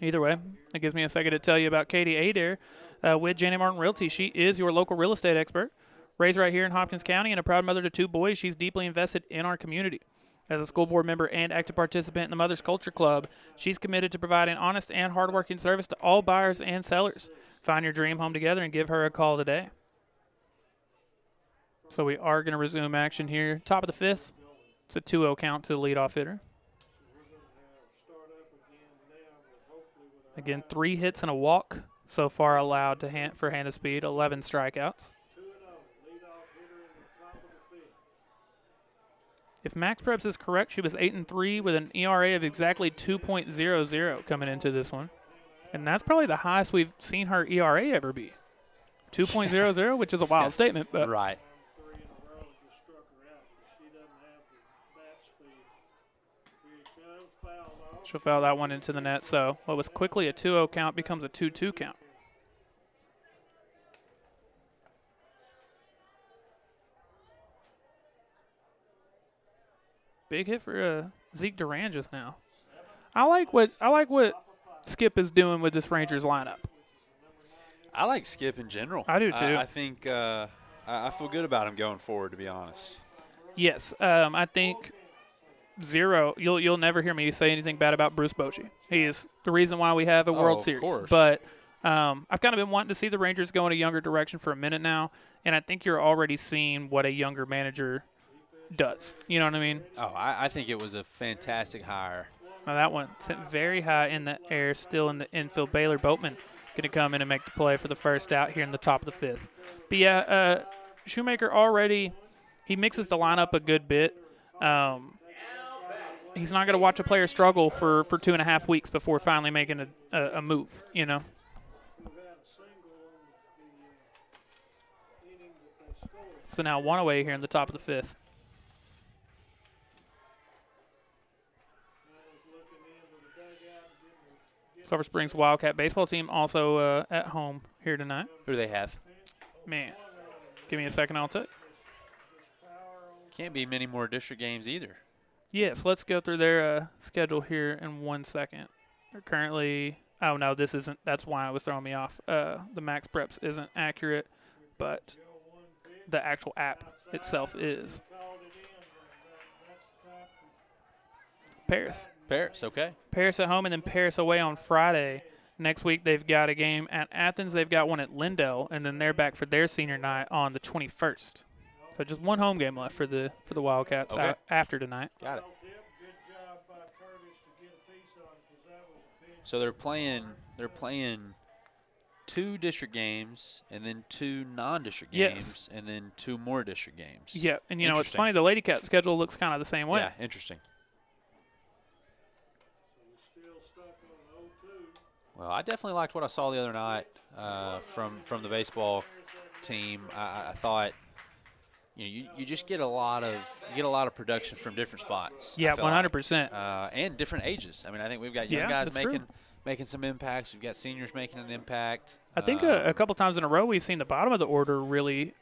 Either way, it gives me a second to tell you about Katie Adair with Janet Martin Realty. She is your local real estate expert. Raised right here in Hopkins County and a proud mother to 2 boys, she's deeply invested in our community. As a school board member and active participant in the Mother's Culture Club, she's committed to providing honest and hardworking service to all buyers and sellers. Find your dream home together and give her a call today. So we are going to resume action here. Top of the 5th. It's a 2-0 count to the leadoff hitter. Again, 3 hits and a walk so far allowed for Hannah Speed, 11 strikeouts. If Max Preps is correct, she was 8-3 with an ERA of exactly 2.00 coming into this one. And that's probably the highest we've seen her ERA ever be. 2.00, which is a wild statement. But right. She'll foul that one into the net. So what was quickly a 2-0 count becomes a 2-2 count. Big hit for Zeke Duran just now. I like what Skip is doing with this Rangers lineup. I like Skip in general. I do too. I think I feel good about him going forward, to be honest. Yes, I think you'll never hear me say anything bad about Bruce Bochy. He is the reason why we have a World Series. Course. But I've kind of been wanting to see the Rangers go in a younger direction for a minute now, and I think you're already seeing what a younger manager does. You know what I mean? Oh, I think it was a fantastic hire. Now that one sent very high in the air, still in the infield. Baylor Boatman going to come in and make the play for the first out here in the top of the 5th. But yeah, Shoemaker already, he mixes the lineup a good bit. He's not going to watch a player struggle for 2.5 weeks before finally making a move, you know? So now 1 away here in the top of the 5th. Sulphur Springs Wildcat baseball team also at home here tonight. Who do they have? Man, give me a second, I'll tell you. Can't be many more district games either. Yes, let's go through their schedule here in 1 second. They're currently, oh no, this isn't, that's why it was throwing me off. The Max Preps isn't accurate, but the actual app itself is. Paris. Paris, okay. Paris at home and then Paris away on Friday. Next week they've got a game at Athens. They've got one at Lindell, and then they're back for their senior night on the 21st. So just one home game left for the Wildcats after tonight. Got it. So they're playing 2 district games and then 2 non-district games and then 2 more district games. Yeah, and you know it's funny, the Lady Cat schedule looks kind of the same way. Yeah, interesting. Well, I definitely liked what I saw the other night from the baseball team. I thought, you just get a lot of production from different spots. Yeah, 100%. And different ages. I mean, I think we've got young guys making some impacts. We've got seniors making an impact. I think a couple times in a row we've seen the bottom of the order really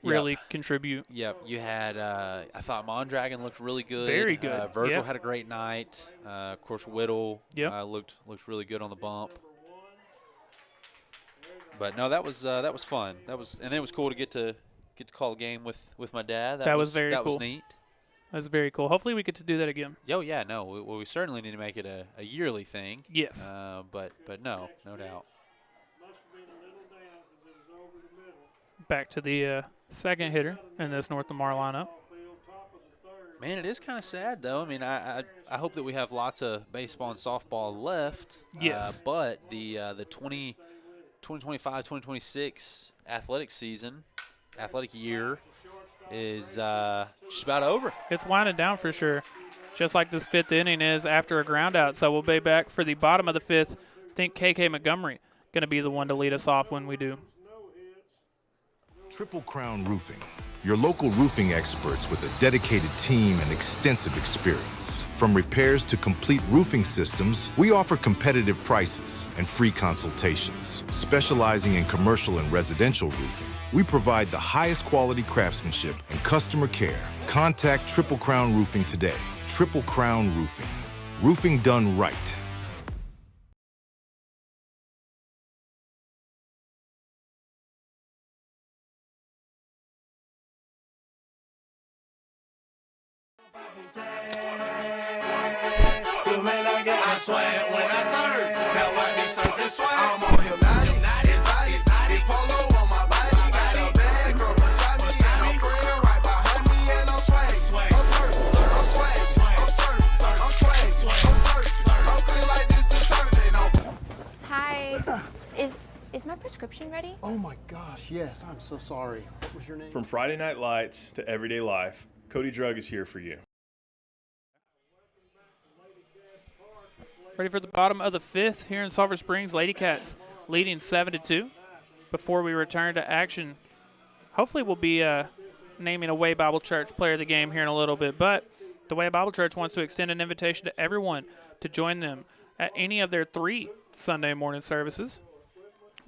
contribute. Yep. You had I thought Mondragon looked really good. Very good. Virgil had a great night. Of course, Whittle looked really good on the bump. But no, that was fun. And then it was cool to get to call a game with my dad. That was very cool. That was neat. That was very cool. Hopefully we get to do that again. Oh yeah, no. We certainly need to make it a yearly thing. Yes. But no doubt. Back to the second hitter in this North Lamar lineup. Man, it is kind of sad though. I mean, I hope that we have lots of baseball and softball left. Yes. But the 2025-2026 athletic year is just about over. It's winding down for sure, just like this 5th inning is after a ground out. So we'll be back for the bottom of the 5th. I think KK Montgomery going to be the one to lead us off when we do. Triple Crown Roofing, your local roofing experts with a dedicated team and extensive experience. From repairs to complete roofing systems, we offer competitive prices and free consultations. Specializing in commercial and residential roofing, we provide the highest quality craftsmanship and customer care. Contact Triple Crown Roofing today. Triple Crown Roofing. Roofing done right. I swag when I serve. Now I be surfing swag. I'm on hypnotic, polo on my body. Got a bad girl beside me. And a friend right behind me. And I'm swag. I'm feeling like this detergent. Hi. Is my prescription ready? Oh my gosh, yes. I'm so sorry. What was your name? From Friday Night Lights to everyday life, Cody Drug is here for you. Ready for the bottom of the 5th here in Sulphur Springs. Lady Cats leading 7-2. Before we return to action, hopefully we'll be naming a Way Bible Church player of the game here in a little bit. But the Way Bible Church wants to extend an invitation to everyone to join them at any of their 3 Sunday morning services.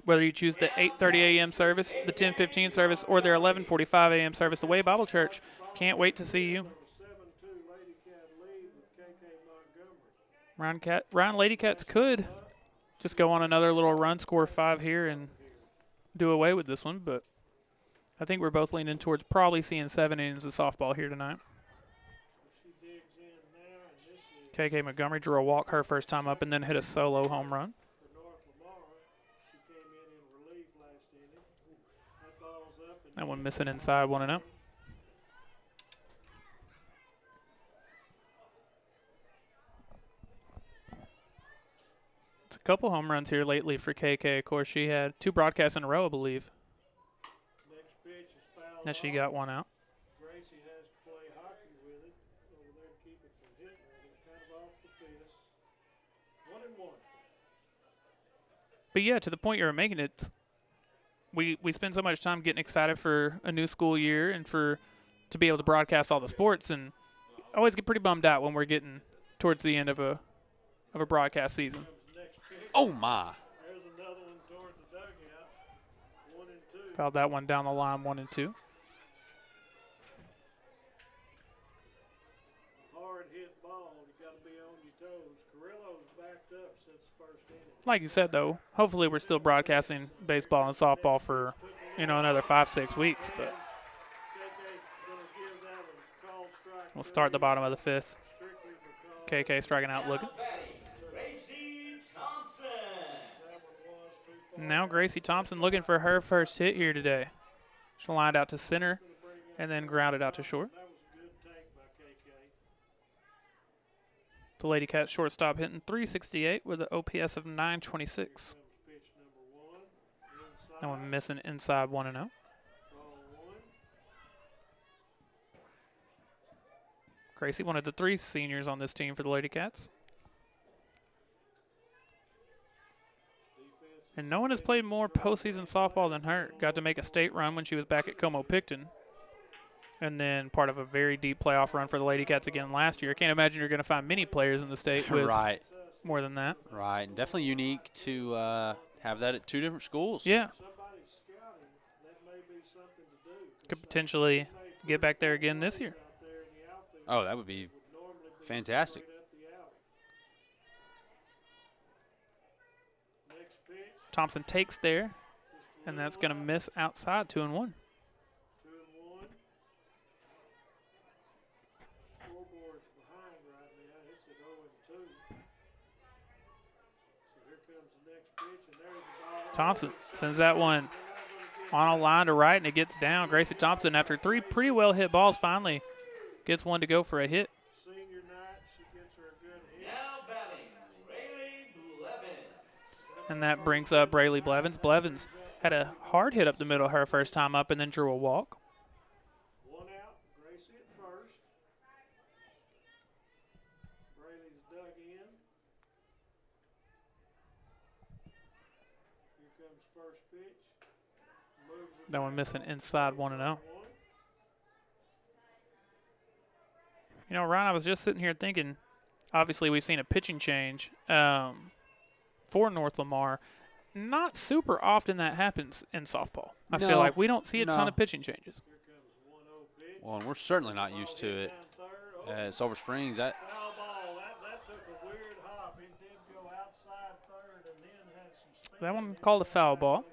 Whether you choose the 8:30 a.m. service, the 10:15 service, or their 11:45 a.m. service, the Way Bible Church can't wait to see you. Ryan Lady Cats could just go on another little run, score 5 here, and do away with this one. But I think we're both leaning towards probably seeing 7 innings of softball here tonight. KK Montgomery drew a walk her first time up and then hit a solo home run. That one missing inside, 1-0. It's a couple home runs here lately for KK. Of course, she had 2 broadcasts in a row, I believe. Now she got 1 out. But yeah, to the point you were making, we spend so much time getting excited for a new school year and for to be able to broadcast all the sports, and I always get pretty bummed out when we're getting towards the end of a broadcast season. Oh, my. There's another one toward the dugout. 1 and 2. Fouled that one down the line, 1 and 2. Hard hit ball. You got to be on your toes. Carrillo's backed up since the first inning. Like you said, though, hopefully we're still broadcasting baseball and softball for, another 5-6 weeks. But we'll start the bottom of the 5th. KK striking out looking. Now Gracie Thompson looking for her first hit here today. She lined out to center and then grounded out to short. The Lady Cats shortstop hitting .368 with an OPS of .926. That one missing inside 1-0. Gracie, one of the 3 seniors on this team for the Lady Cats. And no one has played more postseason softball than her. Got to make a state run when she was back at Como-Picton. And then part of a very deep playoff run for the Lady Cats again last year. I can't imagine you're going to find many players in the state with more than that. Right, and definitely unique to have that at 2 different schools. Yeah. Could potentially get back there again this year. Oh, that would be fantastic. Thompson takes there, and that's going to miss outside 2-1. Thompson sends that one on a line to right, and it gets down. Gracie Thompson, after 3 pretty well hit balls, finally gets one to go for a hit. And that brings up Braylee Blevins. Blevins had a hard hit up the middle her first time up and then drew a walk. 1 out, Gracie at first. Braylee's dug in. Here comes first pitch. That one missing inside 1-0. Ryan, I was just sitting here thinking, obviously we've seen a pitching change for North Lamar. Not super often that happens in softball. I feel like we don't see a ton of pitching changes. Well, and we're certainly not used to it at Sulphur Springs. That took a weird hop. It did go outside third and then had some spin. That one called a foul ball.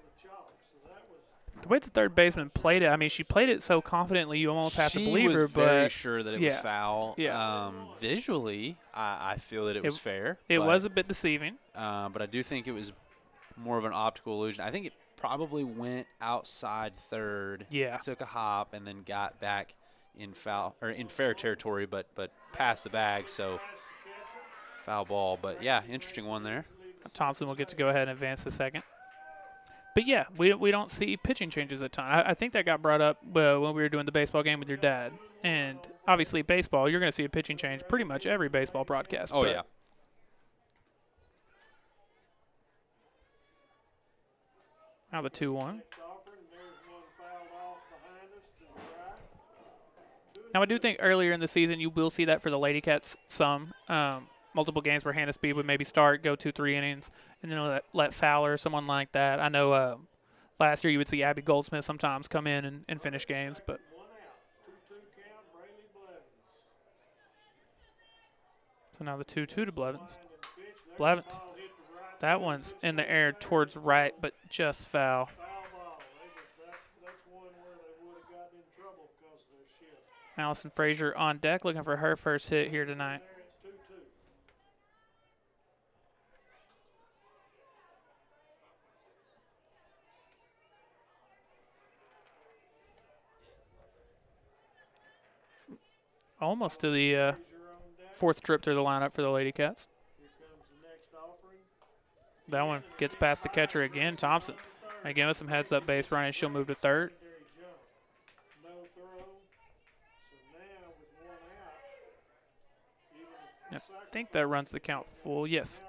The way the third baseman played it, I mean, she played it so confidently you almost have to believe her. She was very sure that it was foul. Yeah. Visually, I feel that it was fair. It was a bit deceiving. But I do think it was more of an optical illusion. I think it probably went outside third. Yeah. Took a hop and then got back in fair territory, but past the bag. So foul ball. But yeah, interesting one there. Thompson will get to go ahead and advance to second. But yeah, we don't see pitching changes a ton. I think that got brought up when we were doing the baseball game with your dad. And obviously baseball, you're going to see a pitching change pretty much every baseball broadcast. Oh, yeah. Now the 2-1. Now I do think earlier in the season you will see that for the Lady Cats some. Multiple games where Hannah Speed would maybe start, go 2-3 innings, and then let Fowler, someone like that. I know last year you would see Abby Goldsmith sometimes come in and finish games. But so now the 2-2 to Blevins. Blevins. That one's in the air towards right, but just foul. Allison Frazier on deck looking for her first hit here tonight. Almost to the 4th trip through the lineup for the Lady Cats. That one gets past the catcher again. Thompson. Again with some heads-up base running. She'll move to third. I think that runs the count full. Yes.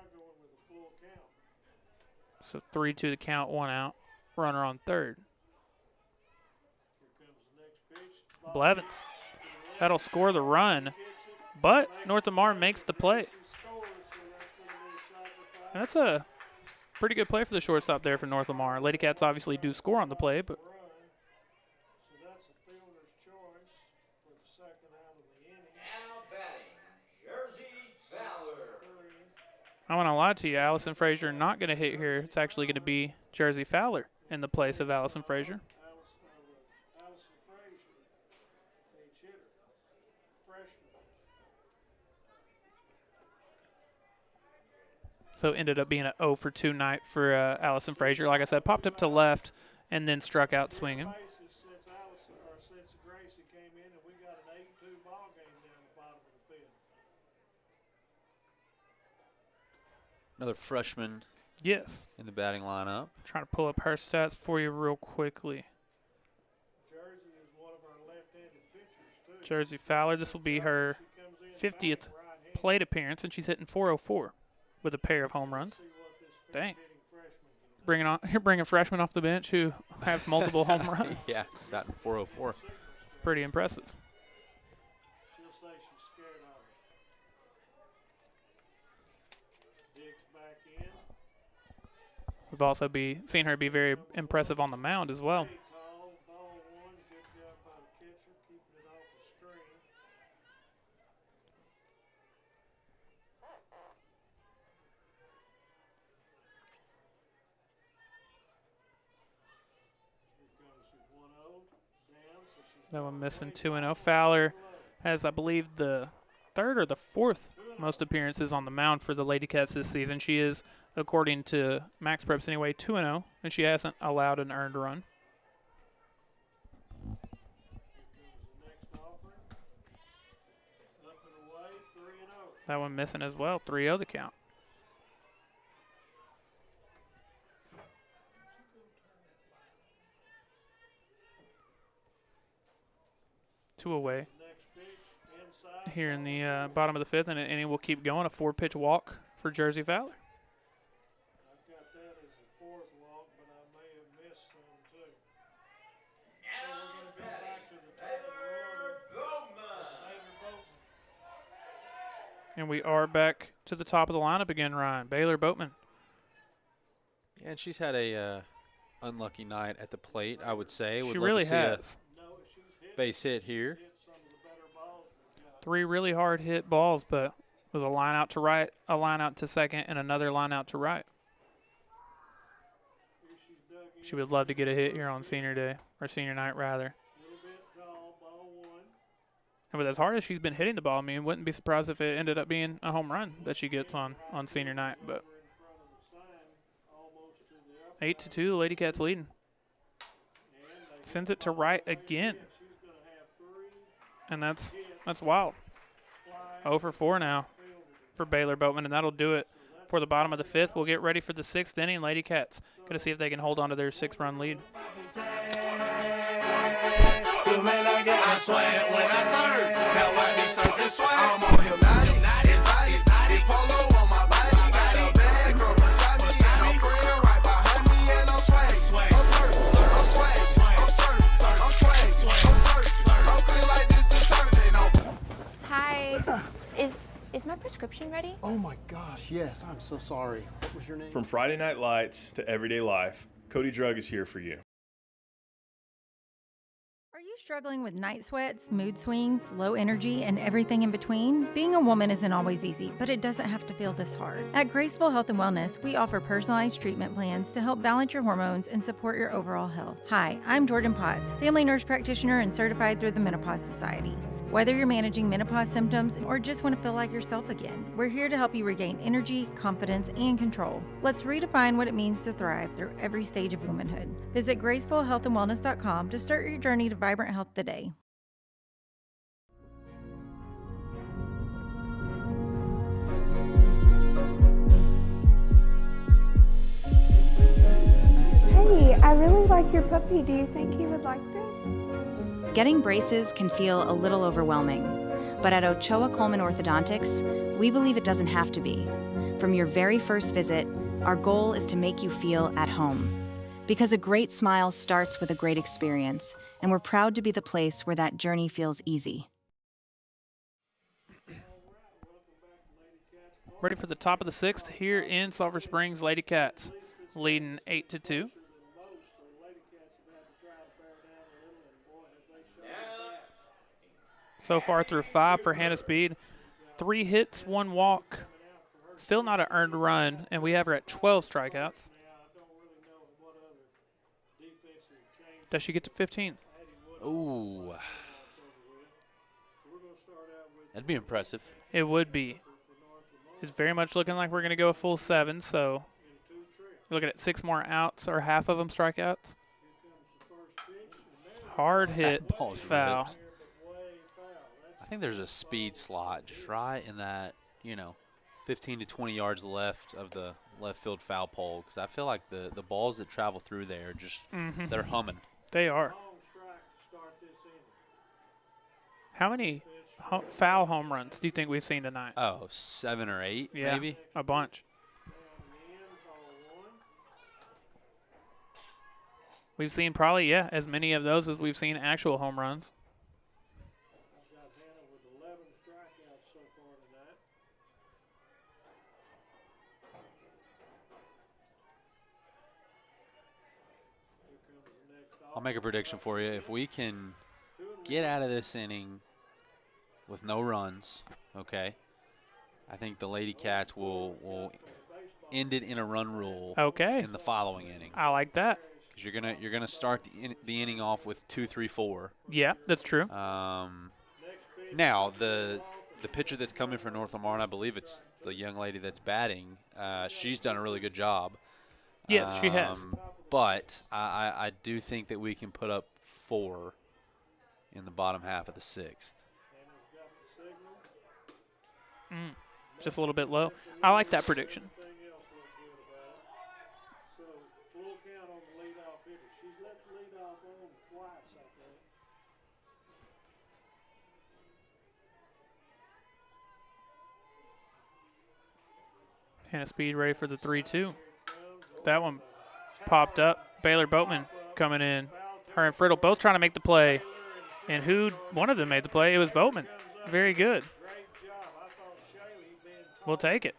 So 3-2 the count, 1 out. Runner on third. Blevins That'll score the run, but North Lamar makes the play. And that's a pretty good play for the shortstop there for North Lamar. Lady Cats obviously do score on the play, but So that's a fielder's choice for the second out of the inning. Now batting, Jersey Valor. I want to lie to you, Allison Frazier not going to hit here. It's actually going to be Jersey Fowler in the place of Allison Frazier. Allison Frazier, pinch hitter, freshman. So it ended up being an 0 for 2 night for Allison Frazier. Like I said, popped up to left and then struck out swinging. Since Gracie came in, and we got an 8-2 ball game down the bottom of the fifth. Another freshman. Yes. In the batting lineup. Trying to pull up her stats for you real quickly. Jersey is one of our left-handed pitchers too. Jersey Fowler. This will be her 50th plate appearance, and she's hitting .404 with a pair of home runs. Dang. You're bringing freshmen off the bench who have multiple home runs. Yeah, batting .404. It's pretty impressive. She'll say she's scared of it. Diggs back in. We've also seen her be very impressive on the mound as well. Tall, ball one, good job by the catcher, keeping it off the screen. That one missing 2-0. Fowler has, I believe, the third or the fourth most appearances on the mound for the Lady Cats this season. She is, according to Max Preps anyway, 2-0, and she hasn't allowed an earned run. That one missing as well. 3-0 the count. Two away here in the bottom of the fifth, and the inning will keep going. A 4-pitch walk for Jersey Fowler. I've got that as the fourth walk, but I may have missed some too. So we're going to go back to the top of the order. And we are back to the top of the lineup again, Ryan. Baylor Boatman. Yeah, and she's had a unlucky night at the plate, I would say. She really has. Base hit here. 3 really hard hit balls, but was a line out to right, a line out to second, and another line out to right. She would love to get a hit here on senior day, or senior night rather. And with as hard as she's been hitting the ball, I mean, wouldn't be surprised if it ended up being a home run that she gets on senior night. But 8-2, the Lady Cats leading. Sends it to right again. And that's wild. 0 for 4 now for Baylor Boatman, and that'll do it for the bottom of the fifth. We'll get ready for the 6th inning. Lady Cats going to see if they can hold on to their 6-run lead. I swam when I surf. Now I be surfing swag. I'm on hypnotic, polo on my body. Got a bad girl beside me, and I'm praying right behind me, and I'm swag. I'm surf, I'm swag, I'm surf, I'm swag, I'm surf, I'm feeling like this deserving. Hi, is my prescription ready? Oh my gosh, yes, I'm so sorry. What was your name? From Friday Night Lights to everyday life, Cody Drug is here for you. Are you struggling with night sweats, mood swings, low energy, and everything in between? Being a woman isn't always easy, but it doesn't have to feel this hard. At Graceful Health and Wellness, we offer personalized treatment plans to help balance your hormones and support your overall health. Hi, I'm Jordan Potts, family nurse practitioner and certified through the Menopause Society. Whether you're managing menopause symptoms or just want to feel like yourself again, we're here to help you regain energy, confidence, and control. Let's redefine what it means to thrive through every stage of womanhood. Visit gracefulhealthandwellness.com to start your journey to vibrant health today. Hey, I really like your puppy. Do you think he would like this? Getting braces can feel a little overwhelming, but at Ochoa Coleman Orthodontics, we believe it doesn't have to be. From your very first visit, our goal is to make you feel at home. Because a great smile starts with a great experience, and we're proud to be the place where that journey feels easy. Ready for the top of the 6th here in Sulphur Springs. Lady Cats leading 8-2. So far through 5 for Hannah Speed. 3 hits, 1 walk. Still not an earned run, and we have her at 12 strikeouts. Does she get to 15? Ooh. That'd be impressive. It would be. It's very much looking like we're going to go a full 7, so you're looking at 6 more outs, or half of them strikeouts. Hard hit, That ball's foul. ripped. I think there's a speed slot just right in that, 15 to 20 yards left of the left field foul pole, because I feel like the balls that travel through there just they're humming. They are. How many foul home runs do you think we've seen tonight? Oh, 7 or 8 maybe. A bunch. We've seen probably, as many of those as we've seen actual home runs. I'll make a prediction for you. If we can get out of this inning with no runs, okay, I think the Lady Cats will end it in a run rule. Okay. In the following inning. I like that. Because you're gonna start the inning off with 2, 3, 4. Yeah, that's true. Now the pitcher that's coming for North Lamar, and I believe it's the young lady that's batting. She's done a really good job. Yes, she has. But I do think that we can put up 4 in the bottom half of the 6th. Just a little bit low. I like that prediction. Hannah Speed ready for the 3-2. That one popped up. Baylor Boatman coming in. Her and Friddle both trying to make the play. And one of them made the play? It was Boatman. Very good. We'll take it.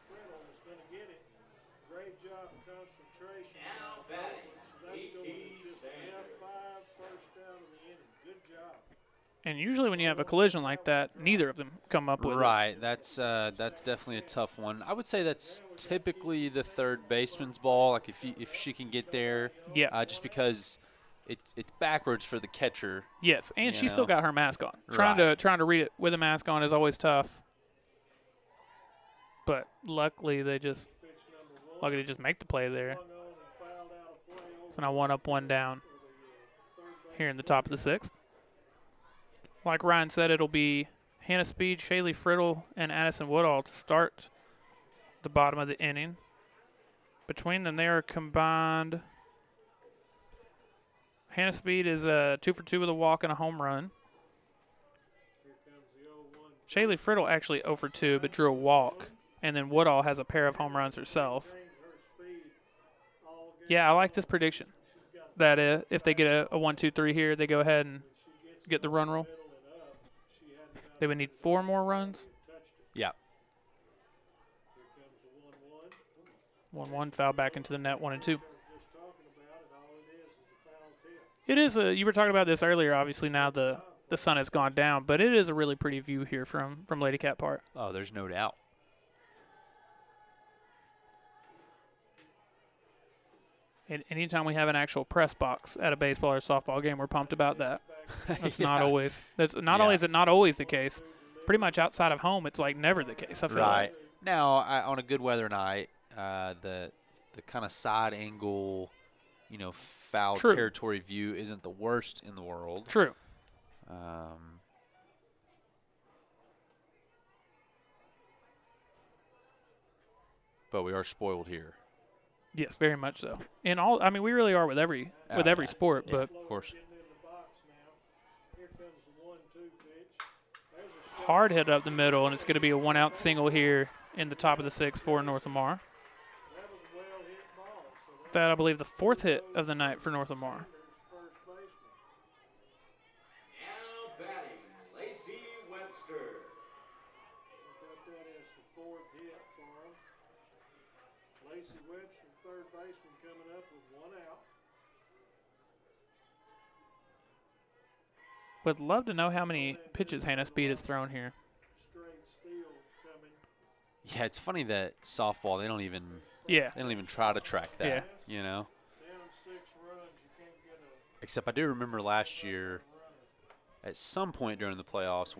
And usually when you have a collision like that, neither of them come up with it. Right. That's definitely a tough one. I would say that's typically the third baseman's ball. Like if she can get there. Yeah. Just because it's backwards for the catcher. Yes, and she's still got her mask on. Right. Trying to read it with a mask on is always tough. But luckily they just make the play there. So now 1 up, 1 down here in the top of the 6th. Like Ryan said, it'll be Hannah Speed, Shaylee Friddle, and Addison Woodall to start the bottom of the inning. Between them, they are combined. Hannah Speed is 2 for 2 with a walk and a home run. Shaylee Friddle actually 0 for 2, but drew a walk. And then Woodall has a pair of home runs herself. Yeah, I like this prediction. That if they get a 1, 2, 3 here, they go ahead and get the run rule. They would need 4 more runs. Yeah. 1-1, foul back into the net, 1-2. It is you were talking about this earlier. Obviously now the sun has gone down, but it is a really pretty view here from Lady Cat Park. Oh, there's no doubt. And anytime we have an actual press box at a baseball or softball game, we're pumped about that. That's not always. That's not only is it not always the case. Pretty much outside of home, it's like never the case. I feel like. Now, on a good weather night, the kind of side angle, foul territory view isn't the worst in the world. True. But we are spoiled here. Yes, very much so. In all, I mean, we really are with every sport, but of course. Hard hit up the middle, and it's going to be a 1-out single here in the top of the 6th for North Lamar. That, I believe, the 4th hit of the night for North Lamar. Now batting, Lacey Webster. Lacey Webster, third baseman, coming up with 1 out. Would love to know how many pitches Hannah Speed has thrown here. Straight steal coming. Yeah, it's funny that softball they don't even try to track that. Yeah. You know. Down 6 runs, you can't get a Except I do remember last year, at some point during the playoffs,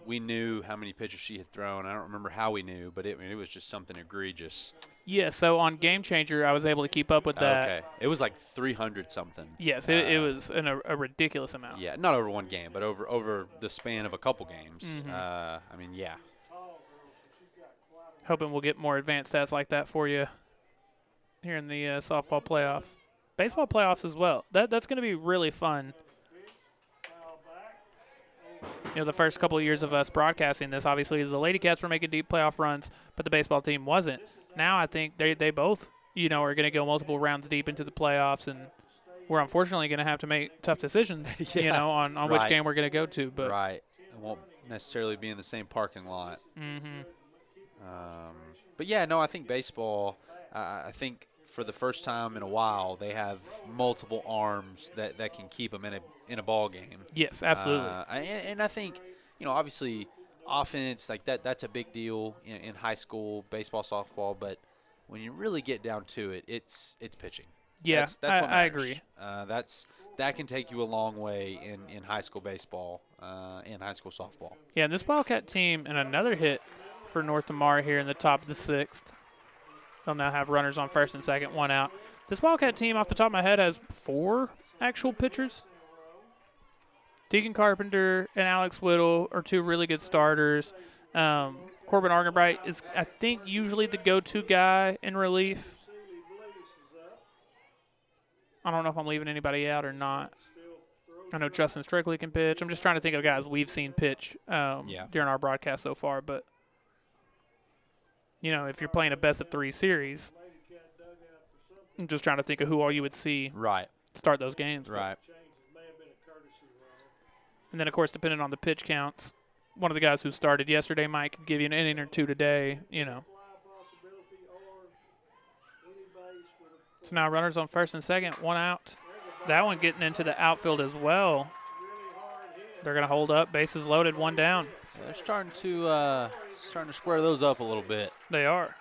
we knew how many pitches she had thrown. I don't remember how we knew, but it was just something egregious. Yeah, so on Game Changer, I was able to keep up with that. Okay, it was like 300 something. Yes, it was a ridiculous amount. Yeah, not over one game, but over the span of a couple games. Mhm. I mean, yeah. Hoping we'll get more advanced stats like that for you here in the softball playoffs. Baseball playoffs as well. That's going to be really fun. You know, the first couple of years of us broadcasting this, obviously the Lady Cats were making deep playoff runs, but the baseball team wasn't. Now I think they both, you know, are going to go multiple rounds deep into the playoffs, and we're unfortunately going to have to make tough decisions, you know, on which game we're going to go to. But Right. It won't necessarily be in the same parking lot. Mm-hmm. But, yeah, no, I think baseball, I think for the first time in a while, they have multiple arms that can keep them in a ball game. Yes, absolutely. And I think, you know, obviously offense, like that's a big deal in high school, baseball, softball. But when you really get down to it, it's pitching. Yeah, that's what matters. I agree. That can take you a long way in high school baseball and high school softball. Yeah, and this Wildcat team, and another hit for North Lamar here in the top of the 6th. They'll now have runners on first and second, 1 out. This Wildcat team, off the top of my head, has 4 actual pitchers. Deacon Carpenter and Alex Whittle are 2 really good starters. Corbin Argenbright is, I think, usually the go-to guy in relief. I don't know if I'm leaving anybody out or not. I know Justin Strictly can pitch. I'm just trying to think of guys we've seen pitch during our broadcast so far. But, you know, if you're playing a best-of-3 series, I'm just trying to think of who all you would see start those games. Right. And then, of course, depending on the pitch counts, one of the guys who started yesterday might give you an inning or 2 today, you know. So now runners on first and second, 1 out. That one getting into the outfield as well. They're going to hold up, bases loaded, 1 down. Yeah, they're starting to square those up a little bit. They are.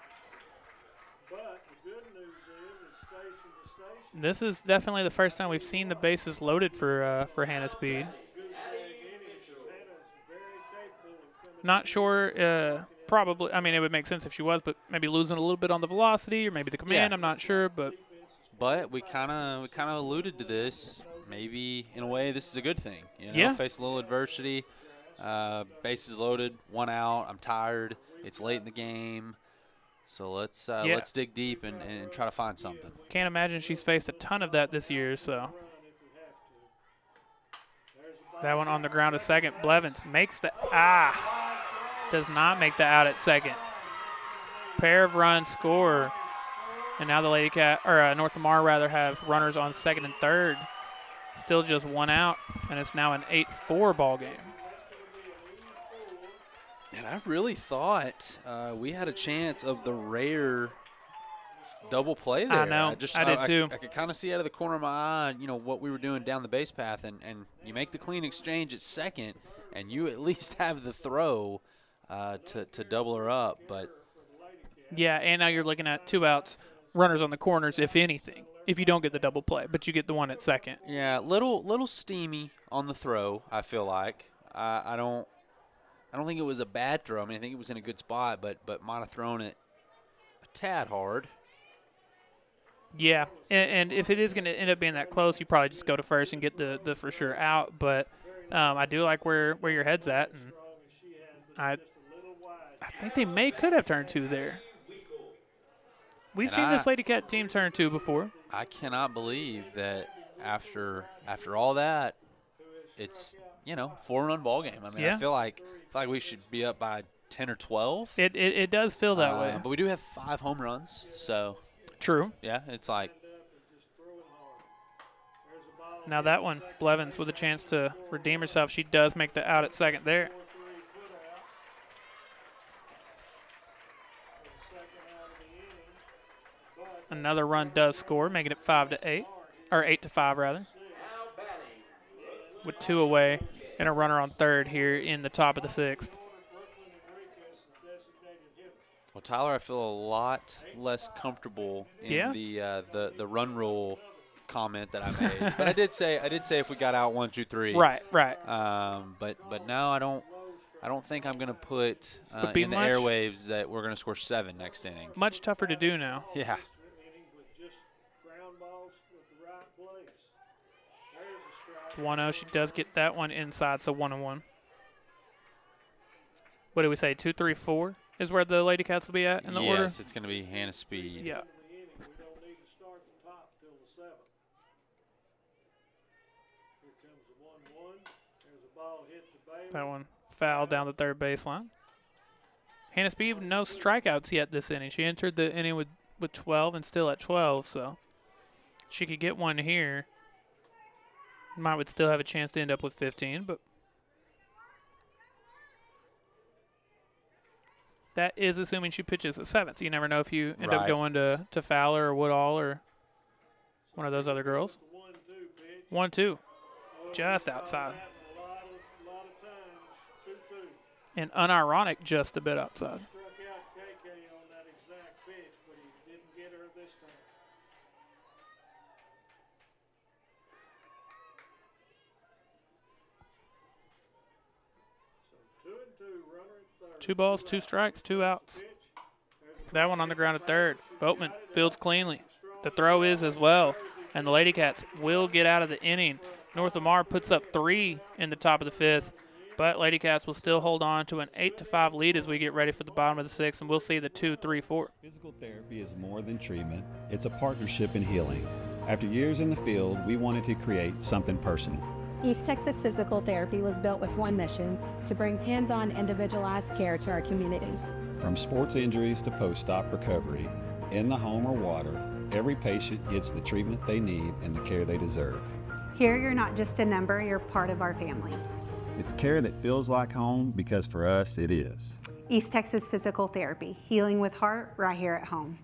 But the good news is station to station. This is definitely the first time we've seen the bases loaded for Hannah Speed. Not sure. Probably. I mean, it would make sense if she was, but maybe losing a little bit on the velocity or maybe the command. Yeah. I'm not sure, but we kind of alluded to this. Maybe in a way, this is a good thing. You know, Yeah. face a little adversity. Bases loaded, 1 out. I'm tired. It's late in the game, so let's dig deep and try to find something. can't imagine she's faced a ton of that this year. So that one on the ground at second. Blevins makes the does not make the out at second. Pair of runs score, and now the Lady Cat or North Lamar rather have runners on second and third. Still just 1 out, and it's now an 8-4 ball game. And I really thought we had a chance of the rare double play there. I know. I did too. I could kind of see out of the corner of my eye, you know, what we were doing down the base path, and you make the clean exchange at second, and you at least have the throw to double her up. But Yeah, and now you're looking at 2 outs, runners on the corners, if anything, if you don't get the double play, but you get the one at second. yeah, little steamy on the throw. I feel like I don't think it was a bad throw. I mean, I think it was in a good spot, but might have thrown it a tad hard. Yeah, and if it is going to end up being that close, you probably just go to first and get the for sure out. But I do like where your head's at, and I think they could have turned 2 there. We've seen this Lady Cat team turn 2 before. I cannot believe that after all that, it's 4-run ball game. I mean, Yeah. I feel like we should be up by 10 or 12. It does feel that way. But we do have 5 home runs, so True. yeah, it's like Now that one, Blevins with a chance to redeem herself. She does make the out at second there. Another run does score, making it 5-8, or 8-5 rather, with 2 away and a runner on third here in the top of the 6th. Well, Tyler, I feel a lot less comfortable in the run rule comment that I made. But I did say if we got out 1, 2, 3. Right. But now I don't think I'm gonna put in the airwaves that we're gonna score 7 next inning. Much tougher to do now. Yeah. 1-0. She does get that one inside, so 1-1. What do we say? 2, 3, 4 is where the Lady Cats will be at in the order? Yes, it's going to be Hannah Speed. Yeah. That one foul down the third baseline. Hannah Speed, no strikeouts yet this inning. She entered the inning with 12 and still at 12, so she could get one here. Would still have a chance to end up with 15, but that is assuming she pitches a 7th. You never know if you end up going to Fowler or Woodall or one of those other girls. 1-2, just outside. And unironic, just a bit outside. Two balls, 2 strikes, 2 outs. That one on the ground at third. Boatman fields cleanly. The throw is as well. And the Lady Cats will get out of the inning. North Lamar puts up 3 in the top of the 5th. But Lady Cats will still hold on to an 8-5 lead as we get ready for the bottom of the 6th. And we'll see the 2, 3, 4. Physical therapy is more than treatment. It's a partnership in healing. After years in the field, we wanted to create something personal. East Texas Physical Therapy was built with one mission: to bring hands-on, individualized care to our communities. From sports injuries to post-op recovery, in the home or water, every patient gets the treatment they need and the care they deserve. Here, you're not just a number, you're part of our family. It's care that feels like home because for us, it is. East Texas Physical Therapy, healing with heart right here at home.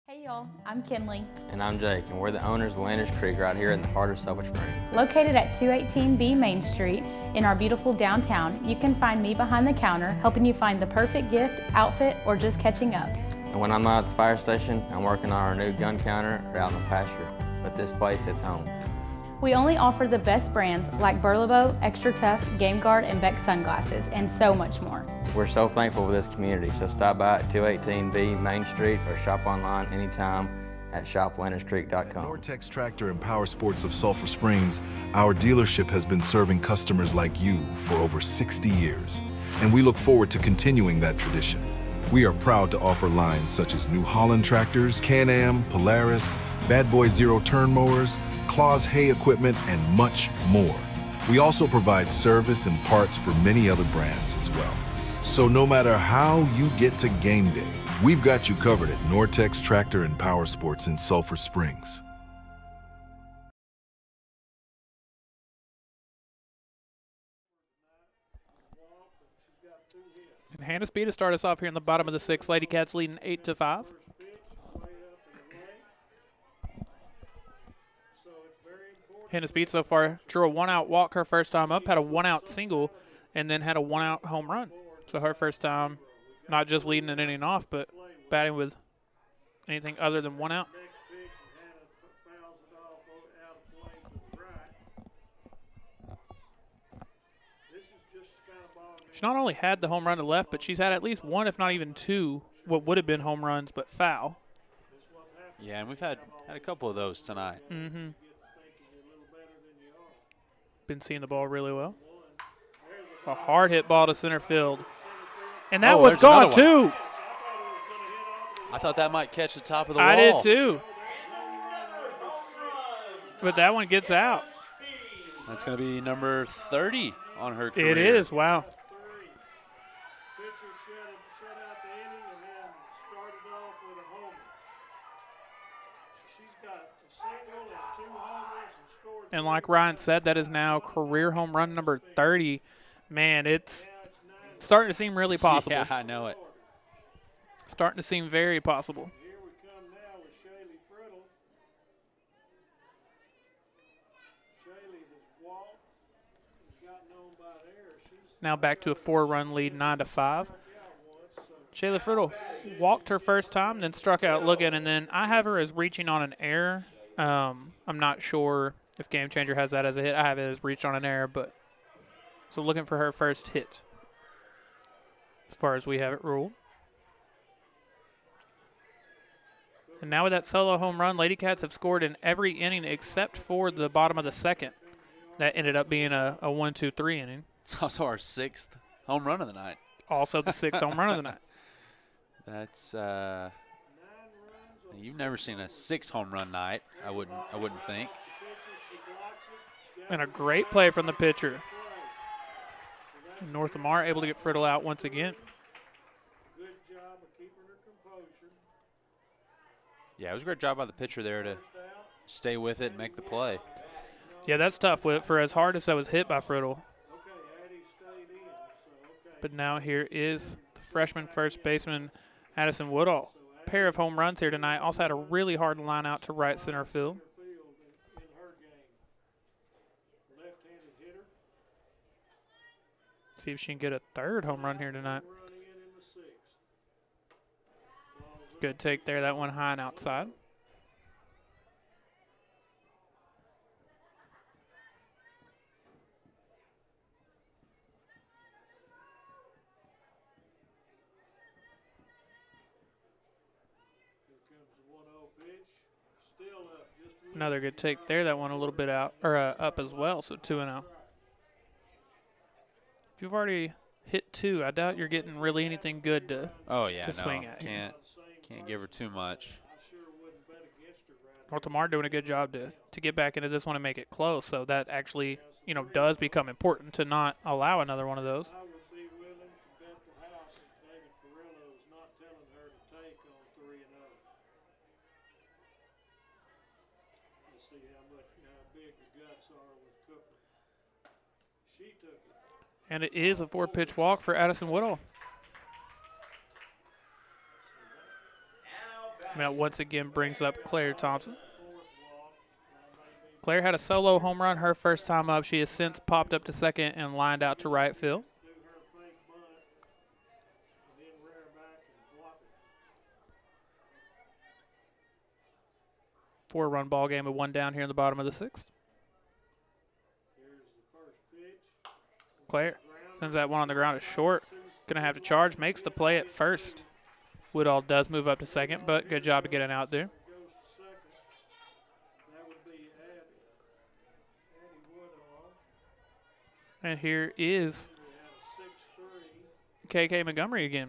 Hey y'all, I'm Kinley. And I'm Jake, and we're the owners of Landers Creek right here in the heart of Sulphur Springs. Located at 218B Main Street in our beautiful downtown, you can find me behind the counter helping you find the perfect gift, outfit, or just catching up. And when I'm not at the fire station, I'm working on our new gun counter or out in the pasture. But this place is home. We only offer the best brands like Burlebo, Extra Tough, Game Guard, and Beck sunglasses, and so much more. We're so thankful for this community, so stop by at 218B Main Street or shop online anytime at shoplanderscreek.com. At Nortex Tractor and Power Sports of Sulphur Springs, our dealership has been serving customers like you for over 60 years, and we look forward to continuing that tradition. We are proud to offer lines such as New Holland tractors, Can-Am, Polaris, Bad Boy Zero turn mowers, Claws hay equipment, and much more. We also provide service and parts for many other brands as well. So no matter how you get to game day, we've got you covered at Nortex Tractor and Power Sports in Sulphur Springs. And Hannah Speed to start us off here in the bottom of the 6th. Lady Cats leading 8-5. Hannah Speed so far drew a 1-out walk her first time up, had a 1-out single, and then had a 1-out home run. So her first time not just leading an inning off, but batting with anything other than 1 out. She not only had the home run to left, but she's had at least 1, if not even 2, what would have been home runs, but foul. Yeah, and we've had a couple of those tonight. Mm-hmm. Been seeing the ball really well. A hard hit ball to center field. And that one's gone too. I thought that might catch the top of the wall. I did too. But that one gets out. That's going to be number 30 on her career. It is, wow. And like Ryan said, that is now career home run number 30. Man, it's starting to seem really possible. Yeah, I know it. Starting to seem very possible. Here we come now with Shaylee Friddle. Shaylee has walked, gotten on by there. She's Now back to a 4-run lead, 9-5. Shayla Friddle walked her first time, then struck out looking, and then I have her as reaching on an error. I'm not sure if Game Changer has that as a hit. I have it as reach on an error, but so looking for her first hit as far as we have it ruled. And now with that solo home run, Lady Cats have scored in every inning except for the bottom of the second. That ended up being a 1-2-3 inning. It's also our 6th home run of the night. Also the 6th home run of the night. That's you've never seen a 6 home run night. I wouldn't think. And a great play from the pitcher. North Lamar able to get Friddle out once again. good job of keeping her composure. Yeah, it was a great job by the pitcher there to stay with it and make the play. Yeah, that's tough for as hard as that was hit by Friddle. But now here is the freshman first baseman, Addison Woodall. Pair of home runs here tonight. Also had a really hard line out to right center field. See if she can get a third home run here tonight. Good take there. That one high and outside. Another good take there. That one a little bit out or up as well. So 2-0. If you've already hit 2, I doubt you're getting really anything good to swing at. Can't give her too much. North Lamar doing a good job to get back into this one and make it close. So that actually, does become important to not allow another one of those. And it is a 4-pitch walk for Addison Woodall. That once again brings up Claire Thompson. Claire had a solo home run her first time up. She has since popped up to second and lined out to right field. Four-run ball game with one down here in the bottom of the 6th. Claire sends that one on the ground. It's short. Going to have to charge. Makes the play at first. Woodall does move up to second, but good job to get it out there. And here is KK Montgomery again.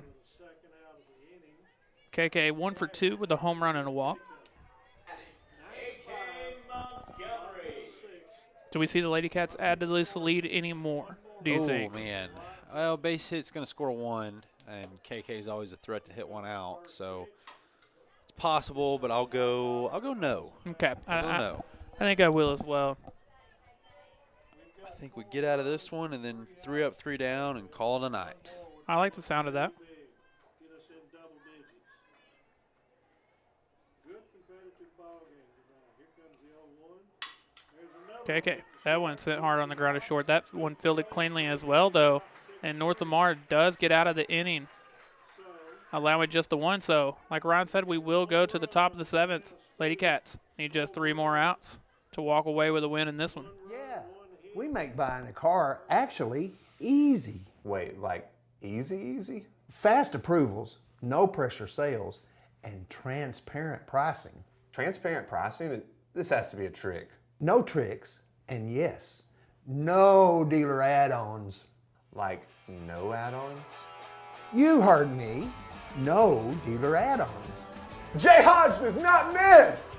KK 1 for 2 with a home run and a walk. Do we see the Lady Cats add to this lead anymore, do you think? Oh, man. Well, base hit's going to score 1, and KK is always a threat to hit one out. So it's possible, but I'll go no. Okay. I think I will as well. I think we get out of this one and then 3 up, 3 down and call it a night. I like the sound of that. Okay, that one sent hard on the ground to short. That one fielded cleanly as well, though. And North Lamar does get out of the inning, allowing just the 1. So, like Ryan said, we will go to the top of the 7th. Lady Cats need just 3 more outs to walk away with a win in this one. Yeah, we make buying a car actually easy. Wait, like easy? Fast approvals, no pressure sales, and transparent pricing. Transparent pricing? This has to be a trick. No tricks, and yes, no dealer add-ons. Like no add-ons? You heard me. No dealer add-ons. Jay Hodge does not miss!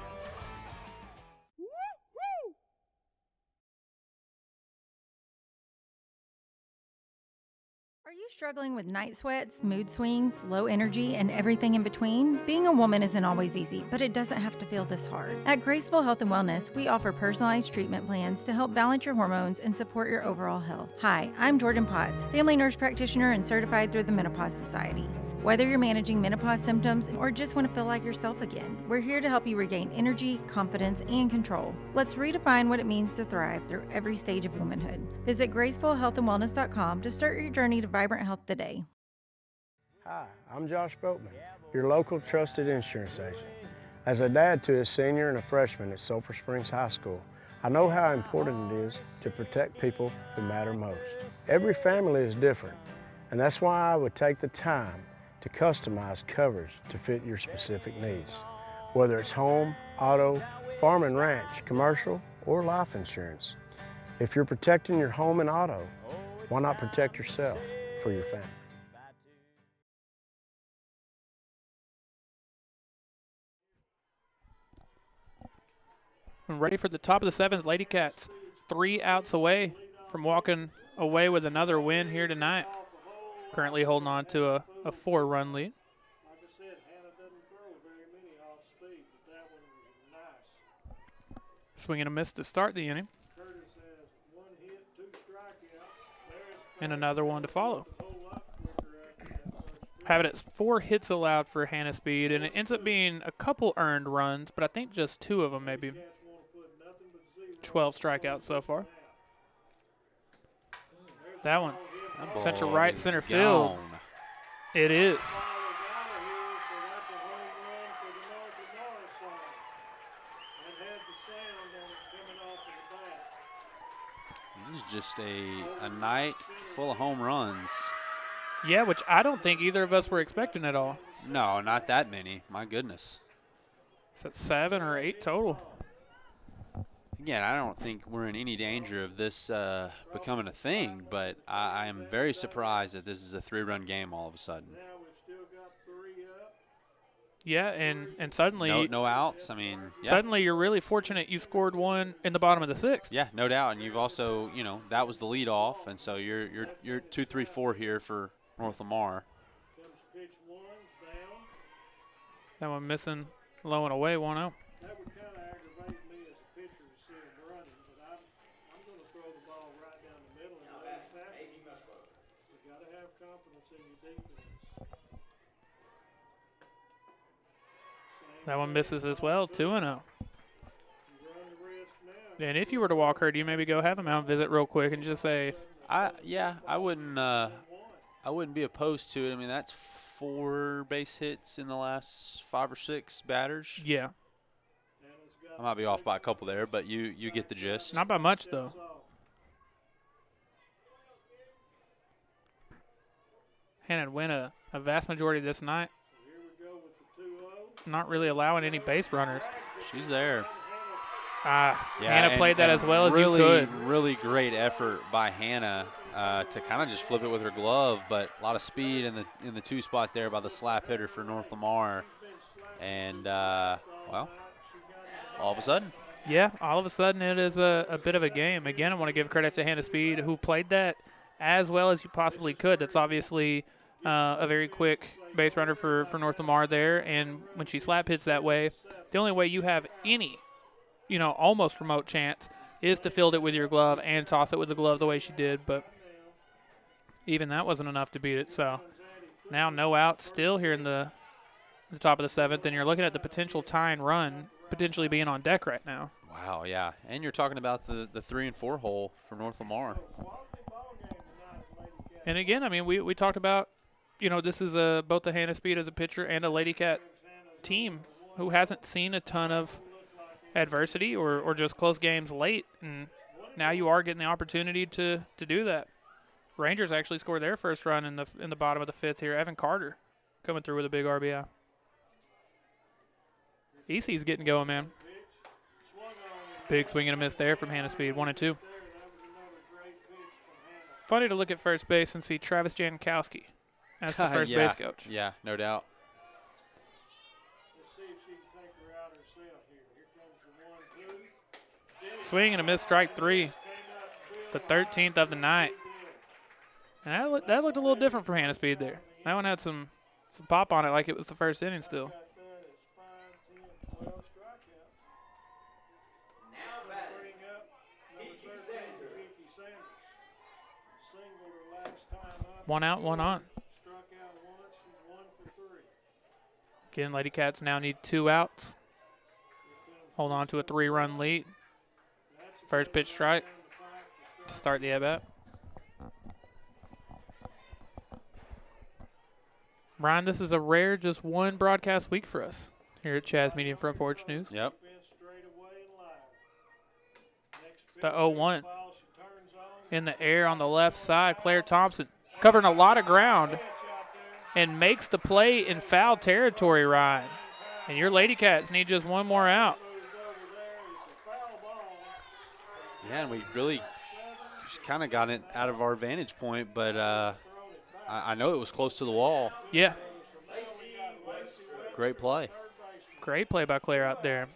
Are you struggling with night sweats, mood swings, low energy, and everything in between? Being a woman isn't always easy, but it doesn't have to feel this hard. At Graceful Health and Wellness, we offer personalized treatment plans to help balance your hormones and support your overall health. Hi, I'm Jordan Potts, family nurse practitioner and certified through the Menopause Society. Whether you're managing menopause symptoms or just want to feel like yourself again, we're here to help you regain energy, confidence, and control. Let's redefine what it means to thrive through every stage of womanhood. Visit gracefulhealthandwellness.com to start your journey to vibrant health today. Hi, I'm Josh Boatman, your local trusted insurance agent. As a dad to a senior and a freshman at Sulphur Springs High School, I know how important it is to protect people who matter most. Every family is different, and that's why I would take the time to customize coverage to fit your specific needs. Whether it's home, auto, farm and ranch, commercial, or life insurance. If you're protecting your home and auto, why not protect yourself for your family? Ready for the top of the seventh. Lady Cats 3 outs away from walking away with another win here tonight. Currently holding on to a 4-run lead. Like I said, Hannah doesn't throw very many off speed, but that one was nice. Swing and a miss to start the inning. Curtis has 1 hit, 2 strikeouts. And another one to follow. Have it at 4 hits allowed for Hannah Speed, and it ends up being a couple earned runs, but I think just 2 of them maybe. 12 strikeouts so far. That one. Central right, center field. It is. This is just a night full of home runs. Yeah, which I don't think either of us were expecting at all. No, not that many. My goodness. Is that 7 or 8 total? Again, I don't think we're in any danger of this becoming a thing, but I am very surprised that this is a 3-run game all of a sudden. Yeah, and suddenly no outs. I mean, yeah. Suddenly you're really fortunate you scored 1 in the bottom of the 6th. Yeah, no doubt. And you've also, that was the lead off, and so you're 2, 3, 4 here for North Lamar. That one missing, low and away, 1-0. That would kind of aggravate me as a pitcher to see him running, but I'm going to throw the ball right down the middle and let it happen. You got to have confidence in your defense. That one misses as well, 2-0. And if you were to walk her, do you maybe go have a mound visit real quick and just say? I wouldn't be opposed to it. I mean, that's 4 base hits in the last 5 or 6 batters. Yeah. I might be off by a couple there, but you get the gist. Not by much, though. Hannah win a vast majority of this night. Not really allowing any base runners. She's there. Hannah played that as well as you could. Really great effort by Hannah to kind of just flip it with her glove, but a lot of speed in the 2 spot there by the slap hitter for North Lamar. And, well, all of a sudden. Yeah, all of a sudden it is a bit of a game. Again, I want to give credit to Hannah Speed, who played that as well as you possibly could. That's obviously a very quick base runner for North Lamar there. And when she slap hits that way, the only way you have any, almost remote chance is to field it with your glove and toss it with the glove the way she did. But even that wasn't enough to beat it. So now no out still here in the top of the 7th, and you're looking at the potential tying run potentially being on deck right now. Wow, yeah. And you're talking about the 3 and 4 hole for North Lamar. And again, I mean, we talked about, this is both the Hannah Speed as a pitcher and a Lady Cat team who hasn't seen a ton of adversity or just close games late, and now you are getting the opportunity to do that. Rangers actually scored their first run in the bottom of the 5th here. Evan Carter coming through with a big RBI. EC's getting going, man. Big swing and a miss there from Hannah Speed, 1-2. Funny to look at first base and see Travis Jankowski as the first base coach. Yeah, no doubt. Let's see if she can take her out herself here. Here comes the 1-2. Swing and a miss, strike 3. The 13th of the night. And that looked a little different for Hannah Speed there. That one had some pop on it like it was the first inning still. One out, one on. Struck out once, she's 1 for Again, Lady Cats now need 2 outs. Hold on to a 3-run lead. First pitch strike to start the at-bat. Brian, this is a rare just one broadcast week for us here at Chaz Media Front Porch News. Yep. The 0-1 in the air on the left side. Claire Thompson covering a lot of ground and makes the play in foul territory, Ryan. And your Lady Cats need just one more out. Yeah, and we really kind of got it out of our vantage point, but I know it was close to the wall. Yeah. Great play. Great play by Claire out there.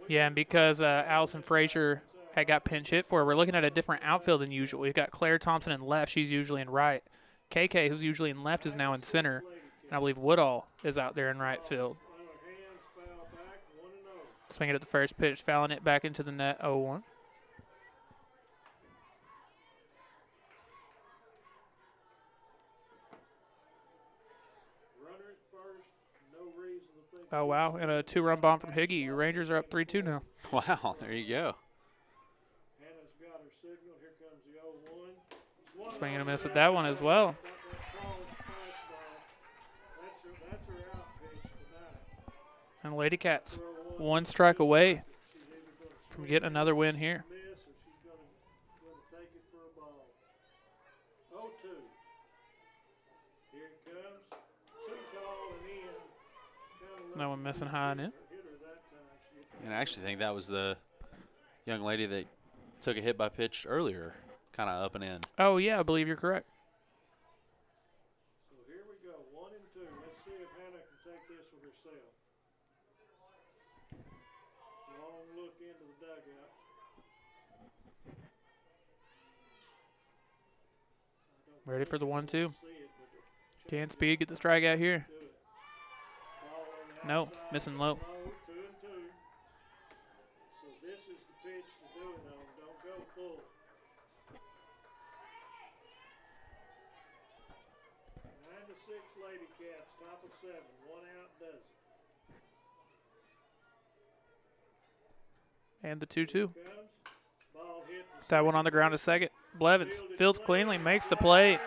Yeah, and because Allison Frazier had got pinch hit for her, we're looking at a different outfield than usual. We've got Claire Thompson in left. She's usually in right. KK, who's usually in left, is now in center. And I believe Woodall is out there in right field. Swinging at the first pitch, fouling it back into the net, 0-1. Oh, wow, and a 2-run bomb from Higgy. Your Rangers are up 3-2 now. Wow, there you go. Swing and a miss at that one as well. And Lady Cats, 1 strike away from getting another win here. No one missing high and in. And I actually think that was the young lady that took a hit by pitch earlier, kind of up and in. Oh, yeah, I believe you're correct. So here we go, 1 and 2. Let's see if Hannah can take this with herself. Long look into the dugout. Ready for the 1-2. Can Speed get the strikeout here? No, missing low. 2 and 2. So this is the pitch to do it on. Don't go full. 9-6 Lady Cats, top of 7. 1 out does it. And the 2-2. Ball hit That one on the ground to second. Blevins fields cleanly, makes the play.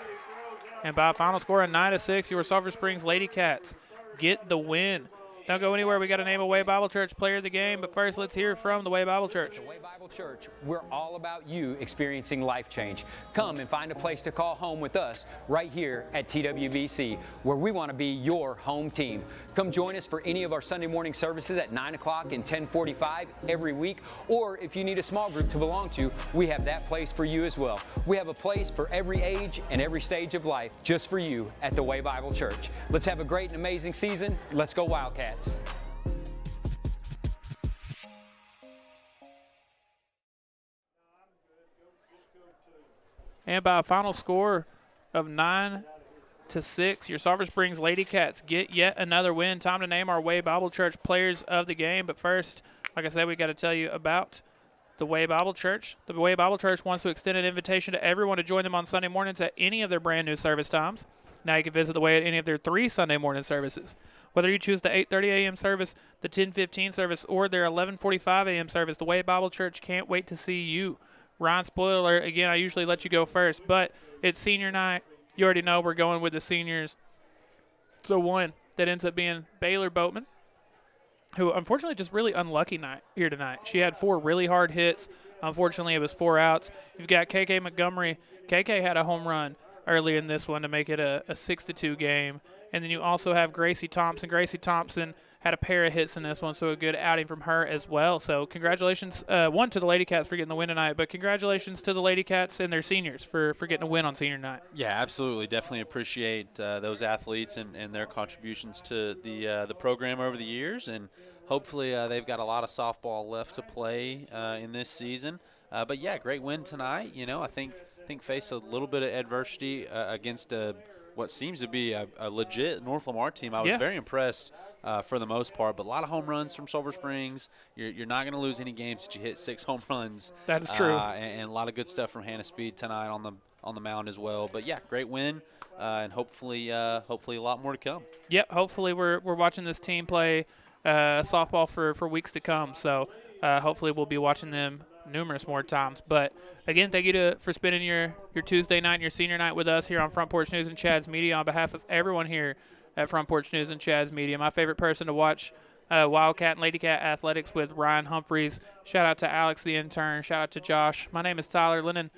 And by a final score of 9-6, your Sulphur Springs Lady Cats get the win. Don't go anywhere. We got to name a Way Bible Church player of the game. But first, let's hear from the Way Bible Church. The Way Bible Church, we're all about you experiencing life change. Come and find a place to call home with us right here at TWBC, where we want to be your home team. Come join us for any of our Sunday morning services at 9 o'clock and 10:45 every week. Or if you need a small group to belong to, we have that place for you as well. We have a place for every age and every stage of life just for you at the Way Bible Church. Let's have a great and amazing season. Let's go Wildcats. And by a final score of 9-6, your Sulphur Springs Lady Cats get yet another win. Time to name our Way Bible Church players of the game. But first, like I said, we got to tell you about the Way Bible Church. The Way Bible Church wants to extend an invitation to everyone to join them on Sunday mornings at any of their brand new service times. Now you can visit the Way at any of their 3 Sunday morning services. Whether you choose the 8:30 a.m. service, the 10:15 service, or their 11:45 a.m. service, the Way Bible Church can't wait to see you. Ryan, spoiler, again, I usually let you go first, but it's senior night. You already know we're going with the seniors. So one that ends up being Baylor Boatman, who unfortunately just really unlucky night here tonight. She had 4 really hard hits. Unfortunately, it was 4 outs. You've got KK Montgomery. KK had a home run early in this one to make it a 6-2 game. And then you also have Gracie Thompson. Gracie Thompson had a pair of hits in this one, so a good outing from her as well. So congratulations, one, to the Lady Cats for getting the win tonight, but congratulations to the Lady Cats and their seniors for getting a win on senior night. Yeah, absolutely. Definitely appreciate those athletes and their contributions to the program over the years, and hopefully they've got a lot of softball left to play in this season. But yeah, great win tonight. You know, I think faced a little bit of adversity against what seems to be a legit North Lamar team. I was very impressed for the most part, but a lot of home runs from Sulphur Springs. You're not going to lose any games that you hit 6 home runs. That is true. And a lot of good stuff from Hannah Speed tonight on on the mound as well. But yeah, great win, and hopefully a lot more to come. Yep, hopefully we're watching this team play softball for weeks to come. So hopefully we'll be watching them numerous more times. But again, thank you for spending your Tuesday night and your senior night with us here on Front Porch News and Chad's Media. On behalf of everyone here at Front Porch News and Chad's Media, my favorite person to watch Wildcat and Lady Cat Athletics with Ryan Humphreys. Shout out to Alex the intern. Shout out to Josh. My name is Tyler Lennon.